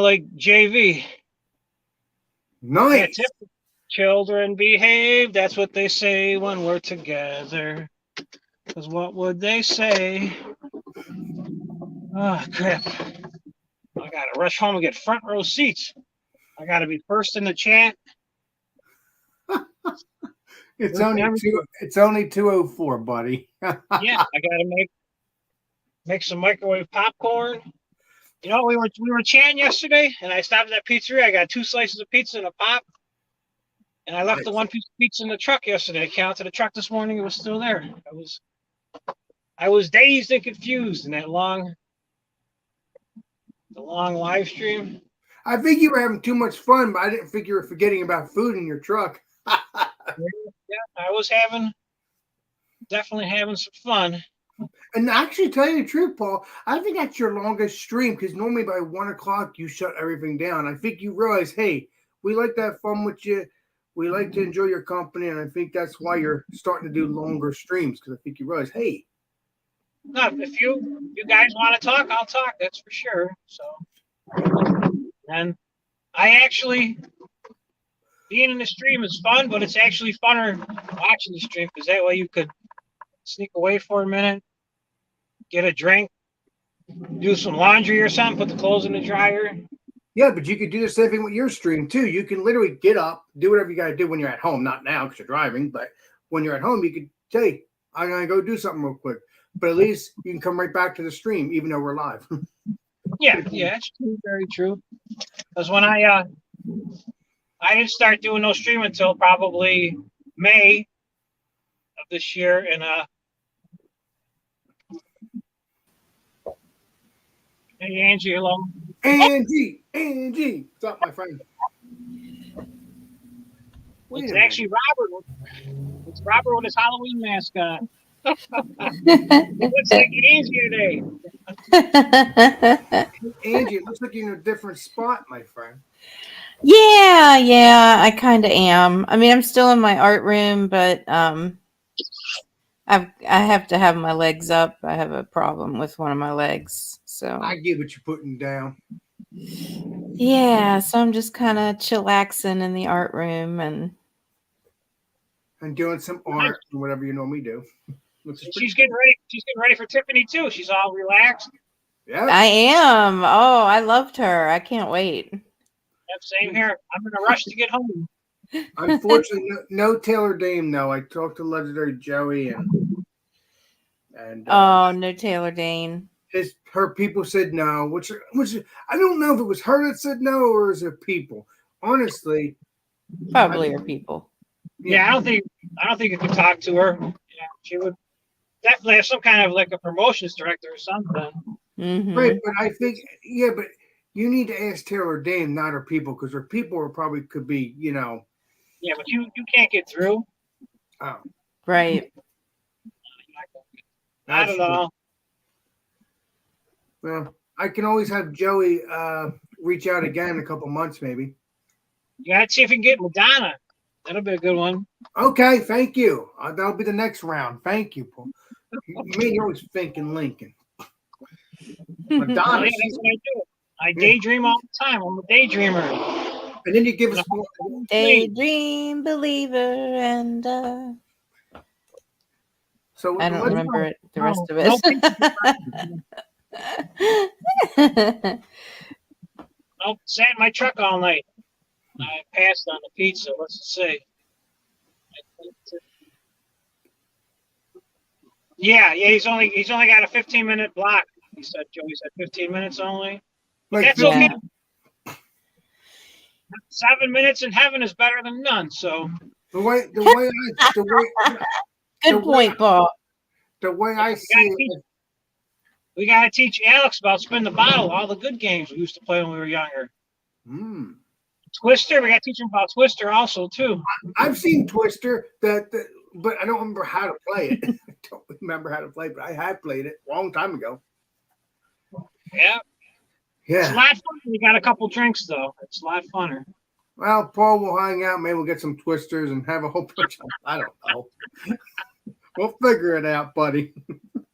like JV. Nice. Yeah, children behave. That's what they say when we're together. Because what would they say? Oh, crap. I got to rush home and get front row seats. I got to be first in the chat. It's only 2:04, buddy. Yeah, I got to make some microwave popcorn. You know, we were chatting yesterday, and I stopped at that pizzeria. I got 2 slices of pizza and a pop. And I left the 1 piece of pizza in the truck yesterday. I came out to the truck this morning. It was still there. I was dazed and confused in the long live stream. I think you were having too much fun, but I didn't think you were forgetting about food in your truck. Yeah, I was definitely having some fun. And actually, tell you the truth, Paul, I think that's your longest stream because normally by 1 o'clock you shut everything down. I think you realize, hey, we like to have fun with you. We like to enjoy your company, and I think that's why you're starting to do longer streams because I think you realize, hey. No, if you guys want to talk, I'll talk. That's for sure. So, and I actually being in the stream is fun, but it's actually funner watching the stream because that way you could sneak away for a minute, get a drink, do some laundry or something, put the clothes in the dryer. Yeah, but you could do the same thing with your stream too. You can literally get up, do whatever you got to do when you're at home. Not now because you're driving, but when you're at home, you could say, I'm going to go do something real quick. But at least you can come right back to the stream, even though we're live. Yeah, it's true, very true. Because when I didn't start doing no stream until probably May of this year, and hey Angie, hello. Angie, what's up, my friend? Wait It's a minute. actually Robert. It's Robert with his Halloween mask on. It looks like Angie today. Angie, it looks like you're in a different spot, my friend. Yeah, I kind of am. I mean, I'm still in my art room, but I have to have my legs up. I have a problem with one of my legs, so I get what you're putting down. yeah. So I'm just kind of chillaxing in the art room, and And doing some art or whatever you normally do. She's getting ready. She's getting ready for Tiffany too. She's all relaxed. Yeah. I am. Oh, I loved her. I can't wait. Yep, same here. I'm in a rush to get home. Unfortunately, no Taylor Dame though. I talked to Legendary Joey and Oh, no Taylor Dane. her people said no, which I don't know if it was her that said no or is it people. Honestly, Probably are people. Yeah, I don't think you could talk to her. Yeah, she would definitely have some kind of like a promotions director or something. Mm-hmm. Right, but I think but you need to ask Taylor Dame, not her people, because her people are probably could be, Yeah, but you can't get through. Oh, Right. I don't know. Well, I can always have Joey reach out again in a couple months, maybe. You gotta see if you can get Madonna. That'll be a good one. Okay, thank you. That'll be the next round. Thank you, Paul. Me, you're always thinking Lincoln. Madonna. Oh, yeah, that's what I do. I daydream all the time. I'm a daydreamer. And then you give us Daydream believer, and so I don't let's- remember it, the rest of it. Nope, sat in my truck all night. I passed on the pizza. What's it say? Yeah, he's only got a 15-minute block. He said Joey said 15 minutes only. like, That's Yeah. okay. 7 minutes in heaven is better than none. So the way Good point, Paul. the way I see it, we gotta teach Alex about spin the bottle, all the good games we used to play when we were younger. Twister, we gotta teach him about Twister also too. I've seen Twister, but I don't remember how to play it. I don't remember how to play it, but I have played it a long time ago. Yeah, it's a lot fun. We got a couple drinks though. It's a lot funner. Well, Paul will hang out. Maybe we'll get some Twisters and have a whole bunch of, I don't know. We'll figure it out, buddy.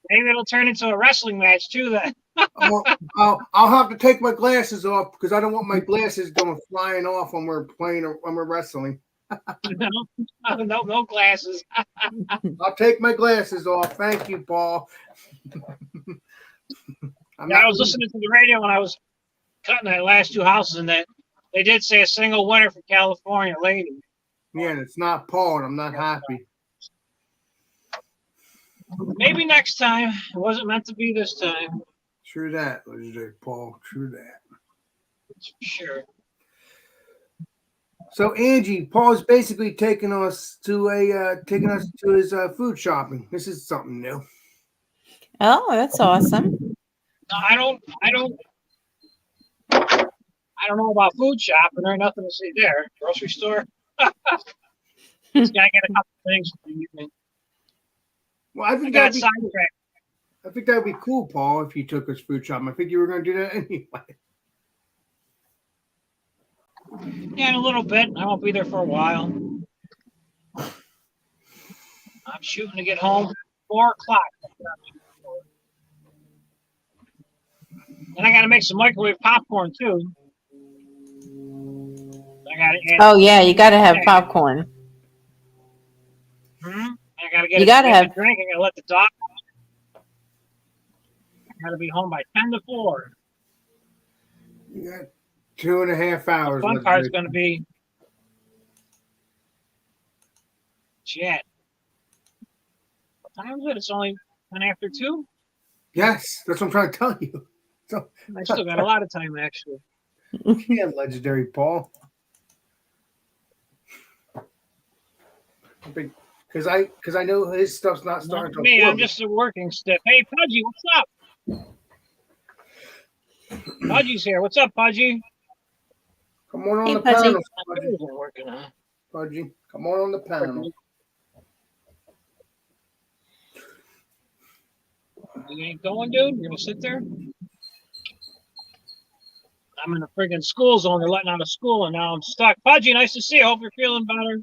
Maybe it'll turn into a wrestling match too then. I'll have to take my glasses off because I don't want my glasses going flying off when we're playing or when we're wrestling. No glasses. I'll take my glasses off. Thank you, Paul. I was listening to the radio when I was cutting that last two houses, and that they did say a single winner for California lady. Yeah, and it's not Paul, and I'm not happy. Maybe next time. It wasn't meant to be this time. True that, Legendary Paul. True that. That's for sure. So Angie, Paul's basically taking us to his food shopping. This is something new. Oh, that's awesome. No, I don't know about food shopping. There's nothing to see there. Grocery store. Just gotta get a couple things for the evening. Well, I I think got that'd be sidetracked. I think that'd be cool, Paul, if you took us food shopping. I think you were going to do that anyway. Yeah, in a little bit. I won't be there for a while. I'm shooting to get home 4 o'clock. And I got to make some microwave popcorn too. I got to add. Oh yeah, you got to have popcorn. I got to get. You gotta have a drink. I got to let the dog. I got to be home by 10 to 4. You got 2.5 hours. The fun part's going to be chat. What time is it? It's only 10 after 2. Yes, that's what I'm trying to tell you. So, I still got a lot of time actually. yeah, Legendary Paul. Because I know his stuff's not starting Not to. me, I'm just a working stiff. Hey, Pudgy, what's up? Pudgy's here. What's up, Pudgy? Come on Hey, the Pudgy. panel, My Pudgy. fingers aren't working, huh? Pudgy. Come on the panel. You ain't going, dude? You're gonna sit there? I'm in a friggin' school zone. They're letting out of school, and now I'm stuck. Pudgy, nice to see you. Hope you're feeling better.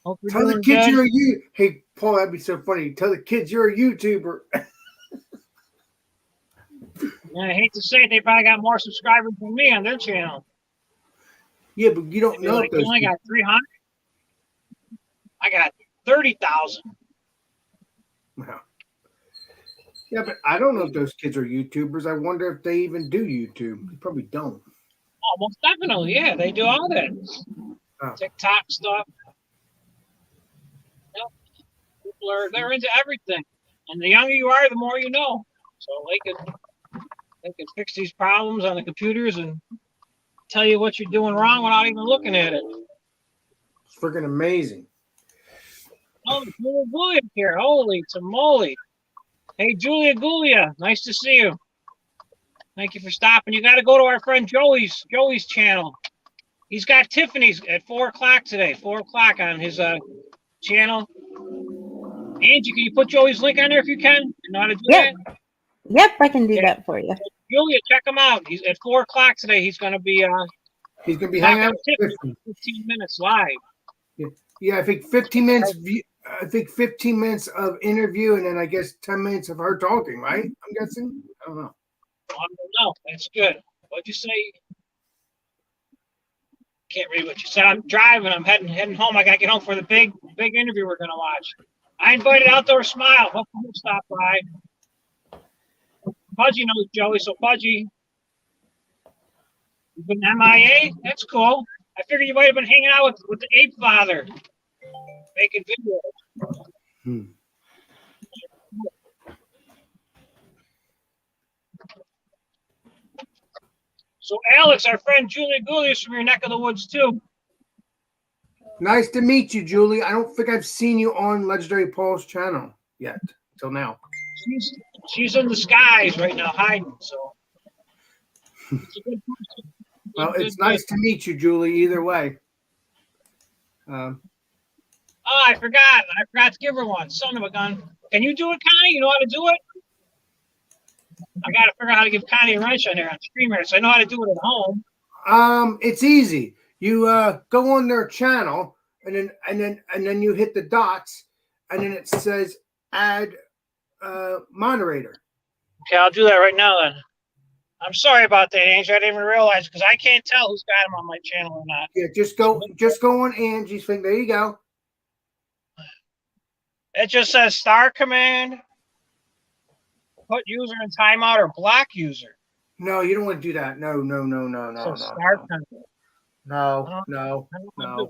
Hope you're Tell the doing kids good. you're a you. Hey, Paul, that'd be so funny. Tell the kids you're a YouTuber. Yeah, I hate to say it, they probably got more subscribers than me on their channel. Yeah, but you don't They're know like, if you those only kids. got 300. I got 30,000. Wow. Yeah, but I don't know if those kids are YouTubers. I wonder if they even do YouTube. They probably don't. Oh, most definitely, yeah. They do all that Oh. TikTok stuff. Yep. People they're into everything, and the younger you are, the more you know. So they can fix these problems on the computers and tell you what you're doing wrong without even looking at it. It's freaking amazing. Oh, Julia Gulia here. Holy tamale. Hey, Julia Gulia. Nice to see you. Thank you for stopping. You got to go to our friend Joey's channel. He's got Tiffany's at 4 o'clock today. 4 o'clock on his channel. Angie, can you put Joey's link on there if you can? You know how to do Yep. that? Yep, I can do Yeah. that for you. Julia, check him out. He's at 4 o'clock today. He's going to be He's gonna be talking hanging out to with Tiffany Tiffany. 15 minutes live. Yeah, I think 15 minutes. I think 15 minutes of interview, and then I guess 10 minutes of her talking. Right? I'm guessing. I don't know. I don't know. That's good. What'd you say? Can't read what you said. I'm driving. I'm heading home. I got to get home for the big interview we're going to watch. I invited Outdoor Smile. Hopefully he'll stop by. Pudgy knows Joey, so Pudgy, you've been MIA? That's cool. I figured you might have been hanging out with the ape father, making videos. Hmm. So Alex, our friend Julia Gulius from your neck of the woods too. Nice to meet you, Julie. I don't think I've seen you on Legendary Paul's channel yet till now. She's in the skies right now hiding. So it's a good person. Well, Good, it's good, nice good. to meet you, Julie. Either way. Oh, I forgot to give her one. Son of a gun. Can you do it, Connie? You know how to do it? I got to figure out how to give Connie a wrench on there on StreamYard, so I know how to do it at home. It's easy. You go on their channel and then you hit the dots and then it says add moderator. Okay, I'll do that right now then. I'm sorry about that, Angie. I didn't even realize because I can't tell who's got him on my channel or not. Yeah, just go on Angie's thing. There you go. It just says star command, put user in timeout, or block user. No, you don't want to do that. No. So star comment. No.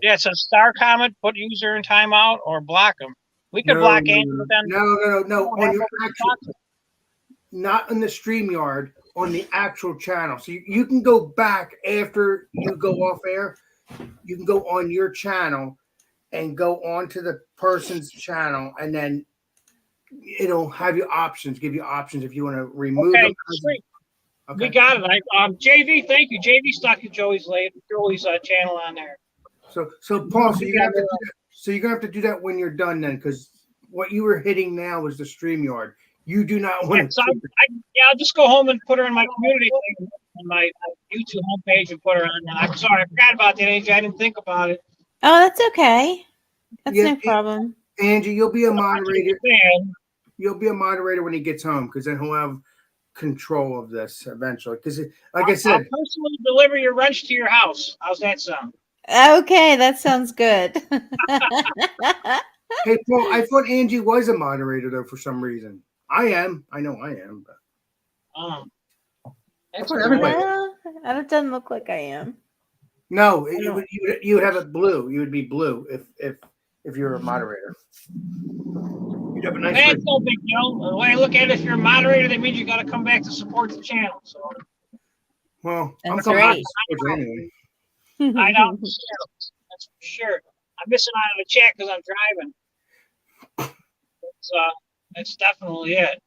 Yeah, it says star comment, put user in timeout, or block them. We could block Angie, but then No. On your actual, not in the StreamYard, on the actual channel. So you can go back after you go off air. You can go on your channel and go on to the person's channel, and then it'll have you options, give you options if you want to remove them. Sweet. Okay. We got it. JV, thank you. JV stuck to Joey's channel on there. So Paul, so you're gonna have to do that when you're done then, because what you were hitting now was the StreamYard. You do not want to. So I'll just go home and put her in my community thing, on my YouTube homepage, and put her on there. I'm sorry, I forgot about that, Angie. I didn't think about it. Oh, that's okay. That's Yeah, no problem. Angie, you'll be a I moderator. understand. You'll be a moderator when he gets home, because then he'll have control of this eventually. Because, like I I'll said, personally deliver your wrench to your house. How's that sound? Okay, that sounds good. hey Paul, I thought Angie was a moderator though for some reason. I am. I know I am. But That's what everybody- Well, it doesn't look like I am. no, you would have it blue. You would be blue if you're a moderator. You'd have a nice. That's no big deal. The way I look at it, if you're a moderator, that means you got to come back to support the channel. So Well, That's I'm great. anyway. I know. That's for sure. I'm missing out on the chat because I'm driving. That's definitely it.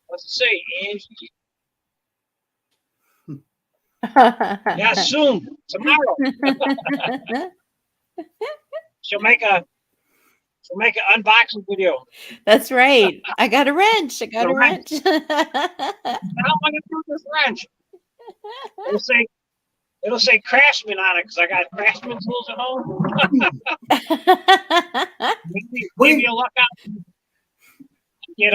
What's it say, Angie? Yeah, soon, tomorrow. She'll make an unboxing video. That's right. I got a wrench. I got a wrench. How am I gonna do this wrench? It'll say Craftsman on it because I got Craftsman tools at home. maybe you'll look out. Get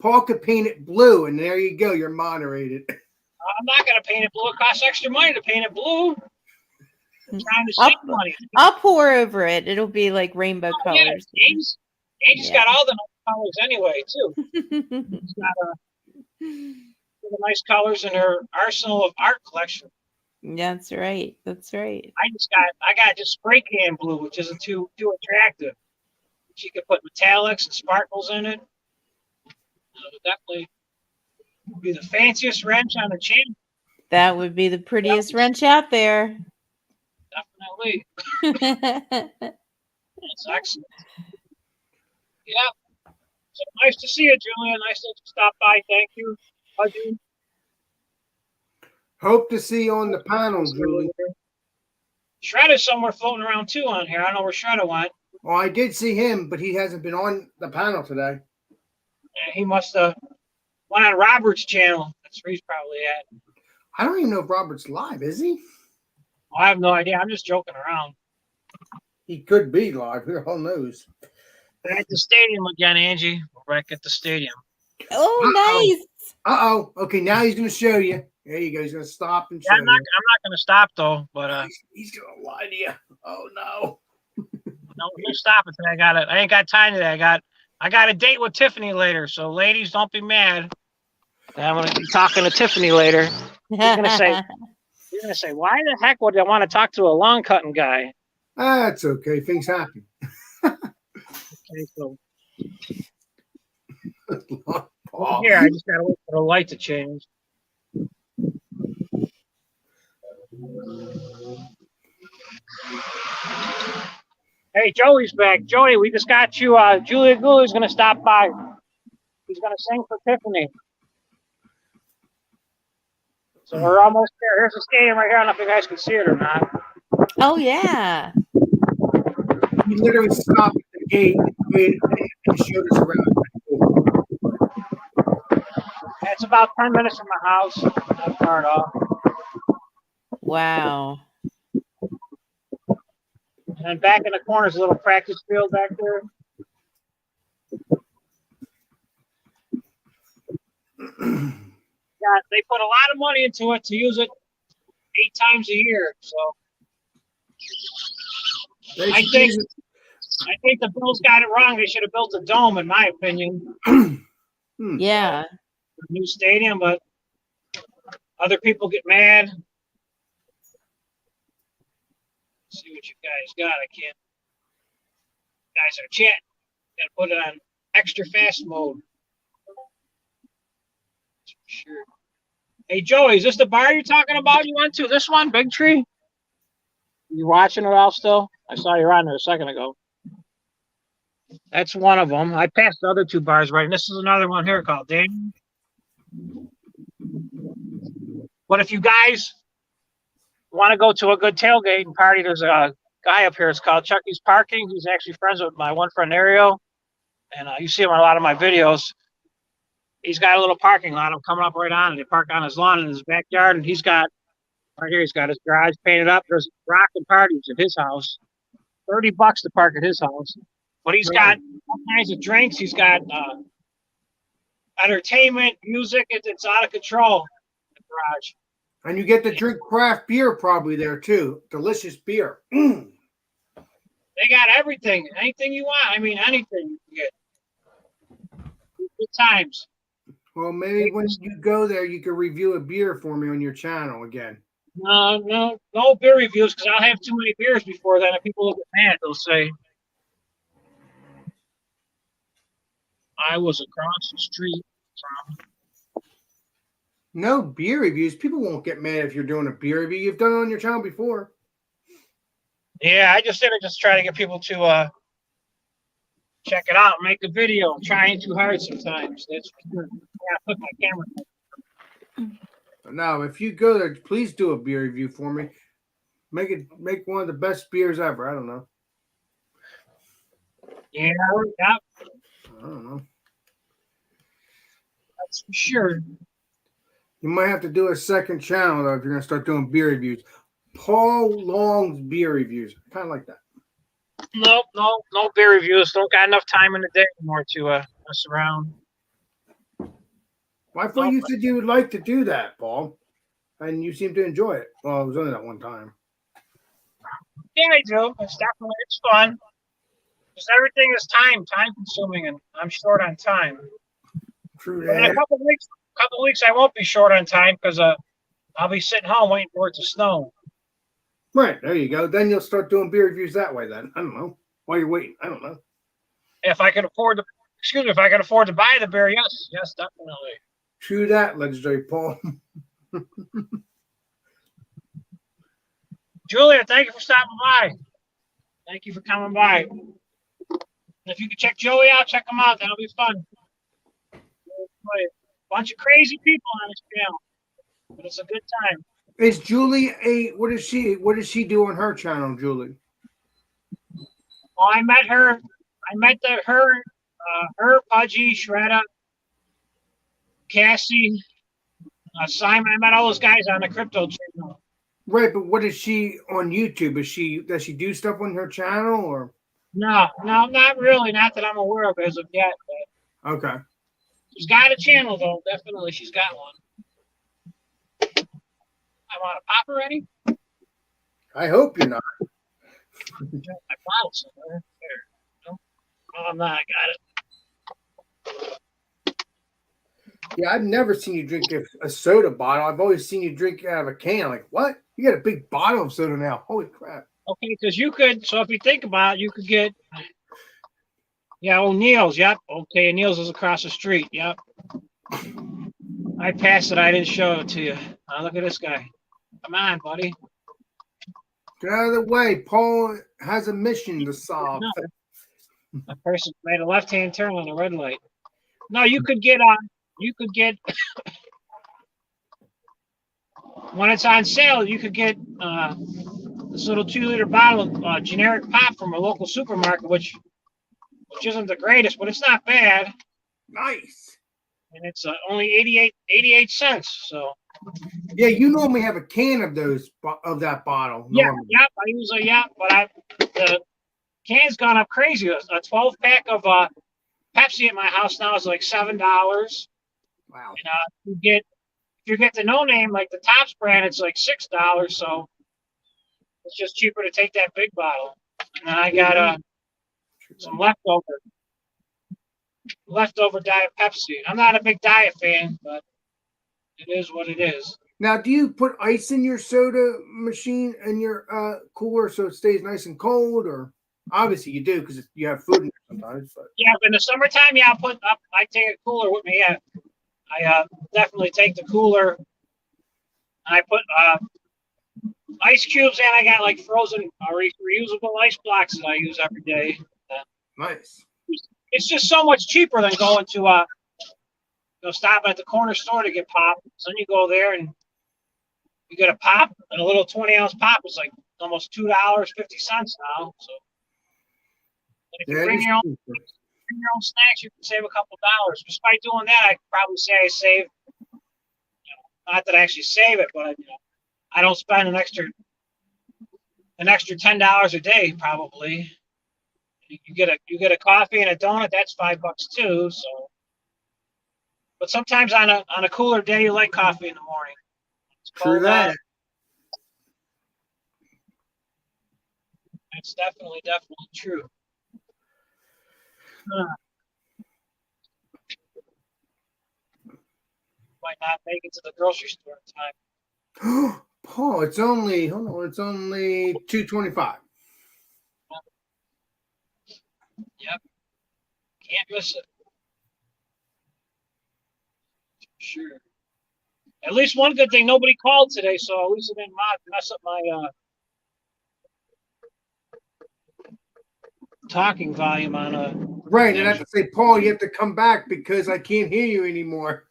Paul could paint it blue, and there you go. You're moderated. I'm not gonna paint it blue. It costs extra money to paint it blue. I'm trying to save money. I'll pour over it. It'll be like rainbow colors. Yeah, Angie's got all the nice colors anyway, too. She's got the nice colors in her arsenal of art collection. That's right. That's right. I got just spray can blue, which isn't too attractive. She could put metallics and sparkles in it. Definitely be the fanciest wrench on the channel. That would be the prettiest wrench out there. Definitely. That's excellent. Yeah. So nice to see you, Julian. Nice to stop by. Thank you. Huggy. Hope to see you on the panel, Julie. Shredder's somewhere floating around too on here. I don't know where Shredder went. Well, I did see him, but he hasn't been on the panel today. Yeah, he must have went on Robert's channel. That's where he's probably at. I don't even know if Robert's live, is he? Oh, I have no idea. I'm just joking around. He could be live. Who the hell knows? We're at the stadium again, Angie. We're back at the stadium. Oh, nice. Uh-oh. Okay, now he's going to show you. There you go. He's going to stop and show I'm not going to stop, though. But he's going to lie to you. Oh, no. No stopping today. I ain't got time today. I got a date with Tiffany later. So, ladies, don't be mad. I'm going to be talking to Tiffany later. You're going to say, why the heck would I want to talk to a lawn cutting guy? That's okay. Things happen. Okay, so Paul. here, I just got to wait for the light to change. Hey, Joey's back. Joey, we just got you. Julia Gooley's going to stop by. He's going to sing for Tiffany. So we're almost there. Here's the stadium right here. I don't know if you guys can see it or not. Oh, yeah. He literally stopped at the gate and showed us around. It's about 10 minutes from my house. Not far at all. Wow. And back in the corner is a little practice field back there. Yeah, they put a lot of money into it to use it 8 times a year. So I think the Bills got it wrong. They should have built a dome, in my opinion. Yeah. New stadium, but other people get mad. Let's see what you guys got. I can't. You guys are chatting. Gotta put it on extra fast mode. Sure. Hey Joey, is this the bar you're talking about? You went to this one, Big Tree? You watching it all still? I saw you on there a second ago. That's one of them. I passed the other 2 bars right, and this is another one here called Daniel. But if you guys want to go to a good tailgate and party, there's a guy up here. It's called Chucky's Parking. He's actually friends with my one friend Ariel, and you see him in a lot of my videos. He's got a little parking lot. I'm coming up right on, and they park on his lawn in his backyard. And he's got right here. He's got his garage painted up. There's rocking parties at his house. $30 to park at his house. But he's got all kinds of drinks. He's got entertainment, music. It's out of control in the garage. And you get to drink craft beer probably there too. Delicious beer. They got everything. Anything you want. I mean, anything you get. Good times. Well, maybe when you go there, you can review a beer for me on your channel again. No beer reviews because I'll have too many beers before then. If people will get mad, they'll say, I was across the street from. No beer reviews. People won't get mad if you're doing a beer review. You've done it on your channel before. Yeah, I just did it just try to get people to check it out, make a video. I'm trying too hard sometimes. That's yeah, I put my camera. Now, if you go there, please do a beer review for me. Make one of the best beers ever. I don't know. Yeah, yeah, I don't know. that's for sure. You might have to do a second channel though if you're gonna start doing beer reviews. Paul Long's beer reviews. Kind of like that. No beer reviews. Don't got enough time in the day anymore to mess around. Well, I thought you said you would like to do that, Paul, and you seem to enjoy it. Well, it was only that one time. Yeah, I do. It's fun. Because everything is time consuming, and I'm short on time. True But in a that. couple weeks, I won't be short on time because I'll be sitting home waiting for it to snow. Right, there you go. Then you'll start doing beer reviews that way then. I don't know. While you're waiting. I don't know. If I can afford to buy the beer, yes, definitely. True that, legendary Paul. Julia, thank you for stopping by. Thank you for coming by. If you could check Joey out, check him out. That'll be fun. Bunch of crazy people on this channel, but it's a good time. Is Julie what does she do on her channel, Julie? Well, I met her, Pudgy, Shredda, Cassie, Simon. I met all those guys on the crypto channel. Right, but what is she on YouTube? Does she do stuff on her channel or? No, not really. Not that I'm aware of as of yet. But Okay. she's got a channel though. Definitely, she's got one. I want to pop already. I hope you're not. I bottle somewhere. There. No, I'm not. I got it. Yeah, I've never seen you drink a soda bottle. I've always seen you drink out of a can. Like, what? You got a big bottle of soda now. Holy crap. Okay, because you could. So if you think about it, you could get. Yeah, O'Neill's. Yep. Okay, O'Neill's is across the street. Yep. I passed it. I didn't show it to you. Look at this guy. Come on, buddy. Get out of the way. Paul has a mission to solve. No. A person made a left-hand turn on a red light. No, you could get when it's on sale. You could get this little 2-liter bottle of generic pop from a local supermarket, which isn't the greatest, but it's not bad. Nice. And it's only 88 cents. So yeah, you normally have a can of that bottle. Yeah, normally. yep. I usually but the can's gone up crazy. A 12-pack of Pepsi at my house now is like $7. Wow. And if you get the no name like the Tops brand, it's like $6. So it's just cheaper to take that big bottle. And then I got some leftover Diet Pepsi. I'm not a big Diet fan, but it is what it is. Now, do you put ice in your soda machine and your cooler so it stays nice and cold? Or obviously you do because you have food in there sometimes. But. Yeah, but in the summertime, yeah, I take a cooler with me. Yeah, I definitely take the cooler. And I put ice cubes in. I got like frozen reusable ice blocks that I use every day. Nice. It's just so much cheaper than going to stop at the corner store to get pop. So then you go there and you get a pop, and a little 20-ounce pop is like almost $2.50 now. So if you bring your own snacks, you can save a couple dollars. Just by doing that, I could probably say I save. Not that I actually save it, but I don't spend an extra $10 a day probably. You get a coffee and a donut. That's $5 too. So, but sometimes on a cooler day, you like coffee in the morning. True that. It's definitely true. Might not make it to the grocery store in time. Paul, it's only $2.25. Yep. Can't miss it. Sure. At least one good thing, nobody called today, so at least it didn't mess up my talking volume on a. Right, and I have to say, Paul, you have to come back because I can't hear you anymore.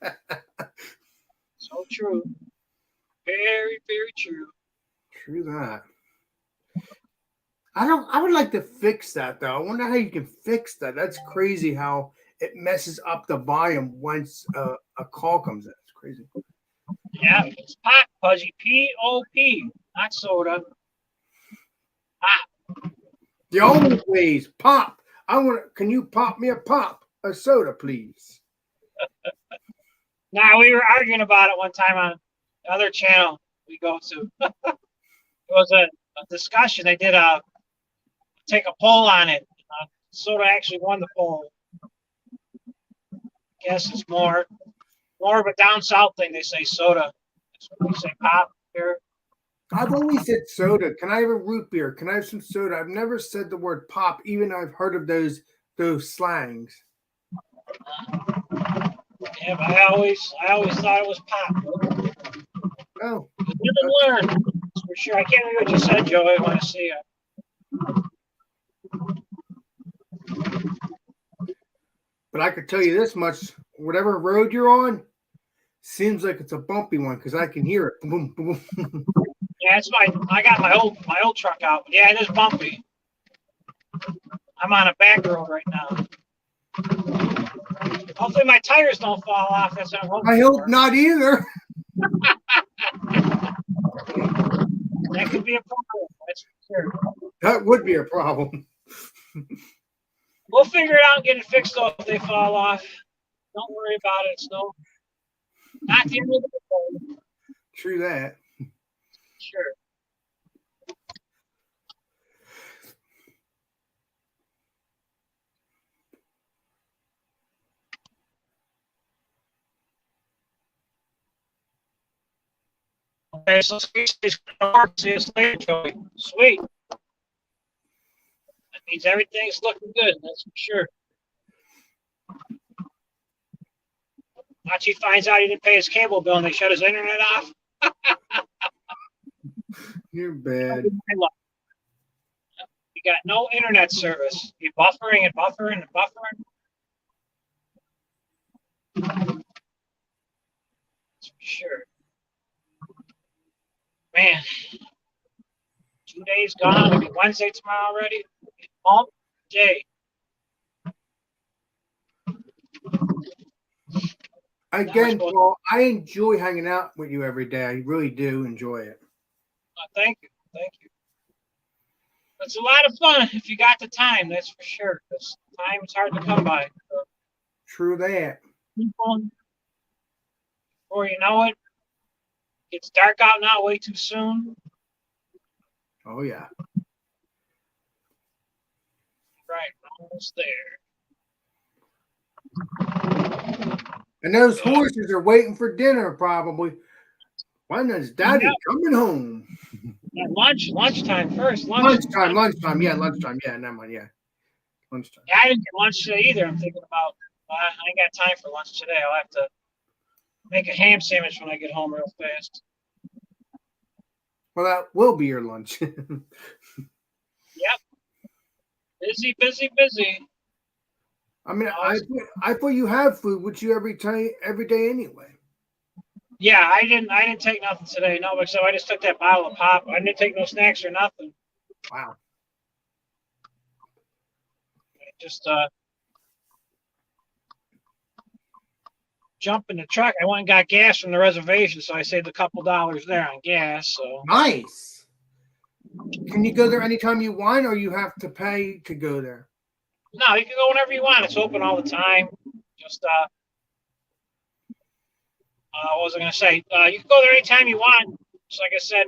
So true. Very, very true. True that. I would like to fix that though. I wonder how you can fix that. That's crazy how it messes up the volume once a call comes in. It's crazy. Yeah, it's pop, Pudgy. P-O-P, not soda. Pop. The old ways, pop. Can you pop me a soda, please? Now, we were arguing about it one time on the other channel we go to. It was a discussion. They did take a poll on it. Soda actually won the poll. Guess it's more of a down south thing. They say soda. We say pop here. I've always said soda. Can I have a root beer? Can I have some soda? I've never said the word pop, even though I've heard of those slangs. Yeah, but I always thought it was pop. Oh, Live and learn. That's for sure. I can't remember what you said, Joe. I want to see it. but I could tell you this much: whatever road you're on, seems like it's a bumpy one because I can hear it. Boom, boom, boom. Yeah, I got my old truck out. Yeah, it is bumpy. I'm on a back road right now. Hopefully my tires don't fall off. That's what I'm hoping I hope for. not either. That could be a problem. That's for sure. That would be a problem. We'll figure it out and get it fixed though if they fall off. Don't worry about it. It's not the end of the world. True that. Sure. Okay, so see us later, Joey. Sweet. That means everything's looking good, that's for sure. Watch, he finds out he didn't pay his cable bill and they shut his internet off. You're bad. You got no internet service. You're buffering and buffering and buffering. That's for sure. Man, 2 days gone. It'll be Wednesday tomorrow already. All day. Again, Paul, I enjoy hanging out with you every day. I really do enjoy it. Thank you. Thank you. It's a lot of fun if you got the time, that's for sure. Because time is hard to come by. True that. People, before you know it, it's dark out now way too soon. Oh, yeah. Right, almost there. And those horses are waiting for dinner, probably. When is Daddy coming home? Yeah, lunchtime first. Lunchtime. Yeah, lunchtime. Yeah, never mind. Yeah, lunchtime. Yeah, I didn't get lunch today either. I'm thinking about, I ain't got time for lunch today. I'll have to make a ham sandwich when I get home real fast. Well, that will be your lunch. Yep. Busy, busy, busy. I mean, I thought you have food with you every day anyway. Yeah, I didn't take nothing today. No, except I just took that bottle of pop. I didn't take no snacks or nothing. Wow. Just jump in the truck. I went and got gas from the reservation, so I saved a couple dollars there on gas. So nice. Can you go there anytime you want, or you have to pay to go there? No, you can go whenever you want. It's open all the time. Just what was I gonna say? You can go there anytime you want. Just like I said,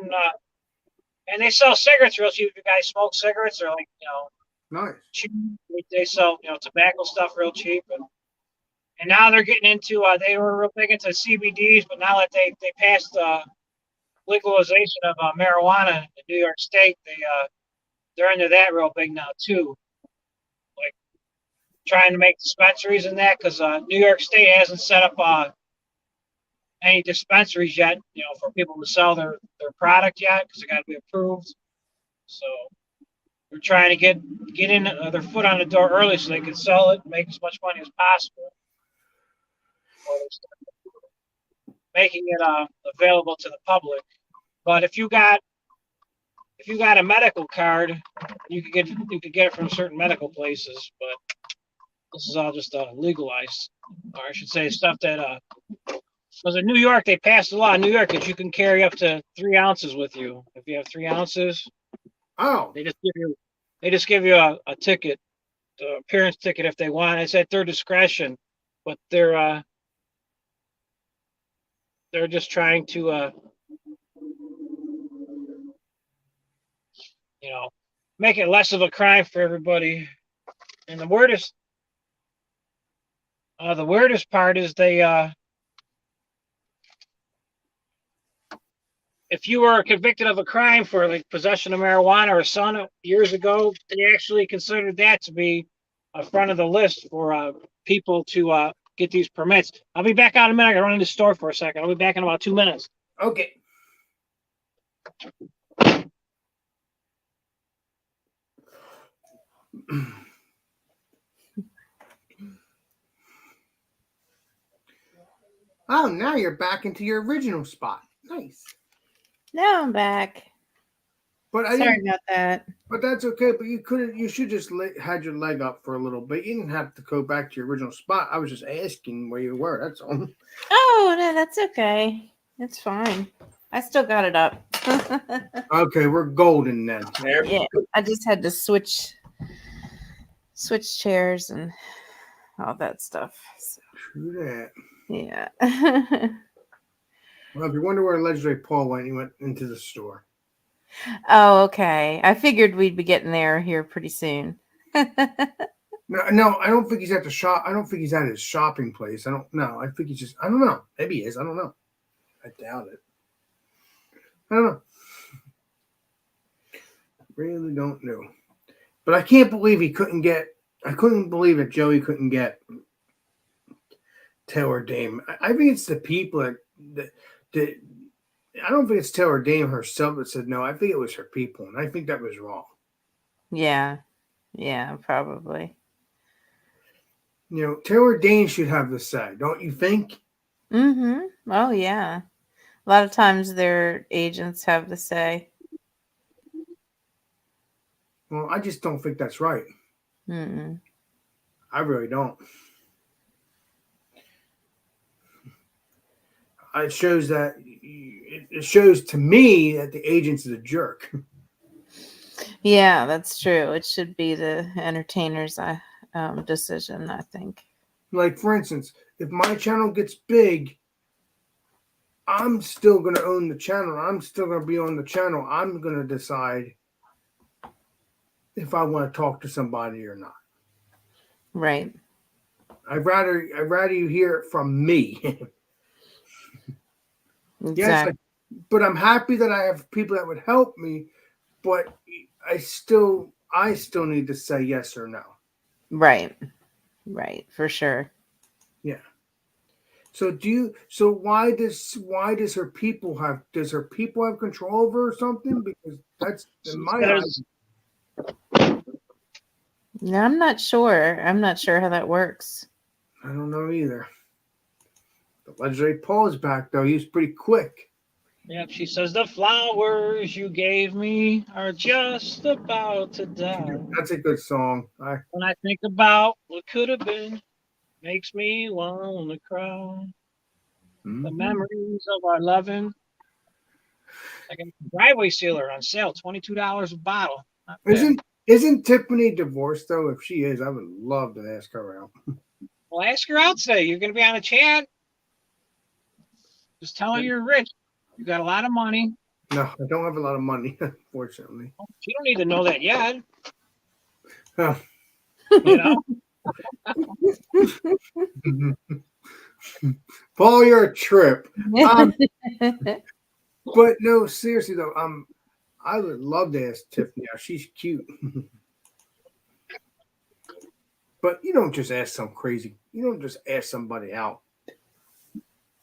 and they sell cigarettes real cheap. If you guys smoke cigarettes, or like nice. cheap. They sell tobacco stuff real cheap, and now they're getting into. They were real big into CBDs, but now that they passed legalization of marijuana in New York State, they're into that real big now too. Like trying to make dispensaries and that, because New York State hasn't set up any dispensaries yet, for people to sell their product yet, because they got to be approved. So they're trying to get in their foot on the door early so they can sell it, make as much money as possible. Or they're making it available to the public. But if you got a medical card, you could get it from certain medical places. But this is all just legalized, or I should say, stuff that was in New York. They passed a law in New York that you can carry up to 3 ounces with you. If you have 3 ounces, Oh, they just give you a ticket, the appearance ticket if they want. It's at their discretion, but they're just trying to make it less of a crime for everybody. And the weirdest part is they if you were convicted of a crime for like possession of marijuana or son years ago, they actually considered that to be a front of the list for people to get these permits. I'll be back out in a minute. I gotta run into the store for a second. I'll be back in about 2 minutes. okay. Oh, now you're back into your original spot. Nice. Now I'm back. But I Sorry didn't, about that. but that's okay. But you couldn't. You should just had your leg up for a little bit. You didn't have to go back to your original spot. I was just asking where you were. That's all. Oh, no, that's okay. It's fine. I still got it up. Okay, we're golden then. There. Yeah, I just had to switch chairs and all that stuff. So, True that. yeah. Well, if you wonder where Legendary Paul went, he went into the store. Oh, okay. I figured we'd be getting there here pretty soon. No, I don't think he's at the shop. I don't think he's at his shopping place. I don't know. I think he's just. I don't know. Maybe he is. I don't know. I doubt it. I don't know. Really don't know. But I can't believe he couldn't get. I couldn't believe that Joey couldn't get Taylor Dame. I think it's the people that I don't think it's Taylor Dame herself that said no. I think it was her people, and I think that was wrong. Yeah. Yeah, probably. You know, Taylor Dane should have the say, don't you think? Mm-hmm. Oh, yeah. A lot of times their agents have the say. Well, I just don't think that's right. Mm-mm. I really don't. It shows that it shows to me that the agent's is a jerk. Yeah, that's true. It should be the entertainer's decision, I think. Like, for instance, if my channel gets big, I'm still going to own the channel. I'm still going to be on the channel. I'm going to decide if I want to talk to somebody or not. Right. I'd rather you hear it from me. Exactly. Yes, but I'm happy that I have people that would help me, but I still need to say yes or no. Right. Right. For sure. Yeah. So why does her people have control over her or something? Because that's in my eyes. No, I'm not sure. I'm not sure how that works. I don't know either. The Legendary Paul is back though. He was pretty quick. Yep, she says the flowers you gave me are just about to die. That's a good song. When I think about what could have been, makes me want to cry. The memories of our loving. Like a driveway sealer on sale, $22 a bottle. Not bad. Isn't Tiffany divorced though? If she is, I would love to ask her out. Well, ask her out today. You're going to be on a chat. Just tell her you're rich. You got a lot of money. No, I don't have a lot of money, unfortunately. She don't need to know that yet. Oh. You know? Paul, you're a trip. But no, seriously though, I would love to ask Tiffany out. She's cute. But you don't just ask you don't just ask somebody out.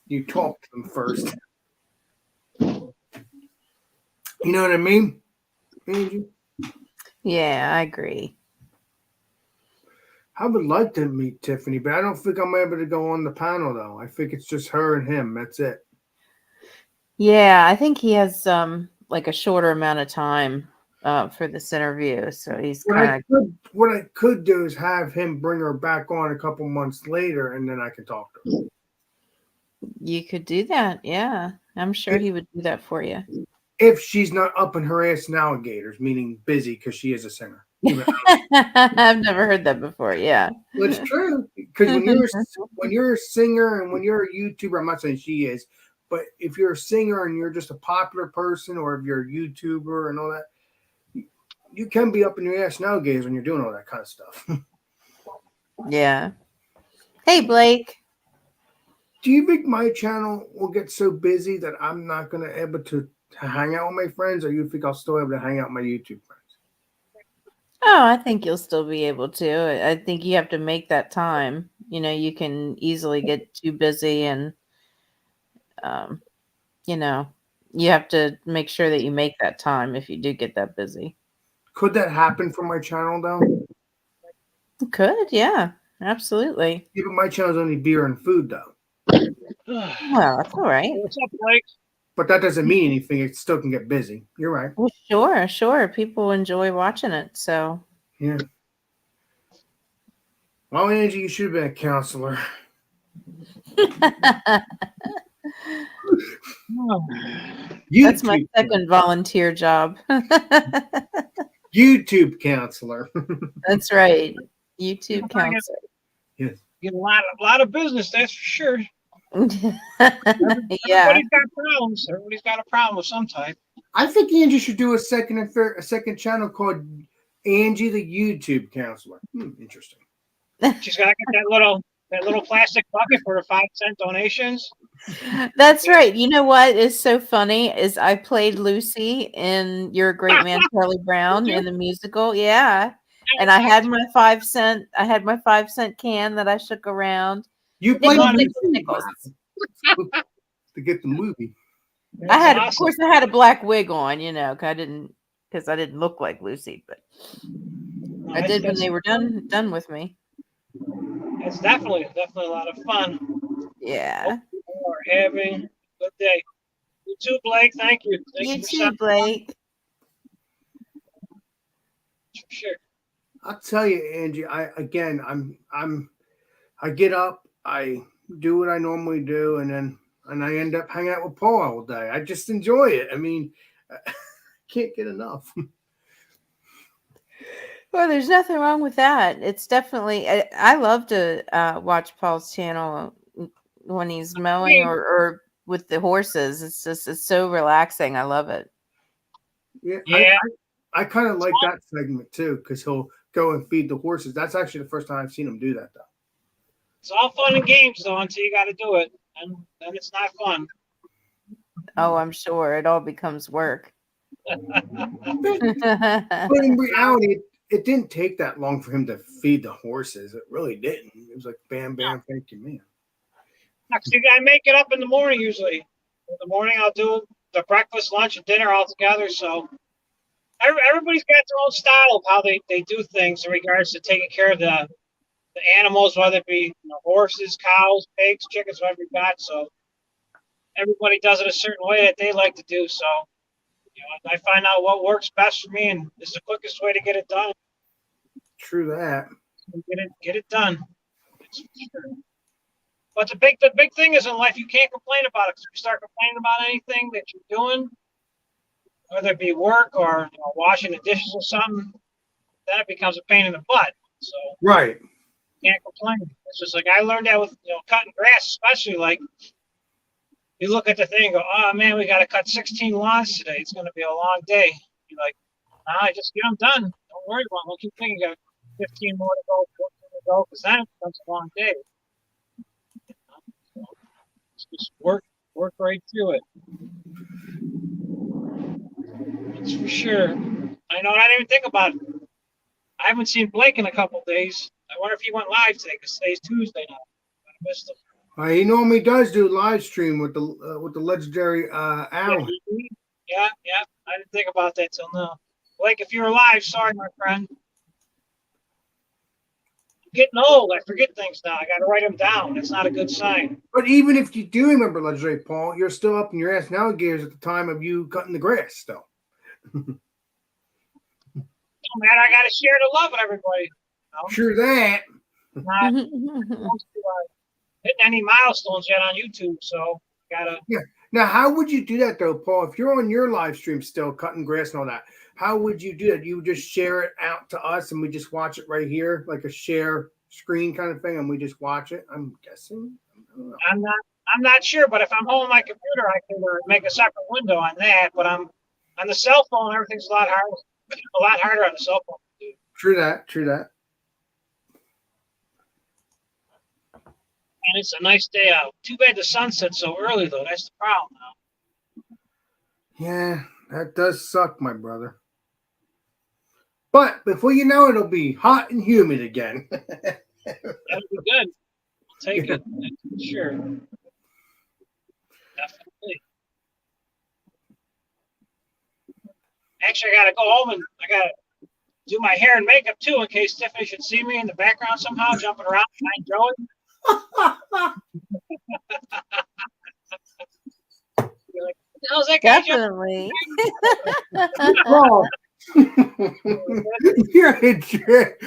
You talk to them first. You know what I mean, Angie? Yeah, I agree. I would like to meet Tiffany, but I don't think I'm able to go on the panel though. I think it's just her and him. That's it. Yeah, I think he has like a shorter amount of time for this interview, so he's kind of. What I could do is have him bring her back on a couple months later, and then I can talk to her. You could do that. Yeah, I'm sure he would do that for you. If she's not up in her ass in alligators, meaning busy because she is a singer. I've never heard that before. Yeah, Well, it's true because when you're a singer and when you're a YouTuber, I'm not saying she is, but if you're a singer and you're just a popular person, or if you're a YouTuber and all that, you can be up in your ass nowadays when you're doing all that kind of stuff. yeah. Hey, Blake. Do you think my channel will get so busy that I'm not going to able to hang out with my friends, or you think I'll still able to hang out with my YouTube friends? Oh, I think you'll still be able to. I think you have to make that time. You know, you can easily get too busy, and you know, you have to make sure that you make that time if you do get that busy. Could that happen for my channel though? Could, yeah, absolutely. Yeah, but my channel's only beer and food though. Well, that's all right. What's up, Blake? But that doesn't mean anything. It still can get busy. You're right. Well, sure. People enjoy watching it, so. Yeah. Well, Angie, you should have been a counselor. That's my second volunteer job. YouTube counselor. That's right. YouTube counselor. Yes. Get a lot of business, that's for sure. Yeah. Everybody's got problems. Everybody's got a problem of some type. I think Angie should do a second channel called Angie the YouTube Counselor. Interesting. She's got to get that little plastic bucket for the 5-cent donations. That's right. You know what is so funny is I played Lucy in You're a Great Man, Charlie Brown in the musical. Yeah. And I had my 5-cent. I had my 5-cent can that I shook around. You played nickels. To get the movie. I had, awesome. Of course, I had a black wig on, you know, because I didn't look like Lucy, but I did when they were done with me. It's definitely a lot of fun. Yeah. We're having a good day. You too, Blake. Thank you. You too, Blake. For sure. I'll tell you, Angie. I get up, I do what I normally do, and I end up hanging out with Paul all day. I just enjoy it. I mean, I can't get enough. Well, there's nothing wrong with that. It's definitely, I love to watch Paul's channel when he's mowing or with the horses. It's so relaxing. I love it. Yeah. I kind of like that segment too, because he'll go and feed the horses. That's actually the first time I've seen him do that, though. It's all fun and games, though, until you got to do it, and then it's not fun. Oh, I'm sure it all becomes work. But in reality, it didn't take that long for him to feed the horses. It really didn't. It was like bam, bam, thank you, man. Actually, I make it up in the morning usually. In the morning, I'll do the breakfast, lunch, and dinner all together. So everybody's got their own style of how they do things in regards to taking care of the animals, whether it be horses, cows, pigs, chickens, whatever you got. So everybody does it a certain way that they like to do. So I find out what works best for me, and it's the quickest way to get it done. True that. Get it done. But the big thing is in life, you can't complain about it. Because if you start complaining about anything that you're doing, whether it be work or washing the dishes or something, then it becomes a pain in the butt. So right. Can't complain. It's just like I learned that with cutting grass, especially like you look at the thing and go, oh man, we got to cut 16 lawns today. It's going to be a long day. You're like, just get them done. Don't worry about it. Don't keep thinking you got 15 more to go, 14 to go, because then it becomes a long day. So just work right through it. That's for sure. I know. I didn't even think about it. I haven't seen Blake in a couple of days. I wonder if he went live today because today's Tuesday now. I missed him. He normally does do live stream with the legendary Alan. Yeah. I didn't think about that till now. Blake, if you're alive, sorry, my friend. I'm getting old. I forget things now. I got to write them down. That's not a good sign. But even if you do remember Legendary Paul, you're still up in your ass now gears at the time of you cutting the grass still. Oh, man, I got to share the love with everybody. Sure that. Not close to, hitting any milestones yet on YouTube, so gotta. Now, how would you do that though, Paul? If you're on your live stream still cutting grass and all that, how would you do that? You would just share it out to us and we just watch it right here, like a share screen kind of thing, and we just watch it. I'm guessing. I don't know. I'm not sure, but if I'm home on my computer, I can make a separate window on that. But I'm on the cell phone. Everything's a lot harder on the cell phone. True that. True that. And it's a nice day out. Too bad the sun sets so early, though. That's the problem now. Yeah, that does suck, my brother. But before you know it, it'll be hot and humid again. That'll be good. I'll take it. That's for sure. Definitely. Actually, I got to go home and I got to do my hair and makeup, too, in case Tiffany should see me in the background somehow, jumping around behind Joey. You're like, what the hell's that guy jumping? Definitely. Oh. You're a jerk.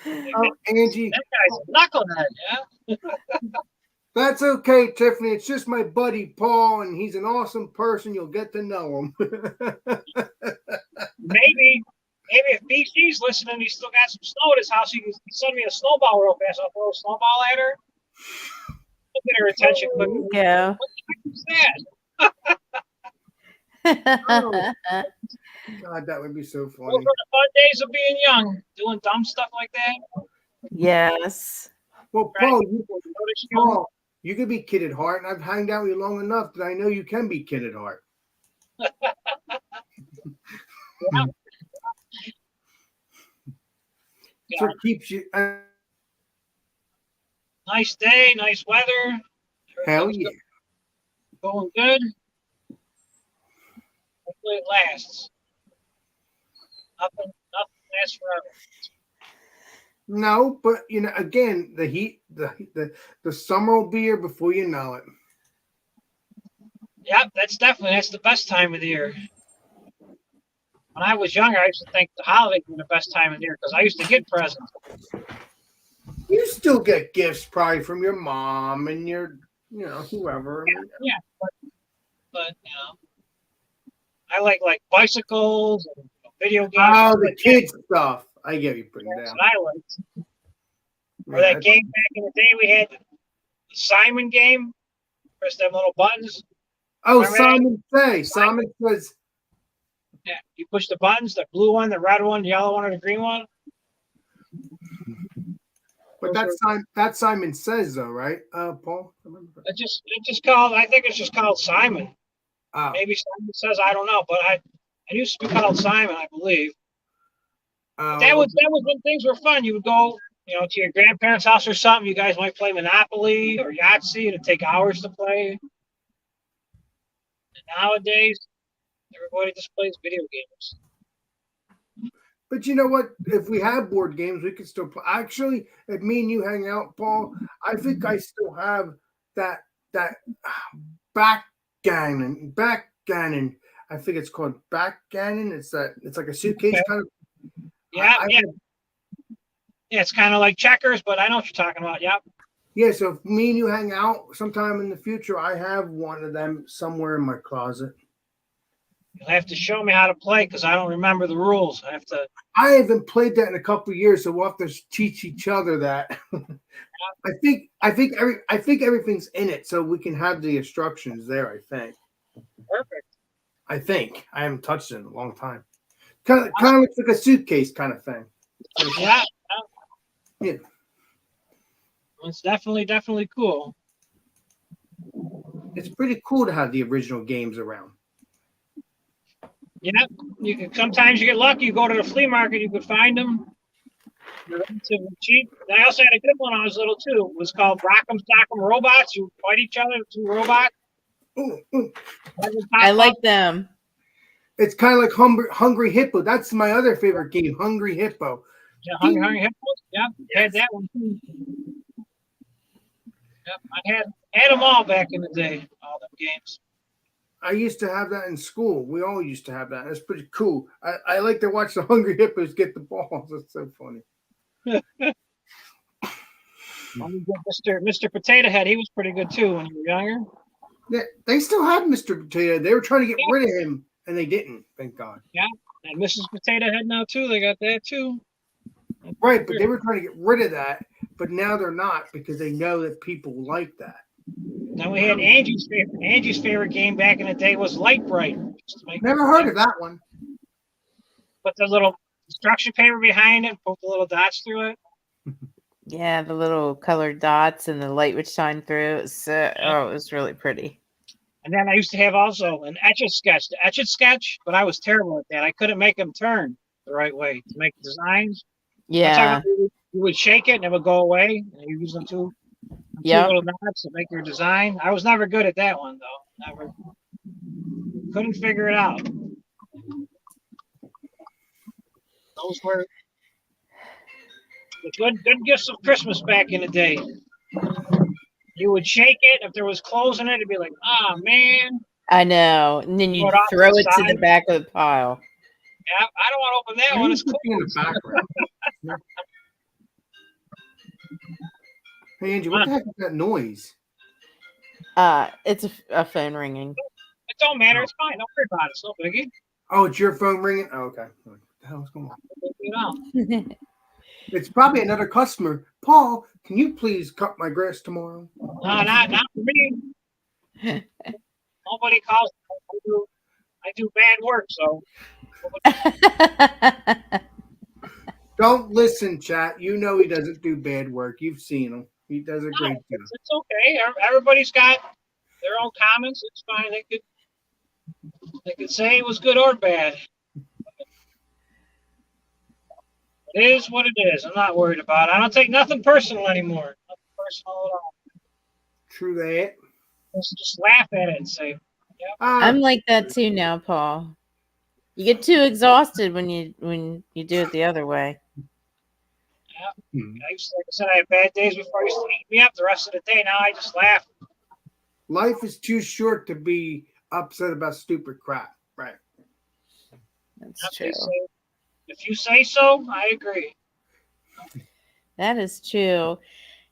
Oh, Angie. That guy's a knucklehead, yeah? That's okay, Tiffany. It's just my buddy Paul, and he's an awesome person. You'll get to know him. Maybe if BC's listening, he's still got some snow at his house. He can send me a snowball real fast. I'll throw a snowball at her. I'll get her attention quickly. Yeah. What the heck is that? God, that would be so Those funny. were the fun days of being young, doing dumb stuff like that. Yes. Well, Right? Paul, Notice you. Paul, you could be kid at heart, and I've hanged out with you long enough that I know you can be kid at heart. Yeah. So it keeps you. Nice day, nice weather. Hell yeah. Going good. Hopefully it lasts. Nothing lasts forever. No, but you know, again, the heat, the summer will be here before you know it. Yep, that's the best time of the year. When I was younger, I used to think the holidays were the best time of the year because I used to get presents. You still get gifts probably from your mom and your, whoever. Yeah, but I like bicycles and video games. Oh, the like kid stuff. I get you putting that's down. what I liked. Or that game back in the day we had, the Simon game. Press them little buttons. Oh, Remember Simon Says. Simon Says. Yeah, you push the buttons, the blue one, the red one, the yellow one, or the green one. But that's Simon Says, though, right, Paul? It just called. I think it's just called Simon. Oh. Maybe Simon Says, I don't know, but I used to be called Simon, I believe. That was when things were fun. You would go, to your grandparents' house or something. You guys might play Monopoly or Yahtzee. It'd take hours to play. And nowadays, everybody just plays video games. But you know what? If we have board games, we could still play. Actually, if me and you hang out, Paul, I think I still have that backgammon. I think it's called backgammon. It's like a suitcase kind of. Yeah, yeah. Yeah, it's kind of like checkers, but I know what you're talking about. Yep. Yeah, so if me and you hang out sometime in the future, I have one of them somewhere in my closet. You'll have to show me how to play because I don't remember the rules. I haven't played that in a couple of years, so we'll have to teach each other that. I think everything's in it, so we can have the instructions there. Perfect. I think I haven't touched it in a long time. Kind of looks like a suitcase kind of thing. Yeah. Yeah. It's definitely cool. It's pretty cool to have the original games around. Yeah, you can. Sometimes you get lucky. You go to the flea market, you could find them. They're relatively cheap. And I also had a good one when I was little too. It was called Rock'em Sock'em Robots. You fight each other, two robots. Ooh, ooh. I like them. It's kind of like Hungry Hippo. That's my other favorite game, Hungry Hippo. Yeah, Hungry Hippos. Yep, had that one too. Yep, I had them all back in the day. All the games. I used to have that in school. We all used to have that. It's pretty cool. I like to watch the Hungry Hippos get the balls. It's so funny. Mr. Potato Head, he was pretty good too when you were younger. Yeah, they still have Mr. Potato. They were trying to get rid of him, and they didn't. Thank God. And Mrs. Potato Head now too. They got that too. Right, but they were trying to get rid of that, but now they're not because they know that people like that. Then we had Angie's favorite. Angie's favorite game back in the day was Light Bright. Never heard of that one. Put the little instruction paper behind it, put the little dots through it. Yeah, the little colored dots and the light would shine through. It was really pretty. And then I used to have also an Etch-a-Sketch. The Etch-a-Sketch, but I was terrible at that. I couldn't make them turn the right way to make designs. Yeah. You would shake it and it would go away. And you use them two little dots to make your design. I was never good at that one though. Never. Couldn't figure it out. Those were the good gifts of Christmas back in the day. You would shake it. If there was clothes in it, it'd be like, oh man. I know. And then you Throw throw it it off to the the back of the pile. Yeah, I don't want to open that one. It's cool. In the background. Hey Angie, what the heck is that noise? It's a phone ringing. It don't matter. It's fine. Don't worry about it. It's no biggie. Oh, it's your phone ringing? Oh, okay. What the hell's going on? You know. It's probably another customer. Paul, can you please cut my grass tomorrow? No, not for me. Nobody calls. I do bad work, so. Don't listen, chat. You know he doesn't do bad work. You've seen him. He does a great job. It's okay. Everybody's got their own comments. It's fine. They could say it was good or bad. It is what it is. I'm not worried about it. I don't take nothing personal anymore. Nothing personal at all. True that. Just laugh at it and say, "Yep." I'm like that too now, Paul. You get too exhausted when you do it the other way. Yeah. Like I said, I had bad days before. I used to eat me up the rest of the day. Now I just laugh. Life is too short to be upset about stupid crap. Right. That's true. If you say so, I agree. That is true.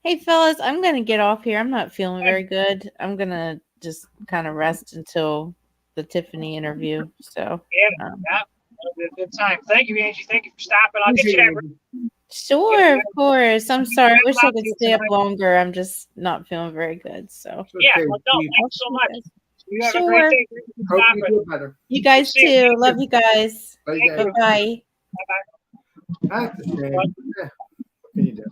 Hey, fellas, I'm going to get off here. I'm not feeling very good. I'm going to just kind of rest until the Tiffany interview. So, yeah, it'll be a good time. Thank you, Angie. Thank you for stopping. I'll get you that. Sure, of course. I'm sorry. I wish I could stay up longer. I'm just not feeling very good. So, yeah, well, no, thank you so much. You have a great day. Hope you do better. You guys too. Love you guys. Bye. Bye. That's the same. Yeah. What can you do?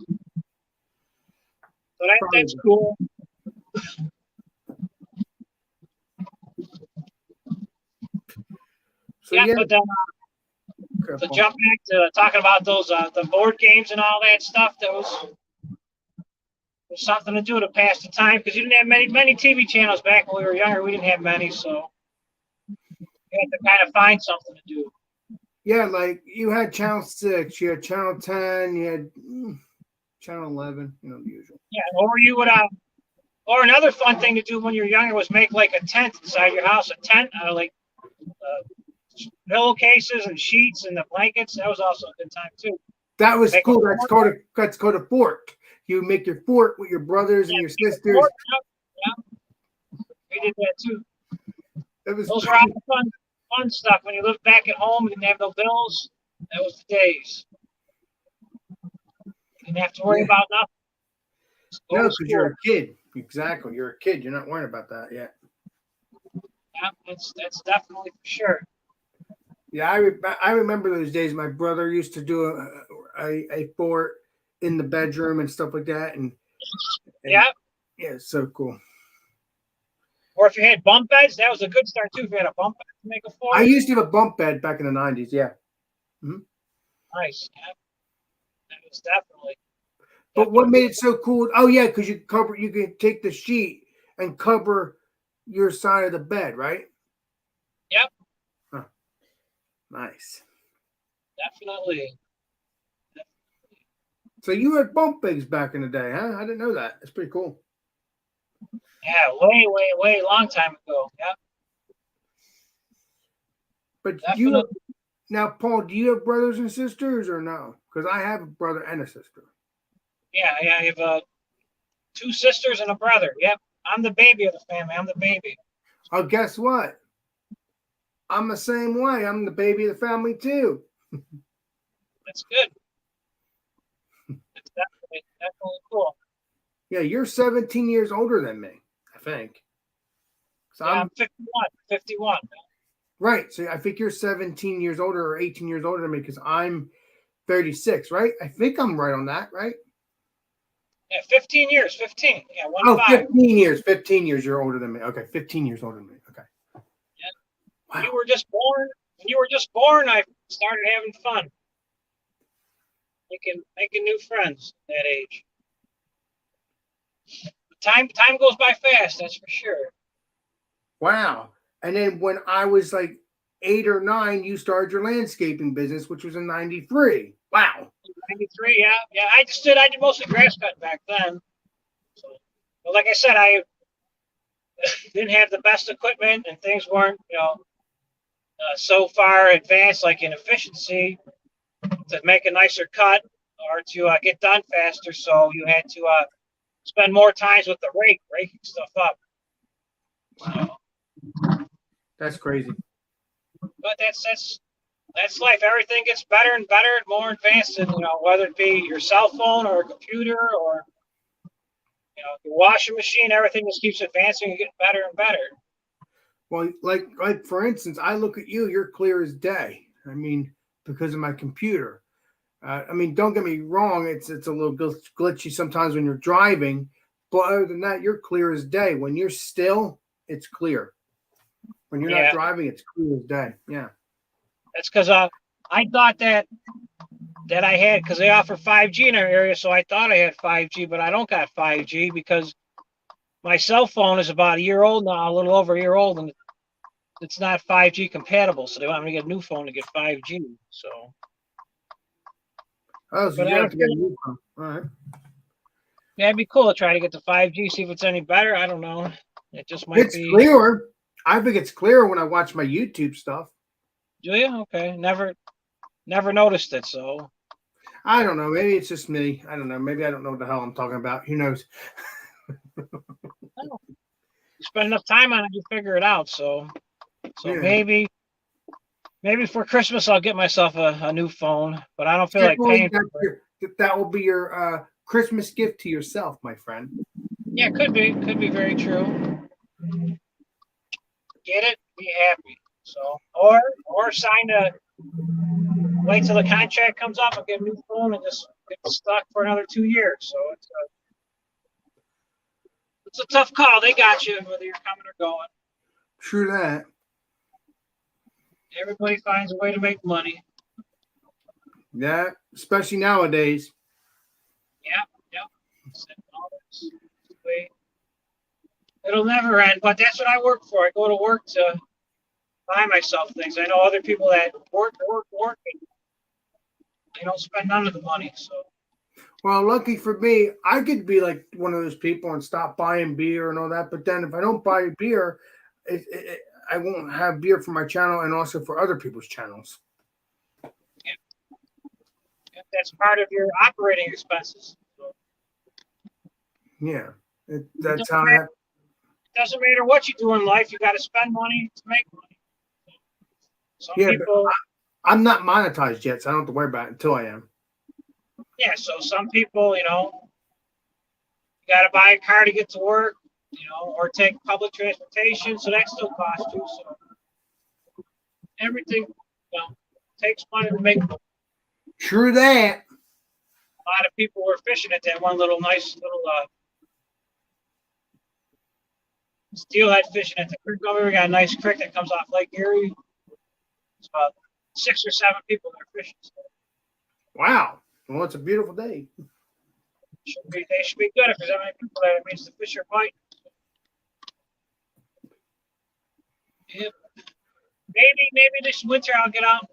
So that's cool. So, yeah, but to jump back to talking about those the board games and all that stuff, that was something to do to pass the time because you didn't have many TV channels back when we were younger. We didn't have many, so you had to kind of find something to do. Yeah, like you had Channel 6, you had Channel 10, you had Channel 11, the usual. Yeah, or you would or another fun thing to do when you're younger was make like a tent inside your house, a tent out of like pillowcases and sheets and the blankets. That was also a good time too. That was cool. That's called a fort. You make your fort with your brothers and your sisters. Yeah. We did that too. Those were all the fun stuff. When you lived back at home, you didn't have no bills. That was the days. You didn't have to worry about nothing. No, because you're a kid. Exactly. You're a kid. You're not worrying about that yet. Yeah, that's definitely for sure. Yeah, I remember those days. My brother used to do a fort in the bedroom and stuff like that. And yeah, it's so cool. Or if you had bunk beds, that was a good start too. If you had a bunk bed to make a fort. I used to have a bunk bed back in the 90s. Yeah. Mm-hmm. Nice. Yeah. That was definitely. But what made it so cool? Oh yeah, because you can take the sheet and cover your side of the bed, right? Yep. Huh. Nice. Definitely. So you had bunk beds back in the day, huh? I didn't know that. That's pretty cool. Yeah, way long time ago. Yep. But Definitely. now, Paul, do you have brothers and sisters or no? Because I have a brother and a sister. Yeah, I have 2 sisters and a brother. Yep. I'm the baby of the family. I'm the baby. Oh, guess what? I'm the same way. I'm the baby of the family too. That's good. It's definitely cool. Yeah, you're 17 years older than me, I think. So Yeah, I'm I'm 51. 51. right. So I think you're 17 years older or 18 years older than me because I'm 36, right? I think I'm right on that, right? Yeah, 15 years. 15. Yeah, 1 Oh, 5. 15 years. 15 years you're older than me. Okay, 15 years older than me. Okay. Yeah. Wow. You were just born. When you were just born, I started having fun. Making new friends at that age. Time goes by fast, that's for sure. Wow. And then when I was like 8 or 9, you started your landscaping business, which was in 93. Wow. 93, yeah. I did mostly grass cutting back then. So, but like I said, I didn't have the best equipment and things weren't, so far advanced like in efficiency to make a nicer cut or to get done faster. So you had to spend more times with the raking stuff up. Wow. That's crazy. But that's life. Everything gets better and better and more advanced, and whether it be your cell phone or a computer or your washing machine, everything just keeps advancing and getting better and better. Well, like for instance, I look at you, you're clear as day. I mean, because of my computer. I mean, don't get me wrong, it's a little glitchy sometimes when you're driving, but other than that, you're clear as day. When you're still, it's clear. When you're not driving, it's clear as day. Yeah. That's because I thought that I had, because they offer 5G in our area, so I thought I had 5G, but I don't got 5G because my cell phone is about a year old now, a little over a year old, and it's not 5G compatible. So they want me to get a new phone to get 5G. So. Oh, so you have to get a new phone. All right. Yeah, it'd be cool to try to get the 5G, see if it's any better. I don't know. It just might be. It's clearer. I think it's clearer when I watch my YouTube stuff. Do you? Okay. Never noticed it. So. I don't know. Maybe it's just me. I don't know. Maybe I don't know what the hell I'm talking about. Who knows? You spend enough time on it, you figure it out. So Yeah. maybe for Christmas I'll get myself a new phone, but I don't feel like paying for it. That will be your Christmas gift to yourself, my friend. Yeah, could be very true. Get it, be happy. So, or wait till the contract comes up and get a new phone and just get stuck for another 2 years. So it's a tough call. They got you whether you're coming or going. True that. Everybody finds a way to make money. Yeah, especially nowadays. Yep. It'll never end, but that's what I work for. I go to work to buy myself things. I know other people that work, and they don't spend none of the money. So. Well, lucky for me, I could be like one of those people and stop buying beer and all that. But then if I don't buy beer, I won't have beer for my channel and also for other people's channels. Yeah. That's part of your operating expenses. So. Yeah, that's how I have. It doesn't matter what you do in life. You got to spend money to make money. Some people. I'm not monetized yet, so I don't have to worry about it until I am. Yeah, so some people, you got to buy a car to get to work, or take public transportation, so that still costs you. So everything, takes money to make money. True that. A lot of people were fishing at that one nice little steelhead fishing at the creek over here. We got a nice creek that comes off Lake Erie. It's about 6 or 7 people that are fishing. So. Wow. Well, it's a beautiful day. They should be good if there's that many people there. It means the fish are biting. Yep. Maybe this winter I'll get out,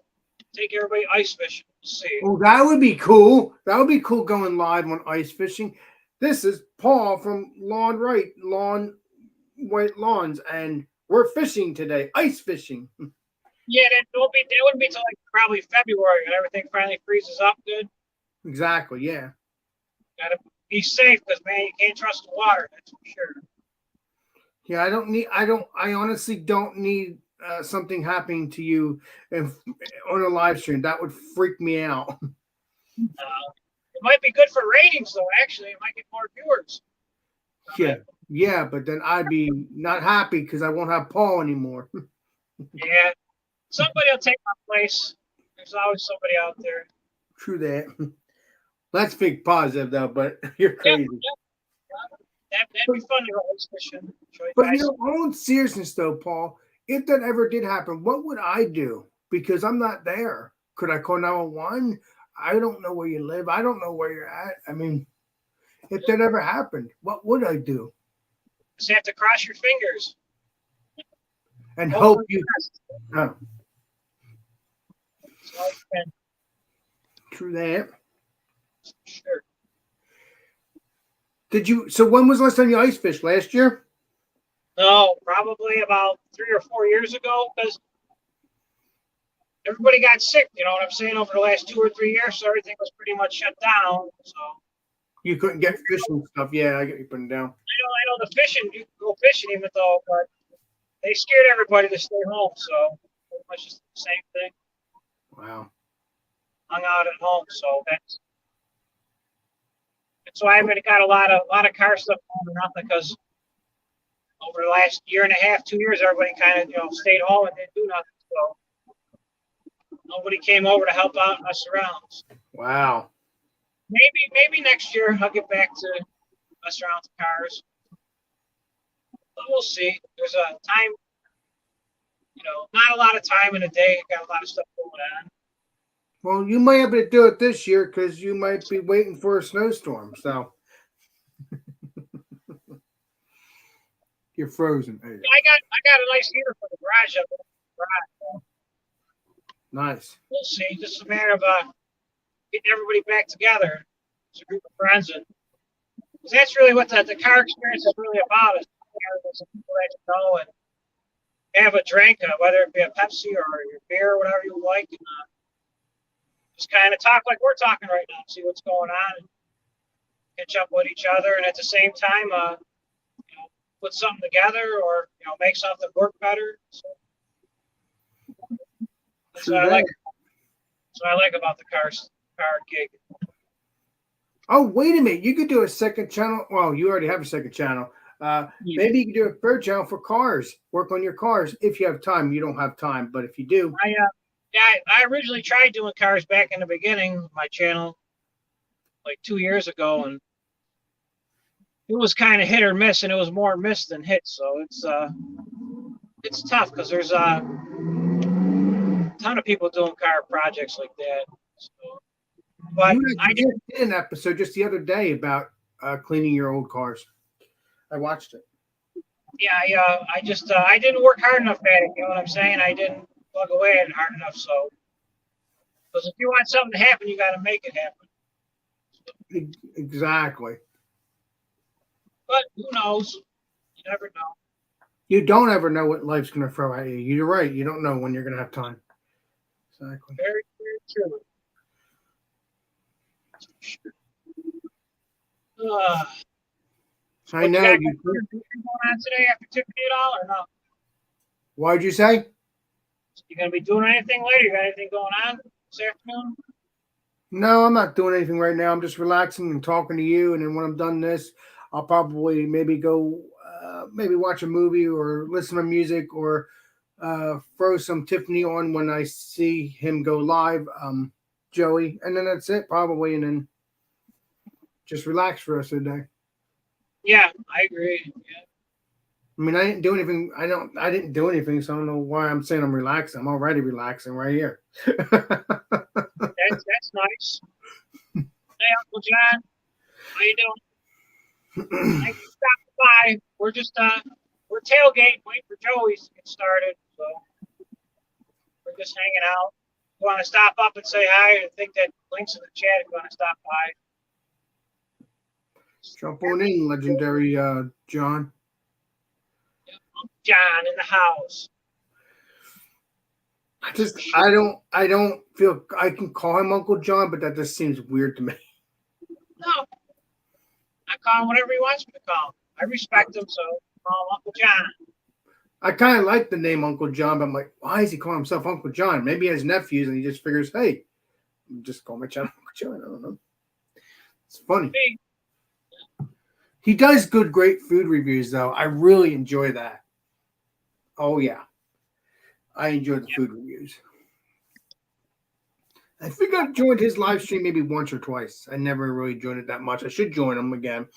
take everybody ice fishing. We'll see. Oh, that would be cool. That would be cool going live on ice fishing. This is Paul from Lawn White Lawns, and we're fishing today. Ice fishing. Yeah, that wouldn't be till like probably February when everything finally freezes up good. Exactly. Yeah. Gotta be safe because man, you can't trust the water. That's for sure. Yeah. I honestly don't need something happening to you on a live stream. That would freak me out. It might be good for ratings though. Actually, it might get more viewers. Yeah. Yeah. But then I'd be not happy because I won't have Paul anymore. Yeah. Somebody will take my place. There's always somebody out there. True that. Let's think positive though, but you're crazy. That'd be fun to go ice fishing. Show you But guys. you know, all in seriousness though, Paul, if that ever did happen, what would I do? Because I'm not there. Could I call 911? I don't know where you live. I don't know where you're at. I mean, if that ever happened, what would I do? Just have to cross your fingers. And Hope hope for the you. best. Oh, That's all you can. true that. Sure. Did you? So when was the last time you ice fished? Last year? No, probably about 3 or 4 years ago because everybody got sick. You know what I'm saying? Over the last 2 or 3 years, so everything was pretty much shut down. So You couldn't get fish and stuff. Yeah, I get you putting down. I know the fishing. You can go fishing even though, but they scared everybody to stay home. So pretty much just the same thing. Wow. Hung out at home. So that's why I haven't got a lot of car stuff going or nothing because over the last year and a half, 2 years, everybody kind of stayed home and didn't do nothing. So nobody came over to help out and mess around. So Wow. maybe next year I'll get back to mess around with cars. But we'll see. There's a time, not a lot of time in a day. Got a lot of stuff going on. Well, you might be able to do it this year because you might be waiting for a snowstorm. So you're frozen. There you go. I got a nice heater for the garage up there. Garage. Nice. We'll see. Just a matter of getting everybody back together. It's a group of friends, and 'cause that's really what the car experience is really about. Is some people that you know and have a drink, whether it be a Pepsi or your beer or whatever you like, and just kind of talk like we're talking right now, see what's going on, and catch up with each other, and at the same time, put something together or make something work better. So that's what I like. That's what I like about the car gig. Oh, wait a minute. You could do a second channel. Well, you already have a second channel. Maybe you could do a third channel for cars. Work on your cars if you have time. You don't have time, but if you do. I originally tried doing cars back in the beginning of my channel, like 2 years ago, and it was kind of hit or miss, and it was more miss than hit. So it's tough because there's a ton of people doing car projects like that. So, but I did an episode just the other day about cleaning your old cars. I watched it. Yeah, I didn't work hard enough at it. You know what I'm saying? I didn't plug away at it hard enough. So, because if you want something to happen, you got to make it happen. Exactly. But who knows? You never know. You don't ever know what life's going to throw at you. You're right. You don't know when you're going to have time. Exactly. Very, very true. I know. You going on today after Tiffany at all or no? Why'd you say? You gonna be doing anything later? You got anything going on this afternoon? No, I'm not doing anything right now. I'm just relaxing and talking to you. And then when I'm done this, I'll probably maybe go, maybe watch a movie or listen to music or throw some Tiffany on when I see him go live, Joey. And then that's it probably. And then just relax for the rest of the day. Yeah, I agree. Yeah. I mean, I didn't do anything. I didn't do anything, so I don't know why I'm saying I'm relaxing. I'm already relaxing right here. That's nice. Hey, Uncle John, how you doing? Thanks for stopping by. We're just we're tailgating, waiting for Joey's to get started. So we're just hanging out. You want to stop up and say hi? I think that links in the chat if you want to stop by. Jump on in, legendary John. John in the house. I don't feel I can call him Uncle John, but that just seems weird to me. No. I call him whatever he wants me to call him. I respect him, so I call him Uncle John. I kind of like the name Uncle John, but I'm like, why is he calling himself Uncle John? Maybe he has nephews and he just figures, hey, just call my child Uncle John. I don't know. It's funny. Hey, He does great food reviews, though. I really enjoy that. Oh, yeah. I enjoy the food reviews. I think I've joined his live stream maybe once or twice. I never really joined it that much. I should join him again.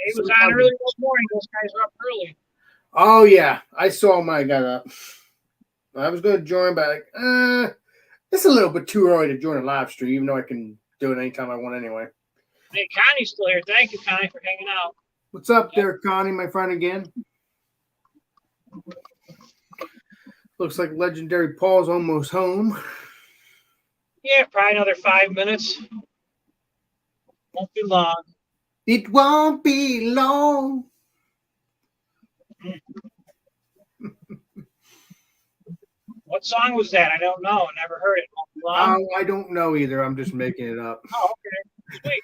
he was on early this morning. Those guys are up early. Oh, yeah. I saw him when I got up. I was going to join, but it's a little bit too early to join a live stream, even though I can do it anytime I want anyway. Hey, Connie's still here. Thank you, Connie, for hanging out. What's up there, Connie, my friend again? Looks like legendary Paul's almost home. Yeah, probably another 5 minutes. Won't be long. It won't be long. What song was that? I don't know. I never heard it. Won't be long. I don't know either. I'm just making it up. Oh, okay. Sweet.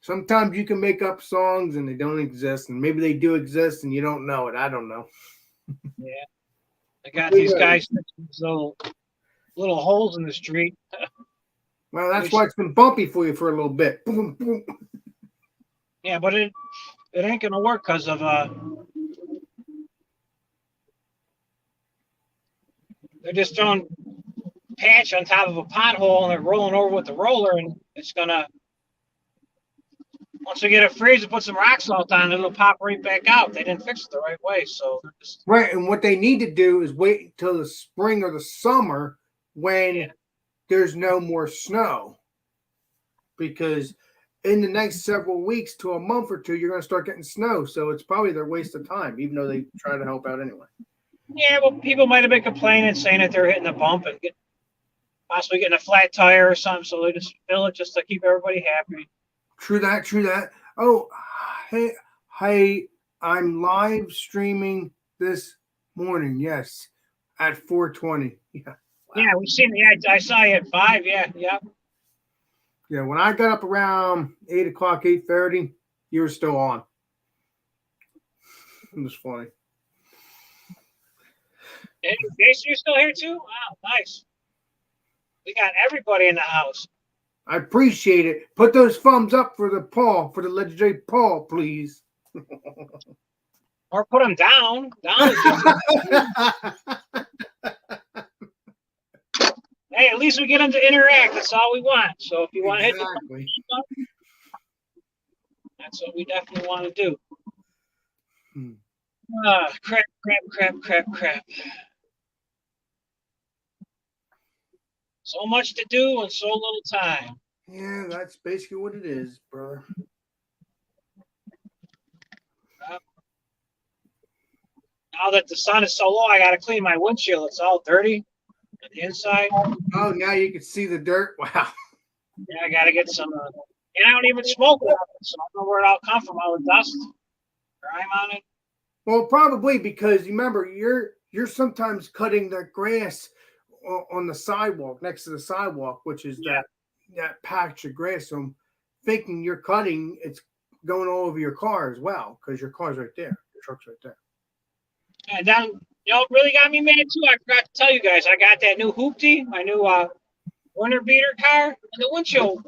Sometimes you can make up songs and they don't exist, and maybe they do exist and you don't know it. I don't know. Yeah. I got these guys fixing these little holes in the street. Well, that's why it's been bumpy for you for a little bit. Boom, boom. Yeah, but it ain't gonna work because of they're just throwing patch on top of a pothole and they're rolling over with the roller, and it's gonna, once we get it freeze and put some rock salt on it, it'll pop right back out. They didn't fix it the right way, so they're just Right, and what they need to do is wait until the spring or the summer when there's no more snow. Because in the next several weeks to a month or two, you're going to start getting snow. So it's probably their waste of time, even though they try to help out anyway. yeah. Well, people might have been complaining, saying that they're hitting a bump and possibly getting a flat tire or something, so they just fill it just to keep everybody happy. True that, true that. Oh, hey, I'm live streaming this morning. Yes, at 4:20. Yeah. Yeah, we've seen. Yeah, I saw you at 5. Yeah. Yeah, when I got up around 8 o'clock, 8:30, you were still on. It was funny. And Jason, you're still here too? Wow, nice. We got everybody in the house. I appreciate it. Put those thumbs up for the legendary Paul, please. Or put them down. Down. Hey, at least we get them to interact. That's all we want. So if you want to hit the Exactly. button, that's what we definitely want to do. Crap. So much to do and so little time. Yeah, that's basically what it is, brother. Now that the sun is so low, I got to clean my windshield. It's all dirty on the inside. Oh, now you can see the dirt. Wow. Yeah, I got to get some. And I don't even smoke it, so I don't know where it all come from. All the dust, grime on it. Well, probably because you remember you're sometimes cutting the grass on the sidewalk next to the sidewalk, which is that patch of grass. So I'm thinking you're cutting, it's going all over your car as well because your car's right there, your truck's right there. And then, you know, it really got me mad too. I forgot to tell you guys, I got that new hoopty, my new winter beater car, and the windshield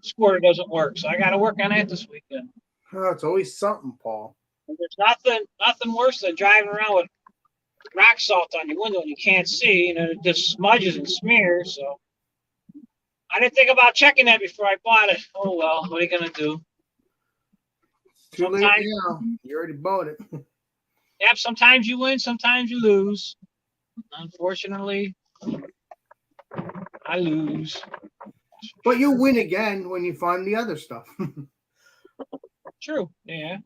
squirter doesn't work. So I got to work on that this weekend. Oh, it's always something, Paul. There's nothing worse than driving around with rock salt on your window and you can't see, and it just smudges and smears. So I didn't think about checking that before I bought it. Oh well, what are you gonna do? It's too late now. You already bought it. Yep, sometimes you win, sometimes you lose. Unfortunately, I lose. But you'll win again when you find the other stuff. True, yeah.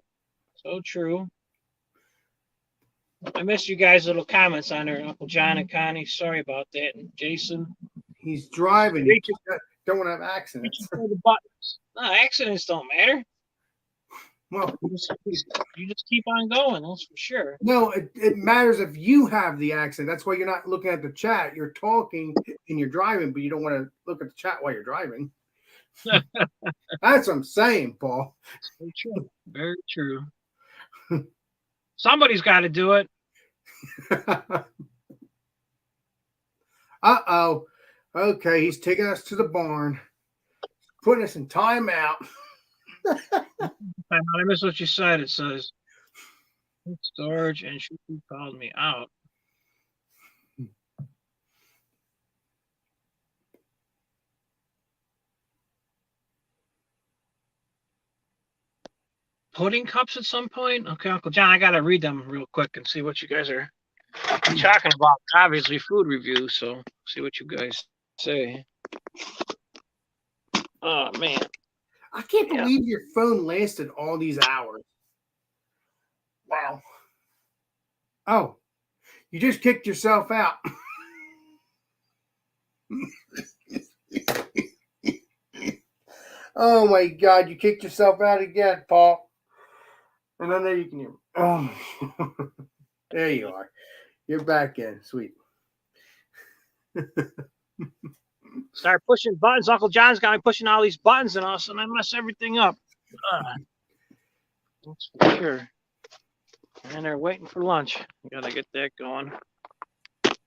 So true. I missed you guys' little comments on there, Uncle John and Connie. Sorry about that. And Jason. He's driving. You Reaching, don't want to have accidents. reaching for the buttons. No, accidents don't matter. Well, You just keep on going, that's for sure. no, it matters if you have the accident. That's why you're not looking at the chat. You're talking and you're driving, but you don't want to look at the chat while you're driving. That's what I'm saying, Paul. Very true. Very true. Somebody's got to do it. Uh-oh. Okay, he's taking us to the barn, putting us in timeout. I missed what you said. It says storage and she called me out. Pudding cups at some point? Okay, Uncle John, I gotta read them real quick and see what you guys are talking about. Obviously, food review, so see what you guys say. Oh man. I can't believe your phone lasted all these hours. Wow. Oh, you just kicked yourself out. Oh my God, you kicked yourself out again, Paul. And I know you can hear me. Oh, there you are. You're back in. Sweet. Start pushing buttons. Uncle John's got me pushing all these buttons and all of a sudden I mess everything up. That's for sure. And they're waiting for lunch. Gotta get that going.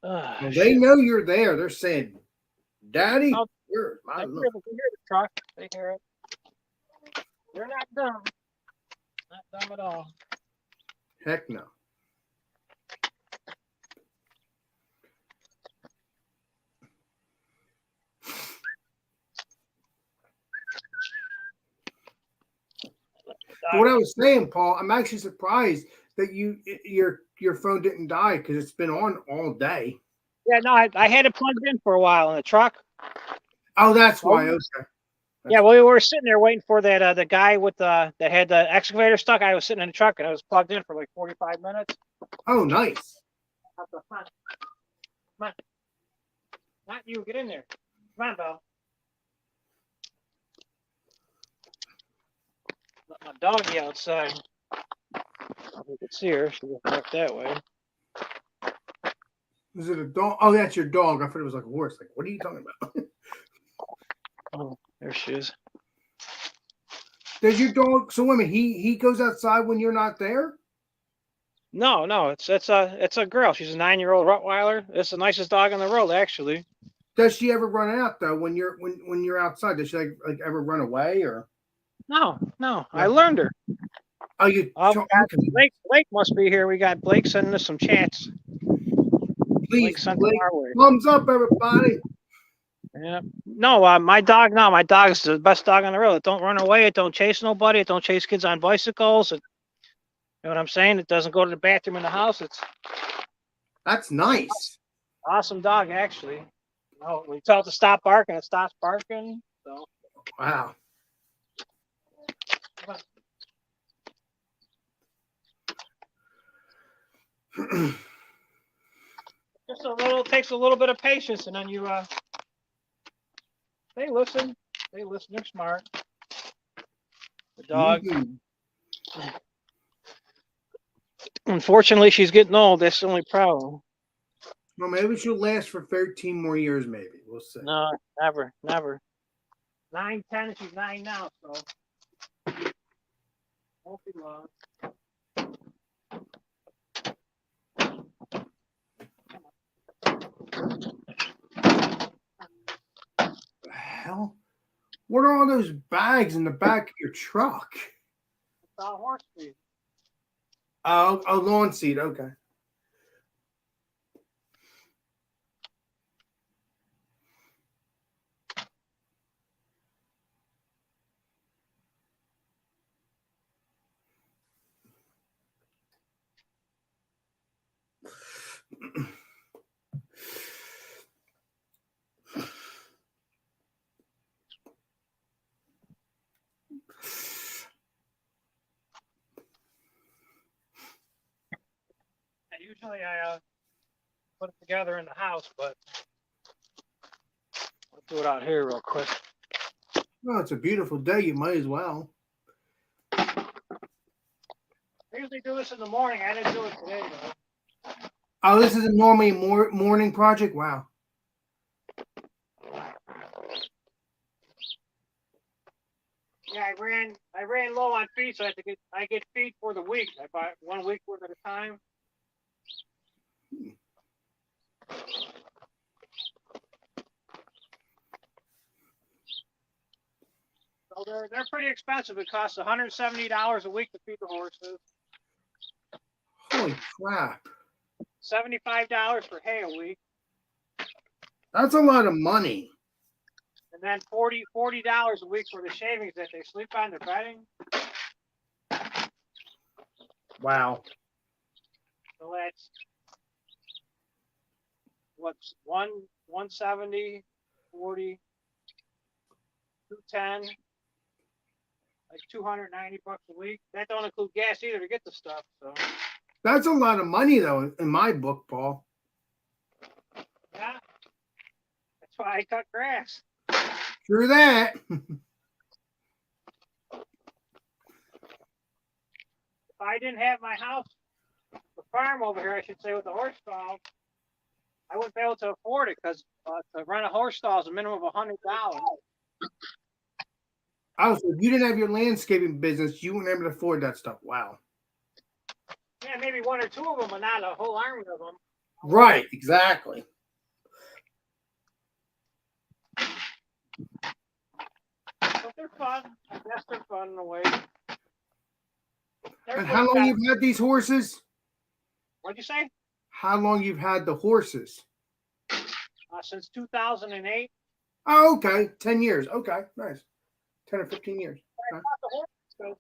Well, they know you're there. They're saying, Daddy, Oh, where's my They hear lunch? the truck. They hear it. They're not dumb. Not dumb at all. Heck no. What I was saying, Paul, I'm actually surprised that your phone didn't die because it's been on all day. Yeah, no, I had it plugged in for a while in the truck. Oh, that's why. Okay. Yeah, well, we were sitting there waiting for that the guy with that had the excavator stuck. I was sitting in the truck and I was plugged in for like 45 minutes. Oh, nice. Come on. Not you. Get in there. Come on, Belle. Let my doggy outside. If you could see her, she was back that way. Is it a dog? Oh, that's your dog. I thought it was like a horse. Like, what are you talking about? Oh, there she is. Does your dog? So wait a minute. He goes outside when you're not there. No, it's a girl. She's a 9-year-old Rottweiler. It's the nicest dog in the world, actually. Does she ever run out though when you're outside? Does she like ever run away or? No, I learned her. Oh, you. Blake must be here. We got Blake sending us some chats. Please, sent Blake, our way. thumbs up, everybody. Yeah. No, my dog. No, my dog's the best dog on the road. It don't run away. It don't chase nobody. It don't chase kids on bicycles. You know what I'm saying? It doesn't go to the bathroom in the house. It's That's nice. awesome dog, actually. No, we tell it to stop barking, it stops barking. So. Wow. Just a little, takes a little bit of patience, and then you they listen, they're smart. The dog. Mm-hmm. Unfortunately, she's getting old. That's the only problem. Well, maybe she'll last for 13 more years. Maybe we'll see. No, never. 9, 10. She's 9 now, so won't be long. The hell? What are all those bags in the back of your truck? It's all horse feed. Oh, a lawn seat. Okay. Unfortunately, I put it together in the house, but I'll do it out here real quick. Well, it's a beautiful day. You might as well. I usually do this in the morning. I didn't do it today, though. Oh, this is a normally morning project. Wow. Yeah, I ran low on feed, so I get feed for the week. I buy 1 week worth at a time. So they're pretty expensive. It costs $170 a week to feed the horses. Holy crap. $75 for hay a week, That's a lot of money. and then $40 a week for the shavings that they sleep on their bedding. Wow. So that's what's 170, 40, 210, like $290 a week. That don't include gas either to get the stuff. So That's a lot of money, though, in my book, Paul. yeah, that's why I cut grass. True that. If I didn't have my house, the farm over here, I should say, with the horse stall, I wouldn't be able to afford it because to run a horse stall is a minimum of $100. Oh, so if you didn't have your landscaping business, you wouldn't be able to afford that stuff. Wow. Yeah, maybe one or two of them, but not a whole army of them. Right, exactly. But they're fun. I guess they're fun in a way. They're And good how long guys. you've had these horses? What'd you say? How long you've had the horses? Since 2008. Oh, okay. 10 years. Okay, nice. 10 or 15 years. I bought the horses, so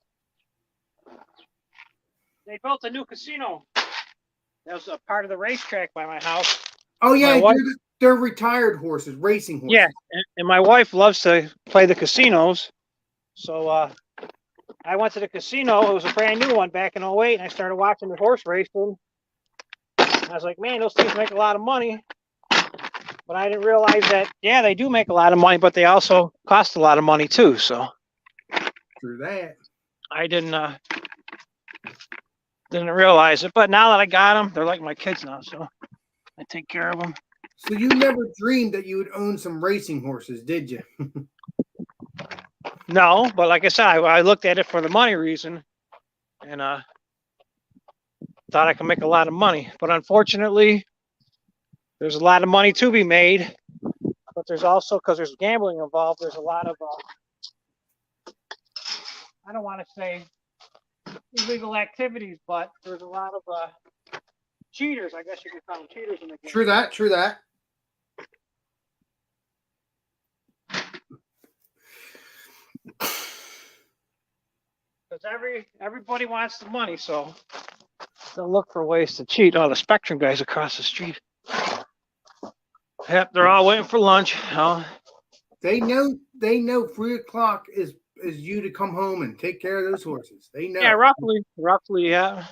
they built a new casino. That was a part of the racetrack by my house. Oh, yeah, My wife- they're retired horses, racing horses. Yeah, and my wife loves to play the casinos. So I went to the casino. It was a brand new one back in 08, and I started watching the horse racing. I was like, man, those things make a lot of money. But I didn't realize that, yeah, they do make a lot of money, but they also cost a lot of money too. So True that. I didn't realize it. But now that I got them, they're like my kids now. So I take care of them. So you never dreamed that you would own some racing horses, did you? No, but like I said, I looked at it for the money reason, and thought I could make a lot of money. But unfortunately, there's a lot of money to be made. But there's also, because there's gambling involved, there's a lot of I don't want to say illegal activities, but there's a lot of cheaters. I guess you could call them cheaters in the game. True that. True that. Because everybody wants the money, so they'll look for ways to cheat. Oh, the Spectrum guys across the street. Yep, they're all waiting for lunch. Oh, They know 3:00 is you to come home and take care of those horses. They know. yeah, roughly, yeah.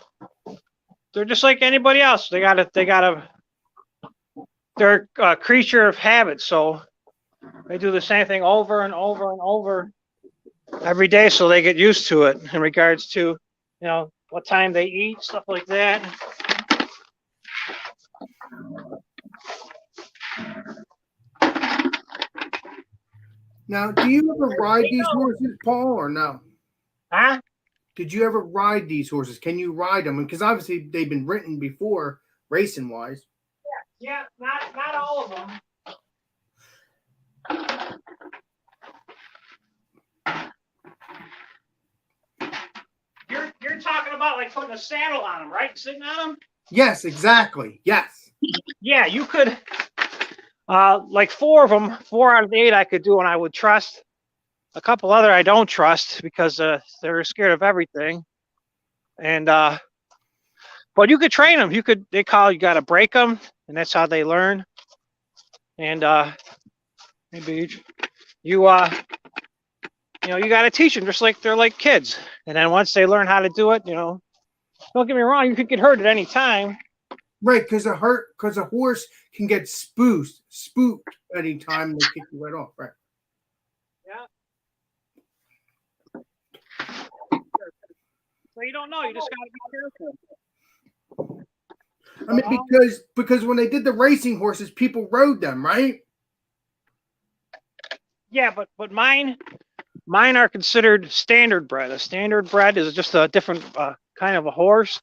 They're just like anybody else. They're a creature of habit, so they do the same thing over and over and over every day, so they get used to it in regards to, what time they eat, stuff like that. Now, do you ever ride these horses, Paul, or no? Huh? Did you ever ride these horses? Can you ride them? Because obviously they've been written before, racing wise. Yeah, not all of them. You're talking about like putting a saddle on them, right? Sitting on them? Yes, exactly. Yes. Yeah, you could. Like 4 of them, 4 out of the 8 I could do, and I would trust. A couple other I don't trust because they're scared of everything. And but you could train them. You got to break them, and that's how they learn. And maybe you got to teach them just like they're like kids. And then once they learn how to do it, don't get me wrong, you could get hurt at any time. Right, because a horse can get spooked anytime they kick you right off. Right. Yeah. So you don't know. You just got to be careful. I mean, because when they did the racing horses, people rode them, right? Yeah, but mine are considered standard bred. A standard bred is just a different kind of a horse.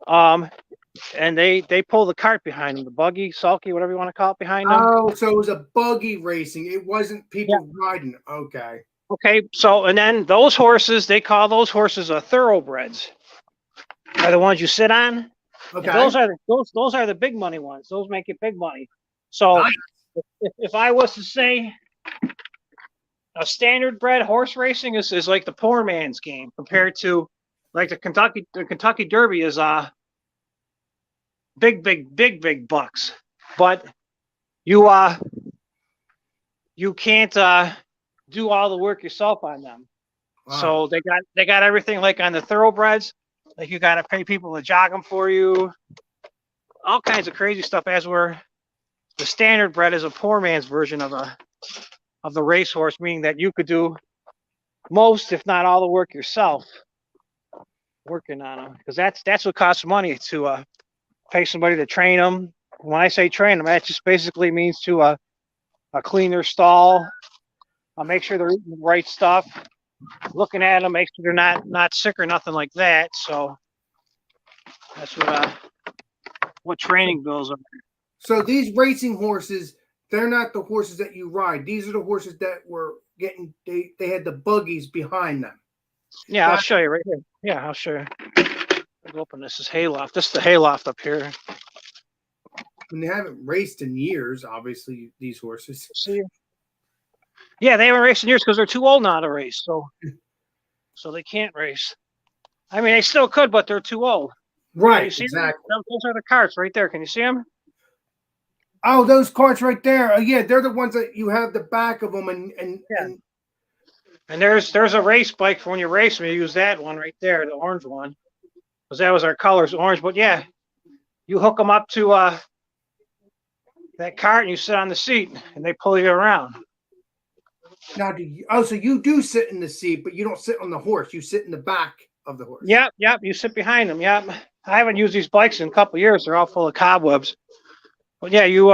And they pull the cart behind them, the buggy, sulky, whatever you want to call it, behind them. Oh, so it was a buggy racing. It wasn't people riding. Okay. Okay, so and then those horses, they call those horses thoroughbreds. Are the ones you sit on. Okay. And those are the big money ones. Those make it big money. So Nice. if I was to say a standard bred horse racing is like the poor man's game compared to like the Kentucky Derby is big bucks. But you can't do all the work yourself on them. Wow. So they got everything like on the thoroughbreds. Like you got to pay people to jog them for you, all kinds of crazy stuff. As where the standard bred is a poor man's version of the racehorse, meaning that you could do most, if not all, the work yourself, working on them. Because that's what costs money to pay somebody to train them. When I say train them, that just basically means to clean their stall, make sure they're eating the right stuff, looking at them, make sure they're not sick or nothing like that. So that's what training bills are. So these racing horses, they're not the horses that you ride. These are the horses that were getting. They had the buggies behind them. Yeah, I'll show you right here. Yeah, I'll show you. I'll open this is hayloft. This is the hayloft up here. And they haven't raced in years, obviously. These horses. See. Yeah, they haven't raced in years because they're too old now to race. So they can't race. I mean, they still could, but they're too old. Right. You see Exactly. those are the carts right there. Can you see them? Oh, those carts right there. Oh, yeah, they're the ones that you have the back of them, and And there's a race bike for when you race them. You use that one right there, the orange one, because that was our colors, orange. But yeah, you hook them up to that cart and you sit on the seat, and they pull you around. now so you do sit in the seat, but you don't sit on the horse. You sit in the back of the horse. Yep. You sit behind them. Yep. I haven't used these bikes in a couple of years. They're all full of cobwebs. But yeah, you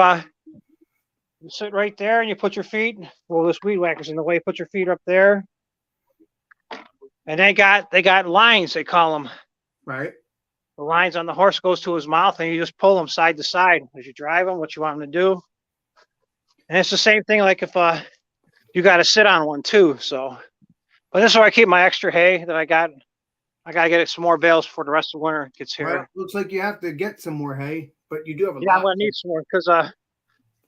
sit right there and you put your feet. Well, this weed whacker's in the way. Put your feet up there, and they got lines. They call them. Right. The lines on the horse goes to his mouth, and you just pull them side to side as you drive them. What you want them to do, and it's the same thing. Like if you got to sit on one too. So, but this is where I keep my extra hay that I got. I got to get some more bales before the rest of the winter gets here. Well, looks like you have to get some more hay, but you do have a Yeah, lot. I'm gonna need some more because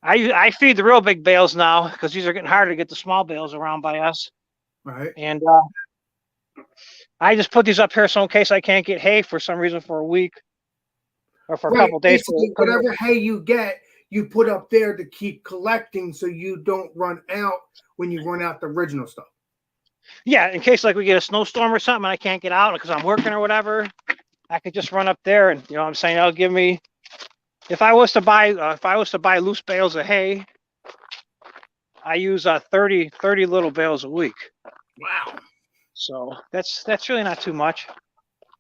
I feed the real big bales now because these are getting harder to get the small bales around by us. Right. And I just put these up here so in case I can't get hay for some reason for a week or for a couple days. Basically, whatever hay you get, you put up there to keep collecting so you don't run out when you run out the original stuff. Yeah, in case like we get a snowstorm or something and I can't get out because I'm working or whatever, I could just run up there and you know what I'm saying, that'll give me if I was to buy loose bales of hay, I use 30 little bales a week. Wow. So that's really not too much.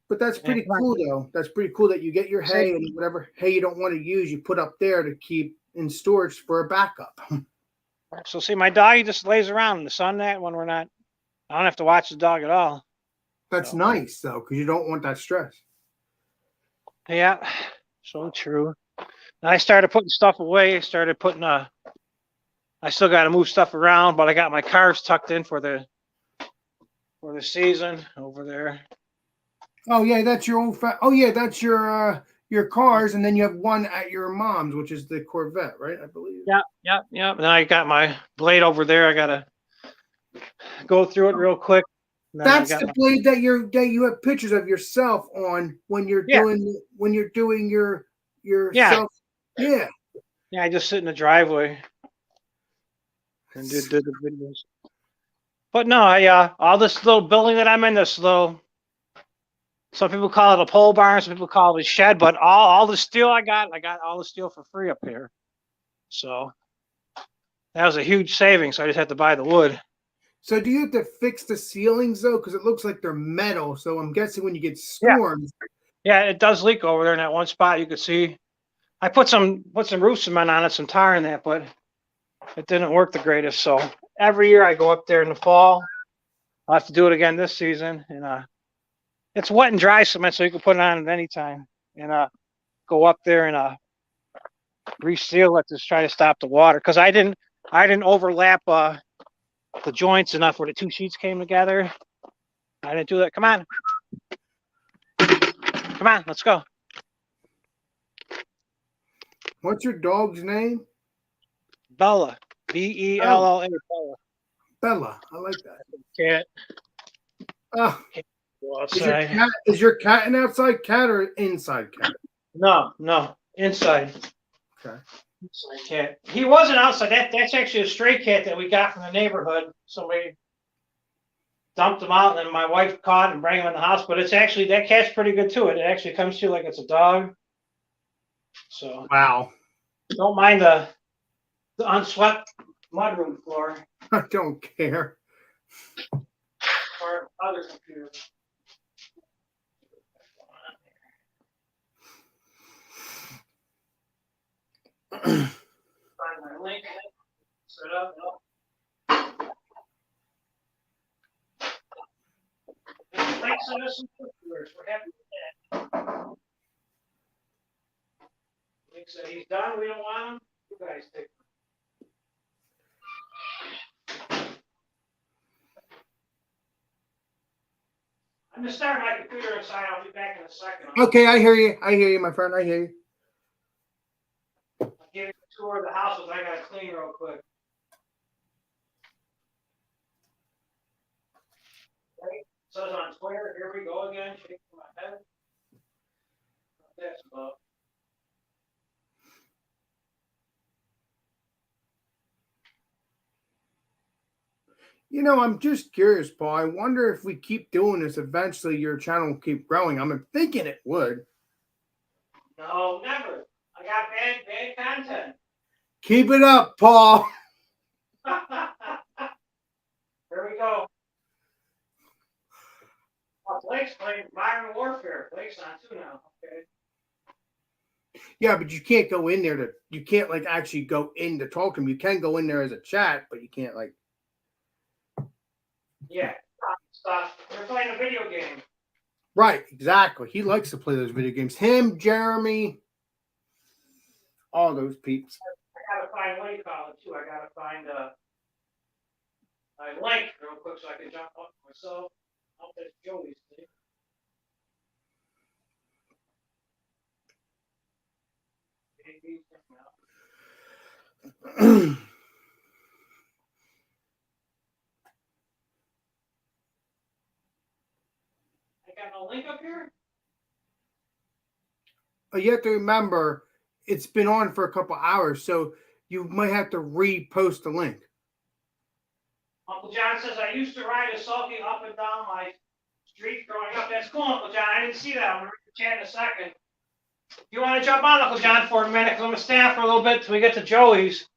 But that's pretty cool, though. That's pretty cool that you get your hay and whatever hay you don't want to use, you put up there to keep in storage for a backup. So see, my dog, he just lays around in the sun that when we're not, I don't have to watch the dog at all. That's nice, though, because you don't want that stress. Yeah, so true. And I started putting stuff away. I started putting, I still got to move stuff around, but I got my cars tucked in for the season over there. Oh, yeah, that's your old that's your cars, and then you have one at your mom's, which is the Corvette, right? I believe. Yeah. And then I got my blade over there. I got to go through it real quick. That's the blade that you have pictures of yourself on when you're doing your self. Yeah. Yeah, I just sit in the driveway and did the videos. But no, all this little building that I'm in, this little Some people call it a pole barn. Some people call it a shed. But all the steel I got all the steel for free up here. So that was a huge saving. So I just had to buy the wood. So do you have to fix the ceilings though? Because it looks like they're metal. So I'm guessing when you get storms. Yeah, it does leak over there in that one spot. You could see. I put some roof cement on it, some tar in that, but it didn't work the greatest. So every year I go up there in the fall. I'll have to do it again this season. And it's wet and dry cement, so you can put it on at any time. And go up there and reseal it to try to stop the water. Because I didn't overlap the joints enough where the two sheets came together. I didn't do that. Come on, let's go. What's your dog's name? Bella, Bella. Bella. Bella. I like that. Cat. Oh, Go is your cat an outside cat or inside cat? No, inside. Okay. Inside cat. He wasn't outside. That's actually a stray cat that we got from the neighborhood. Somebody dumped him out, and then my wife caught and brought him in the house. But it's actually, that cat's pretty good too. It actually comes to you like it's a dog. So Wow. don't mind the unswept mudroom floor I don't care. or other computer. Find my link. Set up. Link sent us some pictures. We're happy with that. Link said he's done. We don't want him. You guys take him. I'm gonna start my computer inside. I'll be back in a second. Okay, I hear you. I hear you, my friend. I hear you. I'll give you a tour of the house, but I gotta clean real quick. Okay, says on Twitter, here we go again, shaking my head. That's about. You know, I'm just curious, Paul. I wonder if we keep doing this, eventually your channel will keep growing. I'm thinking it would. No, never. I got bad content. Keep it up, Paul. Here we go. Oh, Blake's playing Modern Warfare. Blake's on too now. Okay. Yeah, but you can't go in there you can't like actually go in to talk to him. You can go in there as a chat, but you can't like. Yeah. Stuff. We're playing a video game. Right, exactly. He likes to play those video games. Him, Jeremy, all those peeps. I gotta find, what do you call it too? I gotta find a link real quick so I can jump up myself. Up at Joey's thing. I got no link up here? You have to remember, it's been on for a couple hours, so you might have to repost the link. Uncle John says, I used to ride a sulky up and down my street growing up. That's cool, Uncle John. I didn't see that. I'm going to read the chat in a second. You want to jump on, Uncle John, for a minute? Because I'm going to stand for a little bit till we get to Joey's.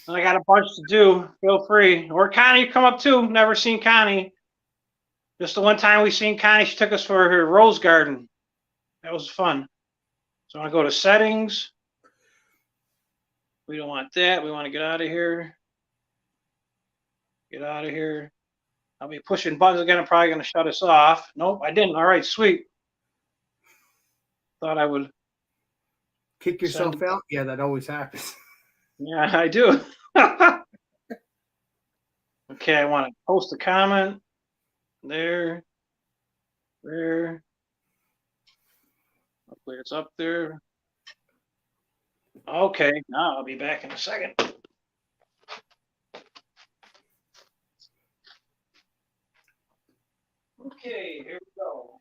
And I got a bunch to do. Feel free. Or Connie, come up too. Never seen Connie. Just the one time we seen Connie, she took us for her rose garden. That was fun. So I want to go to settings. We don't want that. We want to get out of here. Get out of here. I'll be pushing buttons again. I'm probably going to shut us off. Nope, I didn't. All right, sweet. Thought I would kick yourself out. Yeah, that always happens. Yeah, I do. Okay, I want to post a comment. There. Hopefully it's up there. Okay, now I'll be back in a second. Okay, here we go.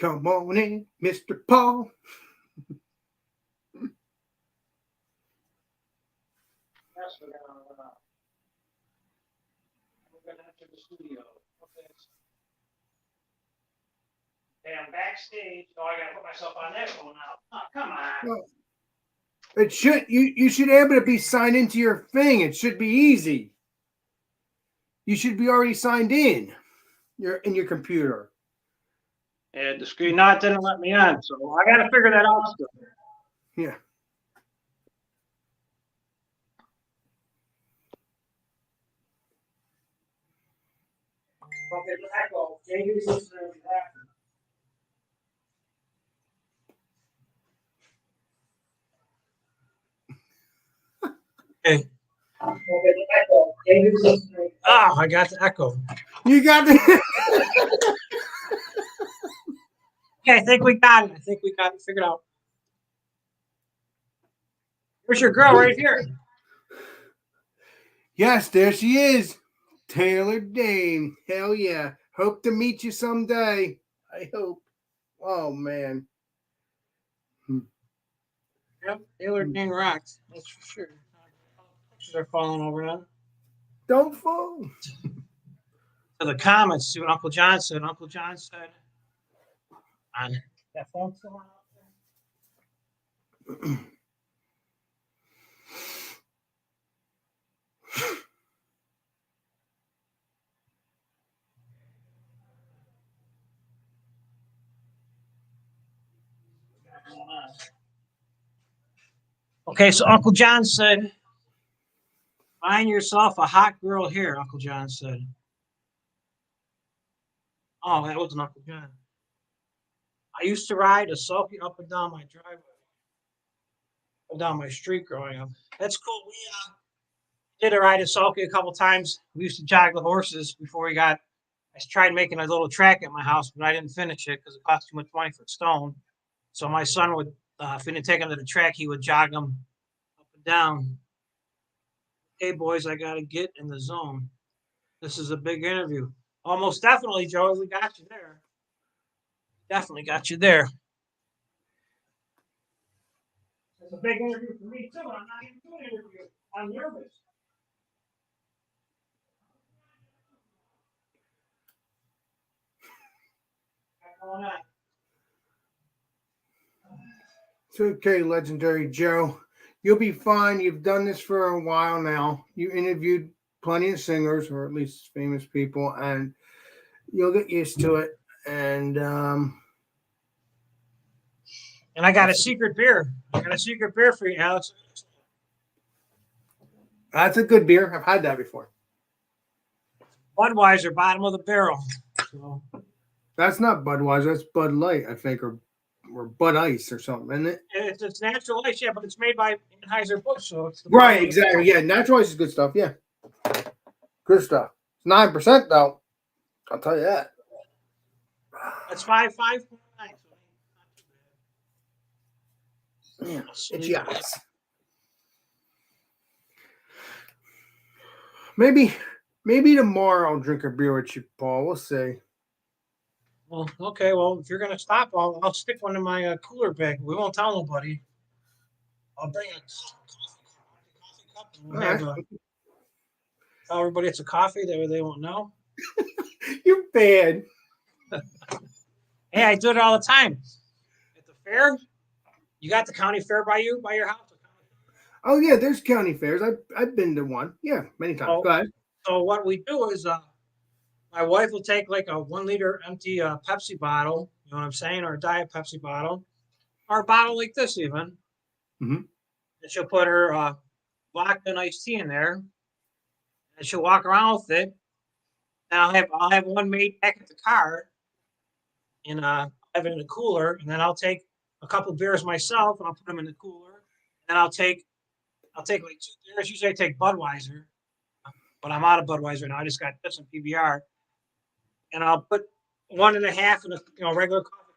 Come on in, Mr. Paul. Yes, we're gonna studio. Damn backstage. Oh, I gotta put myself on that phone now. Oh, come on. Well, it should you should be able to be signed into your thing. It should be easy. You should be already signed in. You're in your computer. And the screen, no, it didn't let me on, so I gotta figure that out still. Yeah. Okay, echo. Jamie's listening to that. Okay. Oh, I got the echo. You got the Okay, I think we got it. I think we got it figured out. Here's your girl right here. Yes, there she is. Taylor Dane. Hell yeah. Hope to meet you someday. I hope. Oh man. Yep, Taylor Dane rocks. That's for sure. Pictures are falling over now. Don't fall. To the comments, see what Uncle John said. Uncle John said on that phone still on out there? Okay, so Uncle John said, find yourself a hot girl here, Uncle John said. Oh, that wasn't Uncle John. I used to ride a sulky up and down my driveway, up and down my street growing up. That's cool. We did a ride a sulky a couple times. We used to jog the horses before we got. I tried making a little track at my house, but I didn't finish it because it cost too much money for stone. So my son would, if we didn't take him to the track, he would jog them up and down. Hey, boys, I got to get in the zone. This is a big interview. Almost definitely, Joey, we got you there. Definitely got you there. It's a big interview for me, too. I'm not even doing an interview. I'm nervous. What's going on? It's okay, legendary Joe. You'll be fine. You've done this for a while now. You interviewed plenty of singers, or at least famous people, and you'll get used to it. And I got a secret beer. I got a secret beer for you, Alex. that's a good beer. I've had that before. Budweiser, bottom of the barrel. So, That's not Budweiser. That's Bud Light, I think, or Bud Ice or something, isn't it? it's natural ice, yeah, but it's made by Anheuser-Busch, so it's the Right, exactly. Yeah, natural ice is good stuff. Yeah, good stuff. It's 9% though. I'll tell you that. That's 5.9. Yeah, it's yes. Maybe tomorrow I'll drink a beer with you, Paul. We'll see. Well, okay. Well, if you're gonna stop, I'll stick one in my cooler bag. We won't tell nobody. I'll bring a coffee cup. And we'll have tell everybody it's a coffee. That way they won't know. You're bad. Hey, I do it all the time. At the fair, you got the county fair by your house. Oh yeah, there's county fairs. I've been to one. Yeah, many times. Oh. Go ahead. So what we do is, my wife will take like a 1 liter empty Pepsi bottle. You know what I'm saying, or a Diet Pepsi bottle, or a bottle like this even. Mhm. And she'll put her vodka and iced tea in there, and she'll walk around with it. And I'll have one made back at the car, and have it in the cooler, and then I'll take a couple beers myself, and I'll put them in the cooler. And I'll take like 2 beers. Usually I take Budweiser, but I'm out of Budweiser now. I just got this in PBR, and I'll put 1.5 in a regular coffee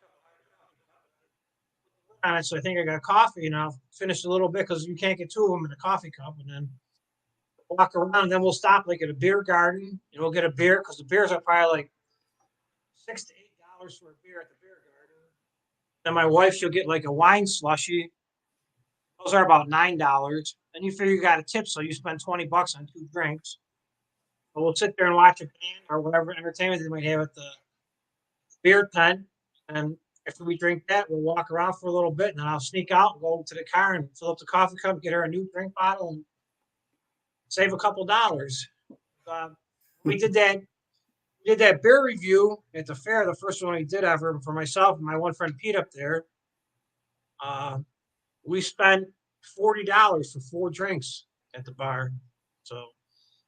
cup on it. So I think I got coffee, and I'll finish a little bit because you can't get 2 of them in a coffee cup, and then walk around. And then we'll stop like at a beer garden, and we'll get a beer because the beers are probably like $6 to $8 for a beer at the beer garden. Then my wife, she'll get like a wine slushy. Those are about $9. Then you figure you got a tip, so you spend $20 on 2 drinks. But we'll sit there and watch a band or whatever entertainment they might have at the beer tent. And after we drink that, we'll walk around for a little bit, and then I'll sneak out and go to the car and fill up the coffee cup, get her a new drink bottle, and save a couple dollars. We did that. We did that beer review at the fair, the first one we did ever for myself and my one friend Pete up there. We spent $40 for 4 drinks at the bar. So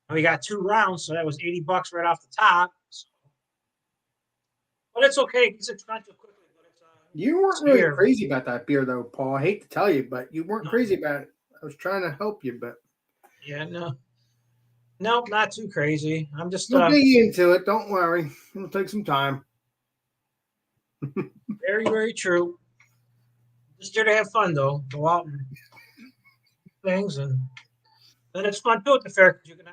and we got 2 rounds, so that was $80 right off the top. So, but it's okay. It's expensive quickly. But it's, You weren't it's really beer. crazy about that beer, though, Paul. I hate to tell you, but you weren't No. crazy about it. I was trying to help you, but Yeah, no, not too crazy. I'm just we'll dig into it. Don't worry. It'll take some time. very, very true. Just there to have fun, though. Go out and things, and then it's fun too at the fair because you can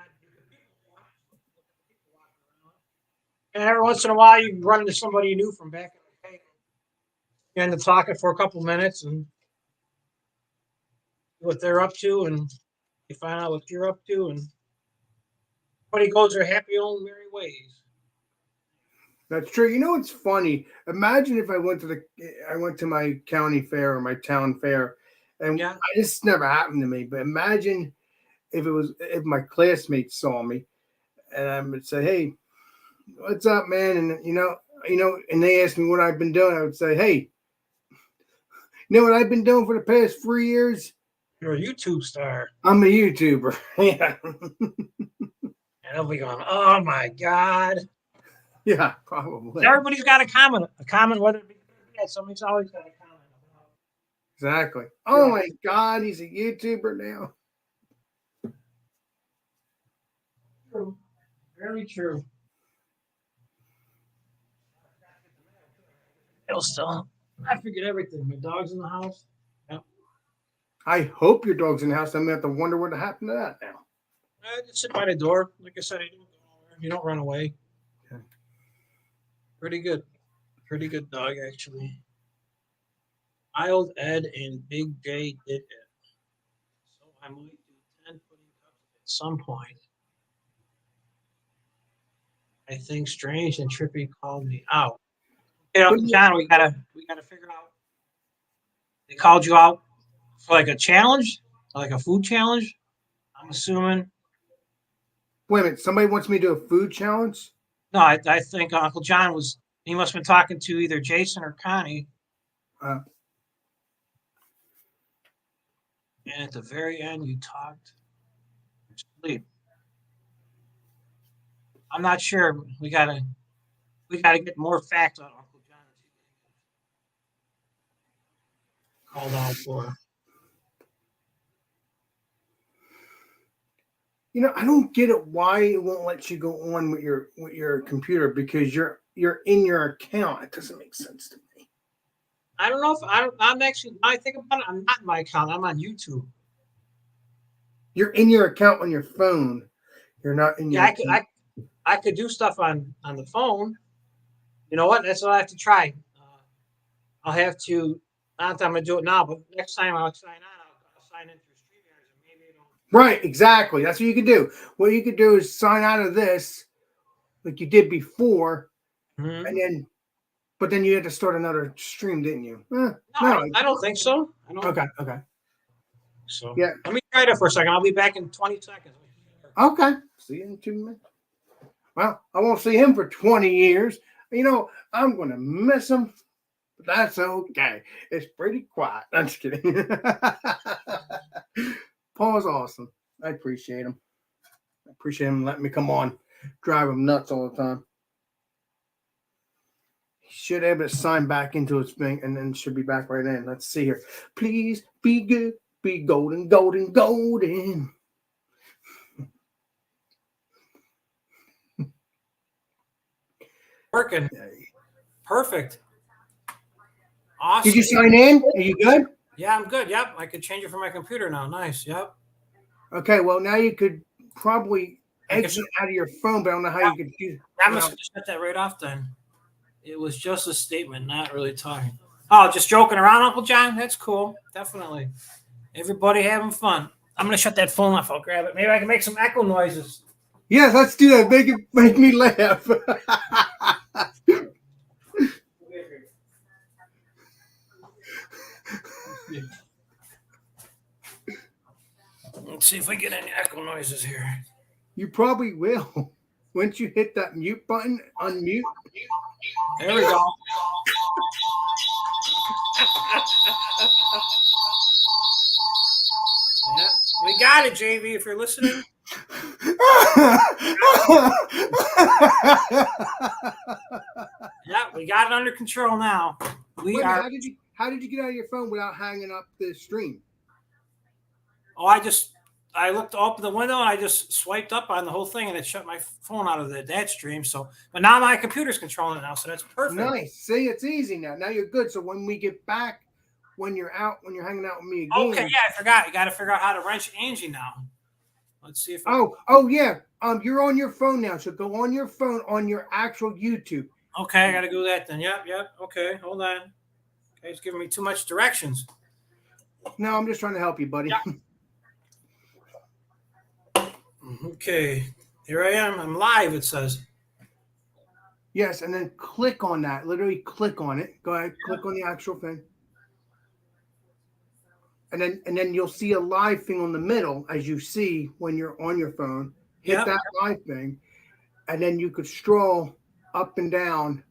and every once in a while you run into somebody you knew from back in the day. You end up talking for a couple minutes and what they're up to, and you find out what you're up to, and everybody goes their happy own merry ways. That's true. You know what's funny? Imagine if I went to my county fair or my town fair, and Yeah. this never happened to me. But imagine if my classmates saw me, and I would say, "Hey, what's up, man?" And and they asked me what I've been doing. I would say, "Hey, you know what I've been doing for the past 3 years? You're a YouTube star, I'm a YouTuber." Yeah, and they'll be going, "Oh my God!" yeah, probably. Everybody's got a comment, whether it be good or bad. Somebody's always got a comment about. Exactly. Oh Yeah. my God, he's a YouTuber now. True. Very true. Still, I forget everything. My dog's in the house. I hope your dog's in the house. I'm gonna have to wonder what happened to that now. I just sit by the door. Like I said, I don't go nowhere. You don't run away. Okay. Pretty good. Pretty good dog, actually. Mild Ed and Big J did it. So I might do 10 pudding cups at some point. I think Strange and Trippy called me out. You know, John, we gotta figure out. They called you out for like a challenge, like a food challenge. I'm assuming. Wait a minute. Somebody wants me to do a food challenge? No, I think Uncle John he must have been talking to either Jason or Connie. Uh, And at the very end, you talked sleep. I'm not sure. We gotta get more facts on Uncle John. Called out for. I don't get it. Why it won't let you go on with your computer because you're in your account. It doesn't make sense to me. I don't know if I'm actually. When I think about it, I'm not in my account. I'm on YouTube. You're in your account on your phone. You're not in your. Yeah, I could do stuff on the phone. You know what? That's what I have to try. I'll have to. Not that I'm gonna do it now, but next time I'll sign on. I'll sign in through StreamYard and maybe it'll. Right, exactly. That's what you could do. What you could do is sign out of this, like you did before, Mhm. and then you had to start another stream, didn't you? No, I don't think so. I don't. Okay. So Yeah. let me try that for a second. I'll be back in 20 seconds. Okay. See you in 2 minutes. Well, I won't see him for 20 years. I'm going to miss him, but that's okay. It's pretty quiet. I'm just kidding. Paul's awesome. I appreciate him. I appreciate him letting me come on, drive him nuts all the time. He should be able to sign back into his thing and then should be back right in. Let's see here. Please be good, be golden, golden, golden. Working. Perfect. Awesome. Did you sign in? Are you good? Yeah, I'm good. Yep. I could change it from my computer now. Nice. Yep. Okay, well, now you could probably I could- exit out of your phone, but I don't know how you could do I'm just going to shut that right off then. It was just a statement, not really talking. Oh, just joking around, Uncle John? That's cool. Definitely. Everybody having fun. I'm going to shut that phone off. I'll grab it. Maybe I can make some echo noises. Yes, let's do that. Make me laugh. Let's see if I get any echo noises here. You probably will. Once you hit that mute button, unmute. There we go. Yeah, we got it, JV. If you're listening, yeah, we got it under control now. We Wait, are. how did you get out of your phone without hanging up the stream? Oh, I looked up the window and I just swiped up on the whole thing and it shut my phone out of that stream. So, but now my computer's controlling it now, so that's perfect. Nice. See, it's easy now. Now you're good. So when we get back, when you're hanging out with me again. Okay, yeah, I forgot. You got to figure out how to wrench Angie now. Let's see if. Oh yeah. You're on your phone now. So go on your phone on your actual YouTube. Okay, I got to do that then. Yep. Okay, hold on. Okay, it's giving me too much directions. No, I'm just trying to help you, buddy. Yeah. Okay, here I am. I'm live, it says. Yes, and then click on that. Literally click on it. Go ahead, click on the actual thing. And then you'll see a live thing on the middle, as you see when you're on your phone. Hit that live thing, and then you could scroll up and down.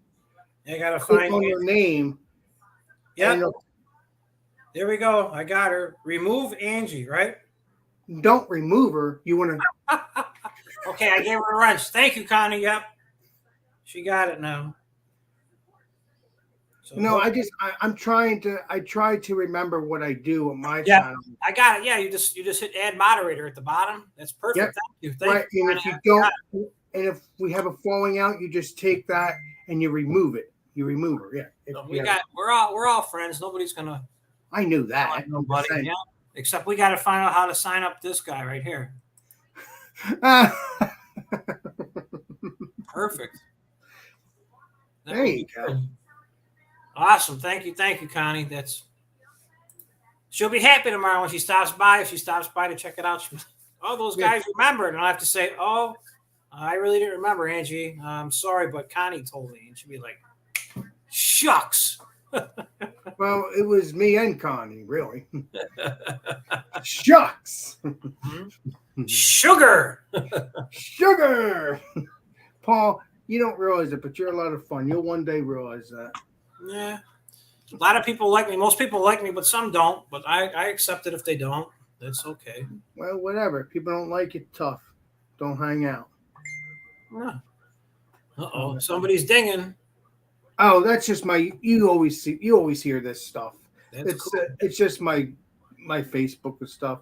I gotta Click find on your name. Yeah. There we go. I got her. Remove Angie, right? Don't remove her. You want to. Okay, I gave her a wrench. Thank you, Connie. Yep. She got it now. So No, I'm trying to. I try to remember what I do on my channel. I got it. Yeah, you just hit add moderator at the bottom. That's perfect. Yep. Thank you. Thank Right, you. and if you don't, and if we have a falling out, you just take that and you remove it. You remove her. Yeah. We're all friends. Nobody's gonna. I knew that. Nobody. Yeah. Except we got to find out how to sign up this guy right here. Perfect. There you go. Awesome. Thank you, Connie. She'll be happy tomorrow when she stops by. If she stops by to check it out, she'll be, oh, those guys remembered. And I'll have to say, oh, I really didn't remember, Angie. I'm sorry, but Connie told me. And she'll be like, shucks. Well, it was me and Connie, really. Shucks. Sugar. Sugar. Paul, you don't realize it, but you're a lot of fun. You'll one day realize that. Yeah. A lot of people like me. Most people like me, but some don't. But I accept it if they don't. That's okay. Well, whatever. If people don't like it, tough. Don't hang out. Yeah. Uh-oh. Somebody's dinging. Oh, that's just you always hear this stuff. That's cool. It's just my Facebook and stuff.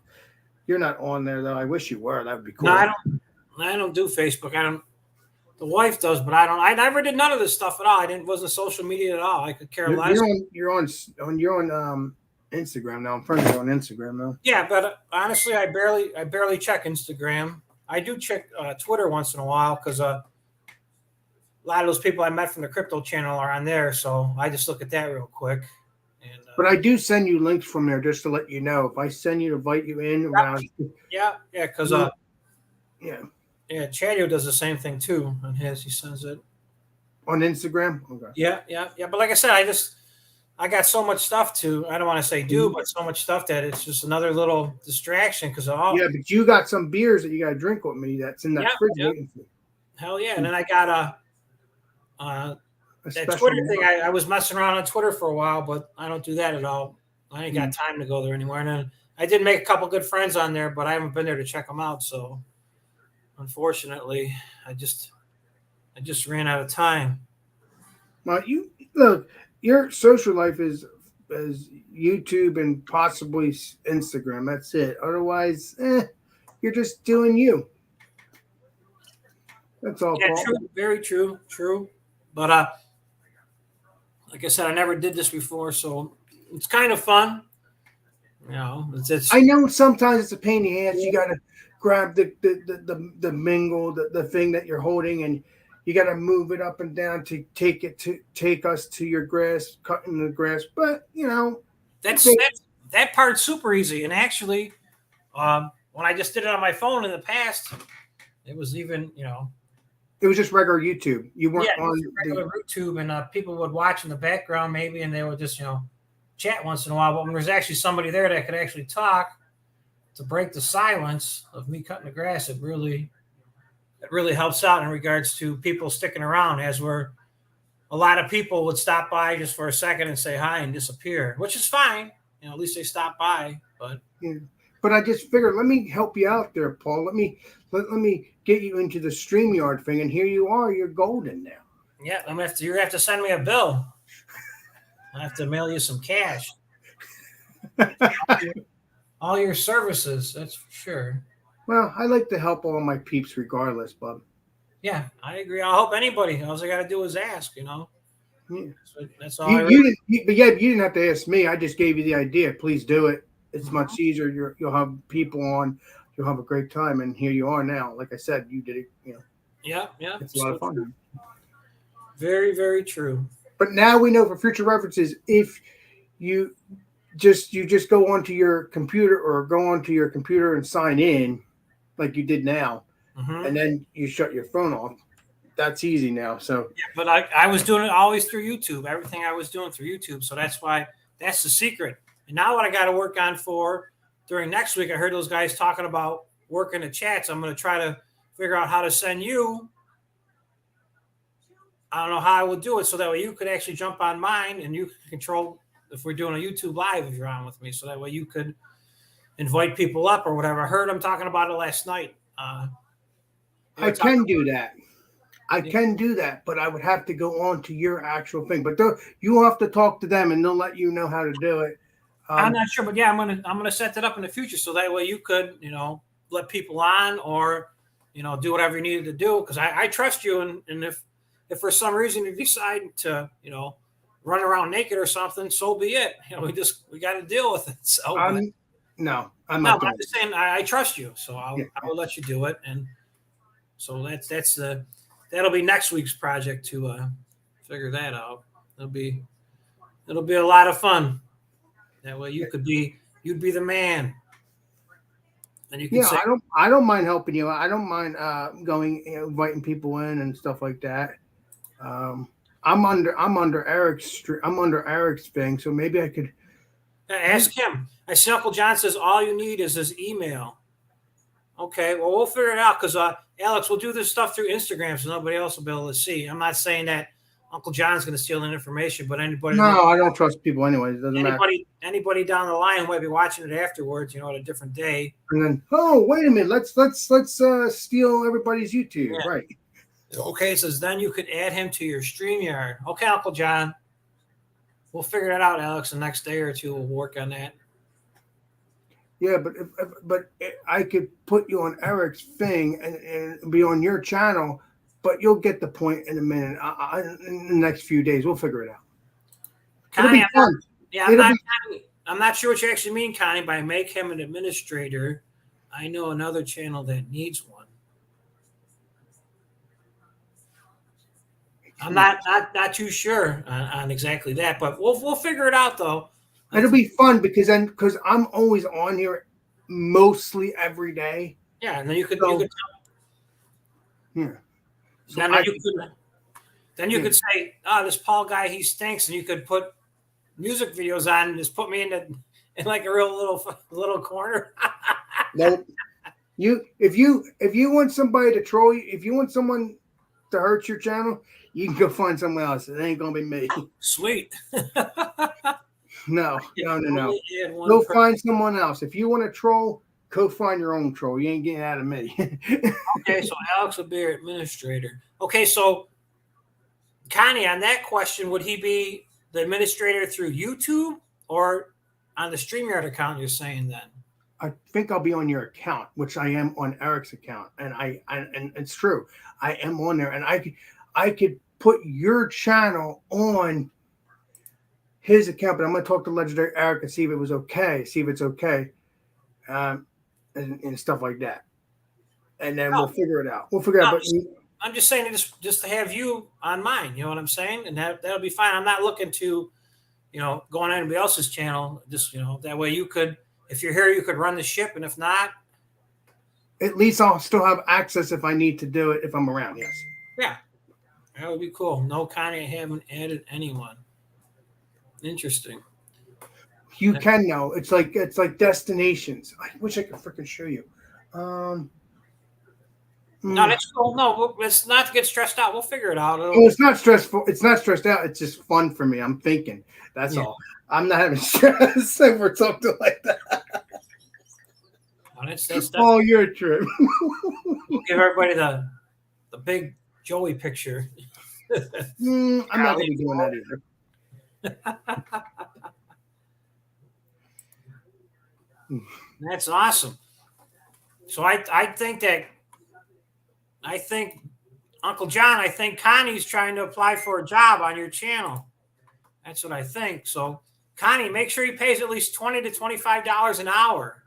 You're not on there though. I wish you were. That would be cool. No, I don't do Facebook. The wife does, but I don't. I never did none of this stuff at all. Wasn't social media at all. I could care less. You're on Instagram now. I'm friends with you on Instagram now. Yeah, but honestly, I barely check Instagram. I do check Twitter once in a while because a lot of those people I met from the crypto channel are on there. So I just look at that real quick. And, but I do send you links from there just to let you know. If I send you to invite you in around. Yeah, because yeah, Chadio does the same thing too on his. He sends it on Instagram. Okay. Yeah. But like I said, I got so much stuff to. I don't want to say but so much stuff that it's just another little distraction because yeah. But you got some beers that you got to drink with me. That's in that fridge waiting for you. Hell yeah! And then I got that Twitter thing. I was messing around on Twitter for a while, but I don't do that at all. I ain't got time to go there anymore. And then I did make a couple good friends on there, but I haven't been there to check them out. So unfortunately, I just ran out of time. Well, your social life is YouTube and possibly Instagram. That's it. Otherwise, you're just doing you. That's all. Yeah, Paul. True. Very true. True. But like I said, I never did this before, so it's kind of fun. You know, it's I know sometimes it's a pain in the ass. You got to grab the mingle, the thing that you're holding, and you got to move it up and down to take us to your grass, cutting the grass. But you know, that part's super easy. And actually, when I just did it on my phone in the past, It was even, It was just regular YouTube. You weren't yeah, it on was the. regular YouTube, and people would watch in the background maybe, and they would just, chat once in a while. But when there's actually somebody there that could actually talk to break the silence of me cutting the grass, it really helps out in regards to people sticking around, as where a lot of people would stop by just for a second and say hi and disappear, which is fine. At least they stopped by. But Yeah. But I just figured, let me help you out there, Paul. Let me get you into the StreamYard thing, and here you are. You're golden now. yeah, you have to send me a bill. I have to mail you some cash. All your services, that's for sure. Well, I like to help all my peeps regardless, bub. Yeah, I agree. I hope anybody. All I got to do is ask. Yeah. So that's all. You didn't have to ask me. I just gave you the idea. Please do it. It's much easier. You'll have people on. You'll have a great time. And here you are now. Like I said, you did it. Yeah. It's a lot of fun. True. Very, very true. But now we know for future references, if you just go onto your computer and sign in, like you did now, and then you shut your phone off. That's easy now. So, yeah, but I was doing it always through YouTube. Everything I was doing through YouTube. So that's the secret. And now what I got to work on for during next week, I heard those guys talking about working the chats. I'm going to try to figure out how to send you. I don't know how I would do it, so that way you could actually jump on mine and you could control if we're doing a YouTube live, if you're on with me. So that way you could invite people up or whatever. I heard them talking about it last night. I can do that. I can do that, but I would have to go on to your actual thing. But you have to talk to them, and they'll let you know how to do it. I'm not sure, but yeah, I'm gonna set that up in the future, so that way you could, let people on or, do whatever you needed to do, because I trust you, and if for some reason you decide to, run around naked or something, so be it. We got to deal with it. So I'm not. I'm just saying I trust you, so I will let you do it, and so that'll be next week's project to figure that out. It'll be a lot of fun. That way you'd be the man. And you can say, I don't mind helping you. I don't mind going, inviting people in and stuff like that. I'm under Eric's thing, so maybe I could ask him. I see Uncle John says all you need is his email. Okay, well, we'll figure it out, because Alex, we'll do this stuff through Instagram so nobody else will be able to see. I'm not saying that Uncle John's going to steal that information, but anybody. No, I don't trust people anyway. It doesn't matter. Anybody down the line who might be watching it afterwards, at a different day. And then, wait a minute, let's steal everybody's YouTube, Yeah. Right? Okay, it says then you could add him to your StreamYard. Okay, Uncle John, we'll figure that out, Alex. The next day or two, we'll work on that. Yeah, but I could put you on Eric's thing and be on your channel, but you'll get the point in a minute. In the next few days, we'll figure it out. Connie, It'll be fun. I'm not sure what you actually mean, Connie, by make him an administrator. I know another channel that needs one. I'm not too sure on exactly that, but we'll figure it out though. It'll be fun because I'm always on here mostly every day. Yeah, and then you could yeah. So then you could say, this Paul guy, he stinks, and you could put music videos on and just put me in like a real little corner. Nope. If you want somebody to troll you, if you want someone to hurt your channel, you can go find someone else. It ain't gonna be me. Sweet. No. Go find someone else. If you want to troll, go find your own troll. You ain't getting out of me. Okay, so Alex will be your administrator. Okay, so Connie, on that question, would he be the administrator through YouTube or on the StreamYard account you're saying then? I think I'll be on your account, which I am on Eric's account. And and it's true. I am on there, and I could put your channel on his account, but I'm going to talk to Legendary Eric and see if it's okay, and stuff like that. And then we'll figure it out. I'm just saying just to have you on mine. You know what I'm saying? And that'll be fine. I'm not looking to, go on anybody else's channel. Just, that way you could, if you're here, you could run the ship. And if not, at least I'll still have access if I need to do it if I'm around. Yes. Yeah, that would be cool. No, Connie, I haven't added anyone. Interesting. You can know. It's like destinations. I wish I could freaking show you. No, that's cool. No, let's not get stressed out. We'll figure it out. Oh, it's not stressful. It's not stressed out. It's just fun for me. I'm thinking. That's all. I'm not having stress over something like that. Well, that's Oh, you're a trip. we'll give everybody the big Joey picture. I'm not going to be doing that either. That's awesome. So I think Uncle John, I think Connie's trying to apply for a job on your channel. That's what I think. So Connie, make sure he pays at least $20 to $25 an hour.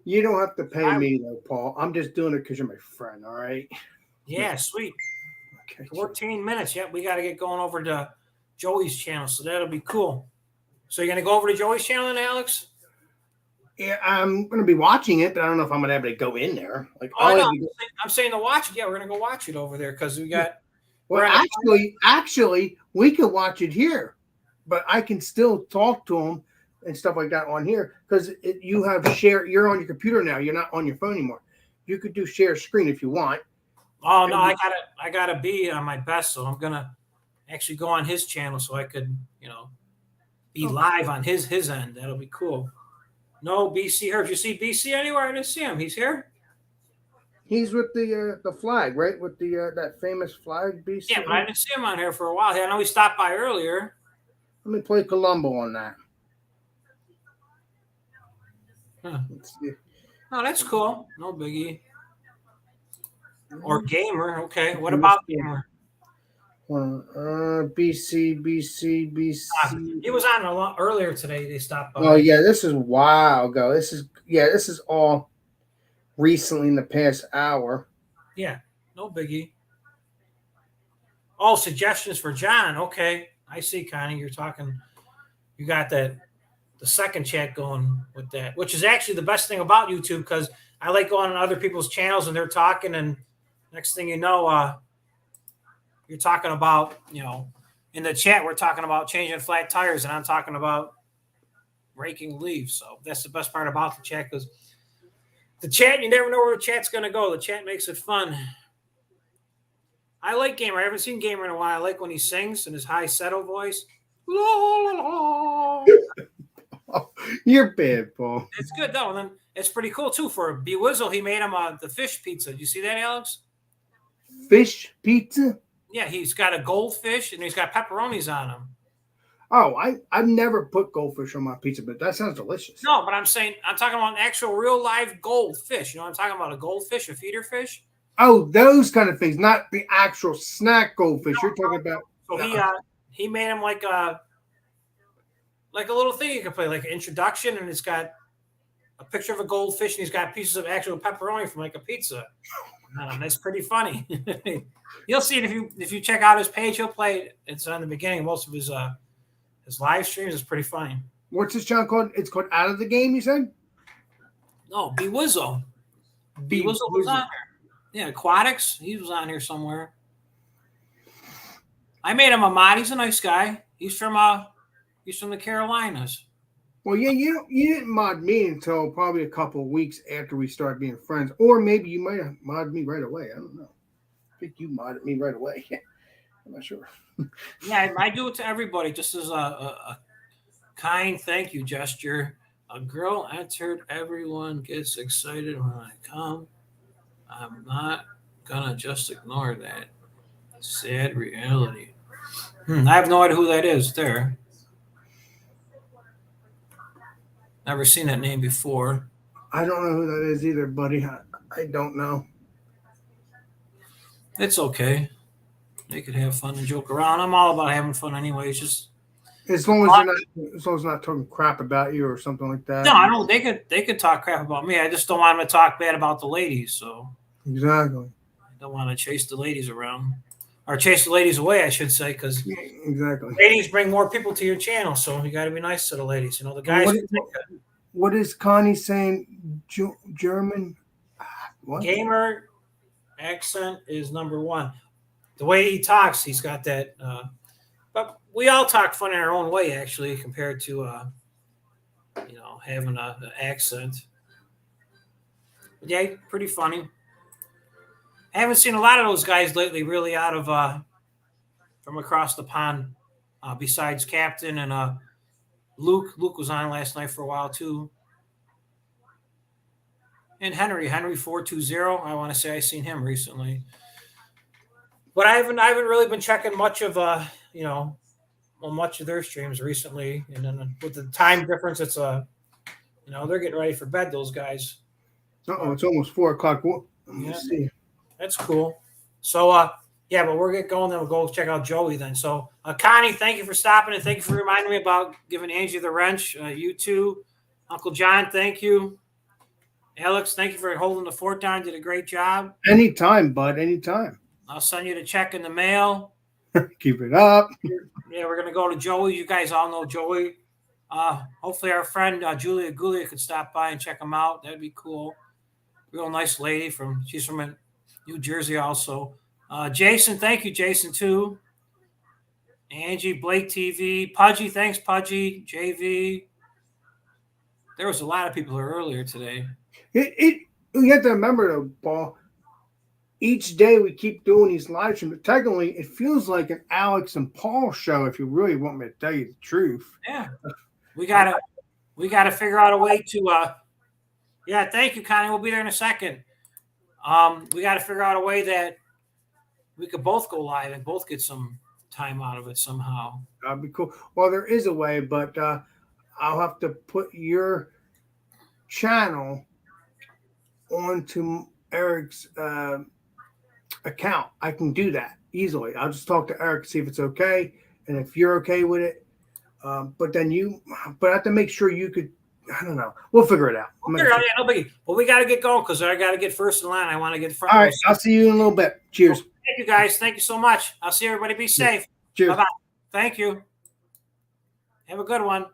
You don't have to pay me though, Paul. I'm just doing it because you're my friend. All right. Yeah, sweet. Okay. 14 minutes. Yep, we got to get going over to Joey's channel. So that'll be cool. So you're going to go over to Joey's channel then, Alex? Yeah, I'm going to be watching it, but I don't know if I'm going to be able to go in there. Like, Oh, no, I'm saying to watch it. Yeah, we're going to go watch it over there because we got. Well, actually, we could watch it here, but I can still talk to them and stuff like that on here because you have share. You're on your computer now. You're not on your phone anymore. You could do share screen if you want. Oh no, I gotta be on my best, so I'm gonna actually go on his channel so I could, be live on his end. That'll be cool. No, BC here. Did you see BC anywhere? I didn't see him. He's here. He's with the flag, right? With the that famous flag, BC. Yeah, but I didn't see him on here for a while. I know he stopped by earlier. Let me play Columbo on that. Huh. Oh, that's cool. No biggie. Or gamer. Okay. What about gamer? BC. He was on a lot earlier today. They stopped by. Oh yeah, this is a while ago. This is all recently in the past hour. Yeah, no biggie. Oh, suggestions for John. Okay, I see, Connie. You're talking. You got the second chat going with that, which is actually the best thing about YouTube because I like going on other people's channels and they're talking, and next thing you know, you're talking about, in the chat we're talking about changing flat tires, and I'm talking about raking leaves. So that's the best part about the chat because the chat, you never know where the chat's going to go. The chat makes it fun. I like Gamer. I haven't seen Gamer in a while. I like when he sings in his high settle voice. La, la, la. Oh, you're bad, Paul. It's good though. And then it's pretty cool too. For B-Wizzle, he made him the fish pizza. Did you see that, Alex? Fish pizza? Yeah, he's got a goldfish and he's got pepperonis on him. Oh, I've never put goldfish on my pizza, but that sounds delicious. No, but I'm talking about an actual real live goldfish. You know what I'm talking about? A goldfish, a feeder fish. Oh, those kind of things, not the actual snack goldfish. You're talking about. So he made him like a little thing you can play, like an introduction, and it's got a picture of a goldfish, and he's got pieces of actual pepperoni from like a pizza. That's pretty funny. You'll see it if you check out his page. He'll play it. It's on the beginning. Most of his live streams is pretty funny. What's this channel called? It's called Out of the Game, you said? No, B-Wizzle. B-Wizzle was on there. Yeah, Aquatics. He was on here somewhere. I made him a mod. He's a nice guy. He's from the Carolinas. Well, yeah, you didn't mod me until probably a couple of weeks after we started being friends, or maybe you might have modded me right away. I don't know. I think you modded me right away. I'm not sure. Yeah, I do it to everybody, just as a kind thank you gesture. A girl entered. Everyone gets excited when I come. I'm not gonna just ignore that. Sad reality. I have no idea who that is there. Never seen that name before. I don't know who that is either, buddy. I don't know. It's okay. They could have fun and joke around. I'm all about having fun anyway. It's just as long as they're not talking crap about you or something like that. no, I don't. They could talk crap about me. I just don't want them to talk bad about the ladies. So exactly. I don't want to chase the ladies around. Or chase the ladies away, I should say, because exactly ladies bring more people to your channel, so you got to be nice to the ladies. The guys. What is Connie saying? German? What? Gamer accent is number one. The way he talks, he's got that. But we all talk fun in our own way, actually, compared to having an accent. But yeah, pretty funny. I haven't seen a lot of those guys lately, really out of from across the pond. Besides Captain and Luke. Luke was on last night for a while too. And Henry 420. I want to say I seen him recently. But I haven't really been checking much of much of their streams recently. And then with the time difference, it's they're getting ready for bed, those guys. Oh, it's almost 4 o'clock. Let me see. That's cool. So yeah, but we're getting going, then we'll go check out Joey then. So Connie, thank you for stopping and thank you for reminding me about giving Angie the wrench. You too. Uncle John, thank you. Alex, thank you for holding the fort down. Did a great job. Anytime, bud. Anytime. I'll send you the check in the mail. Keep it up. Yeah, we're gonna go to Joey. You guys all know Joey. Hopefully our friend Julia Gulia could stop by and check him out. That'd be cool. Real nice lady she's from New Jersey also. Jason, thank you, Jason, too. Angie, Blake TV, Pudgy, thanks, Pudgy, JV. There was a lot of people here earlier today. You have to remember though, Paul. Each day we keep doing these live streams. Technically, it feels like an Alex and Paul show. If you really want me to tell you the truth, Yeah, we gotta figure out a way to. Yeah, thank you, Connie. We'll be there in a second. We got to figure out a way that we could both go live and both get some time out of it somehow. that'd be cool. Well, there is a way, but I'll have to put your channel onto Eric's account. I can do that easily. I'll just talk to Eric, see if it's okay, and if you're okay with it. But I have to make sure you could. I don't know. We'll figure it out. No biggie. But we got to get going because I got to get first in line. I want to get front. All right. I'll see you in a little bit. Cheers. Thank you, guys. Thank you so much. I'll see everybody. Be safe. Cheers. Bye-bye. Thank you. Have a good one.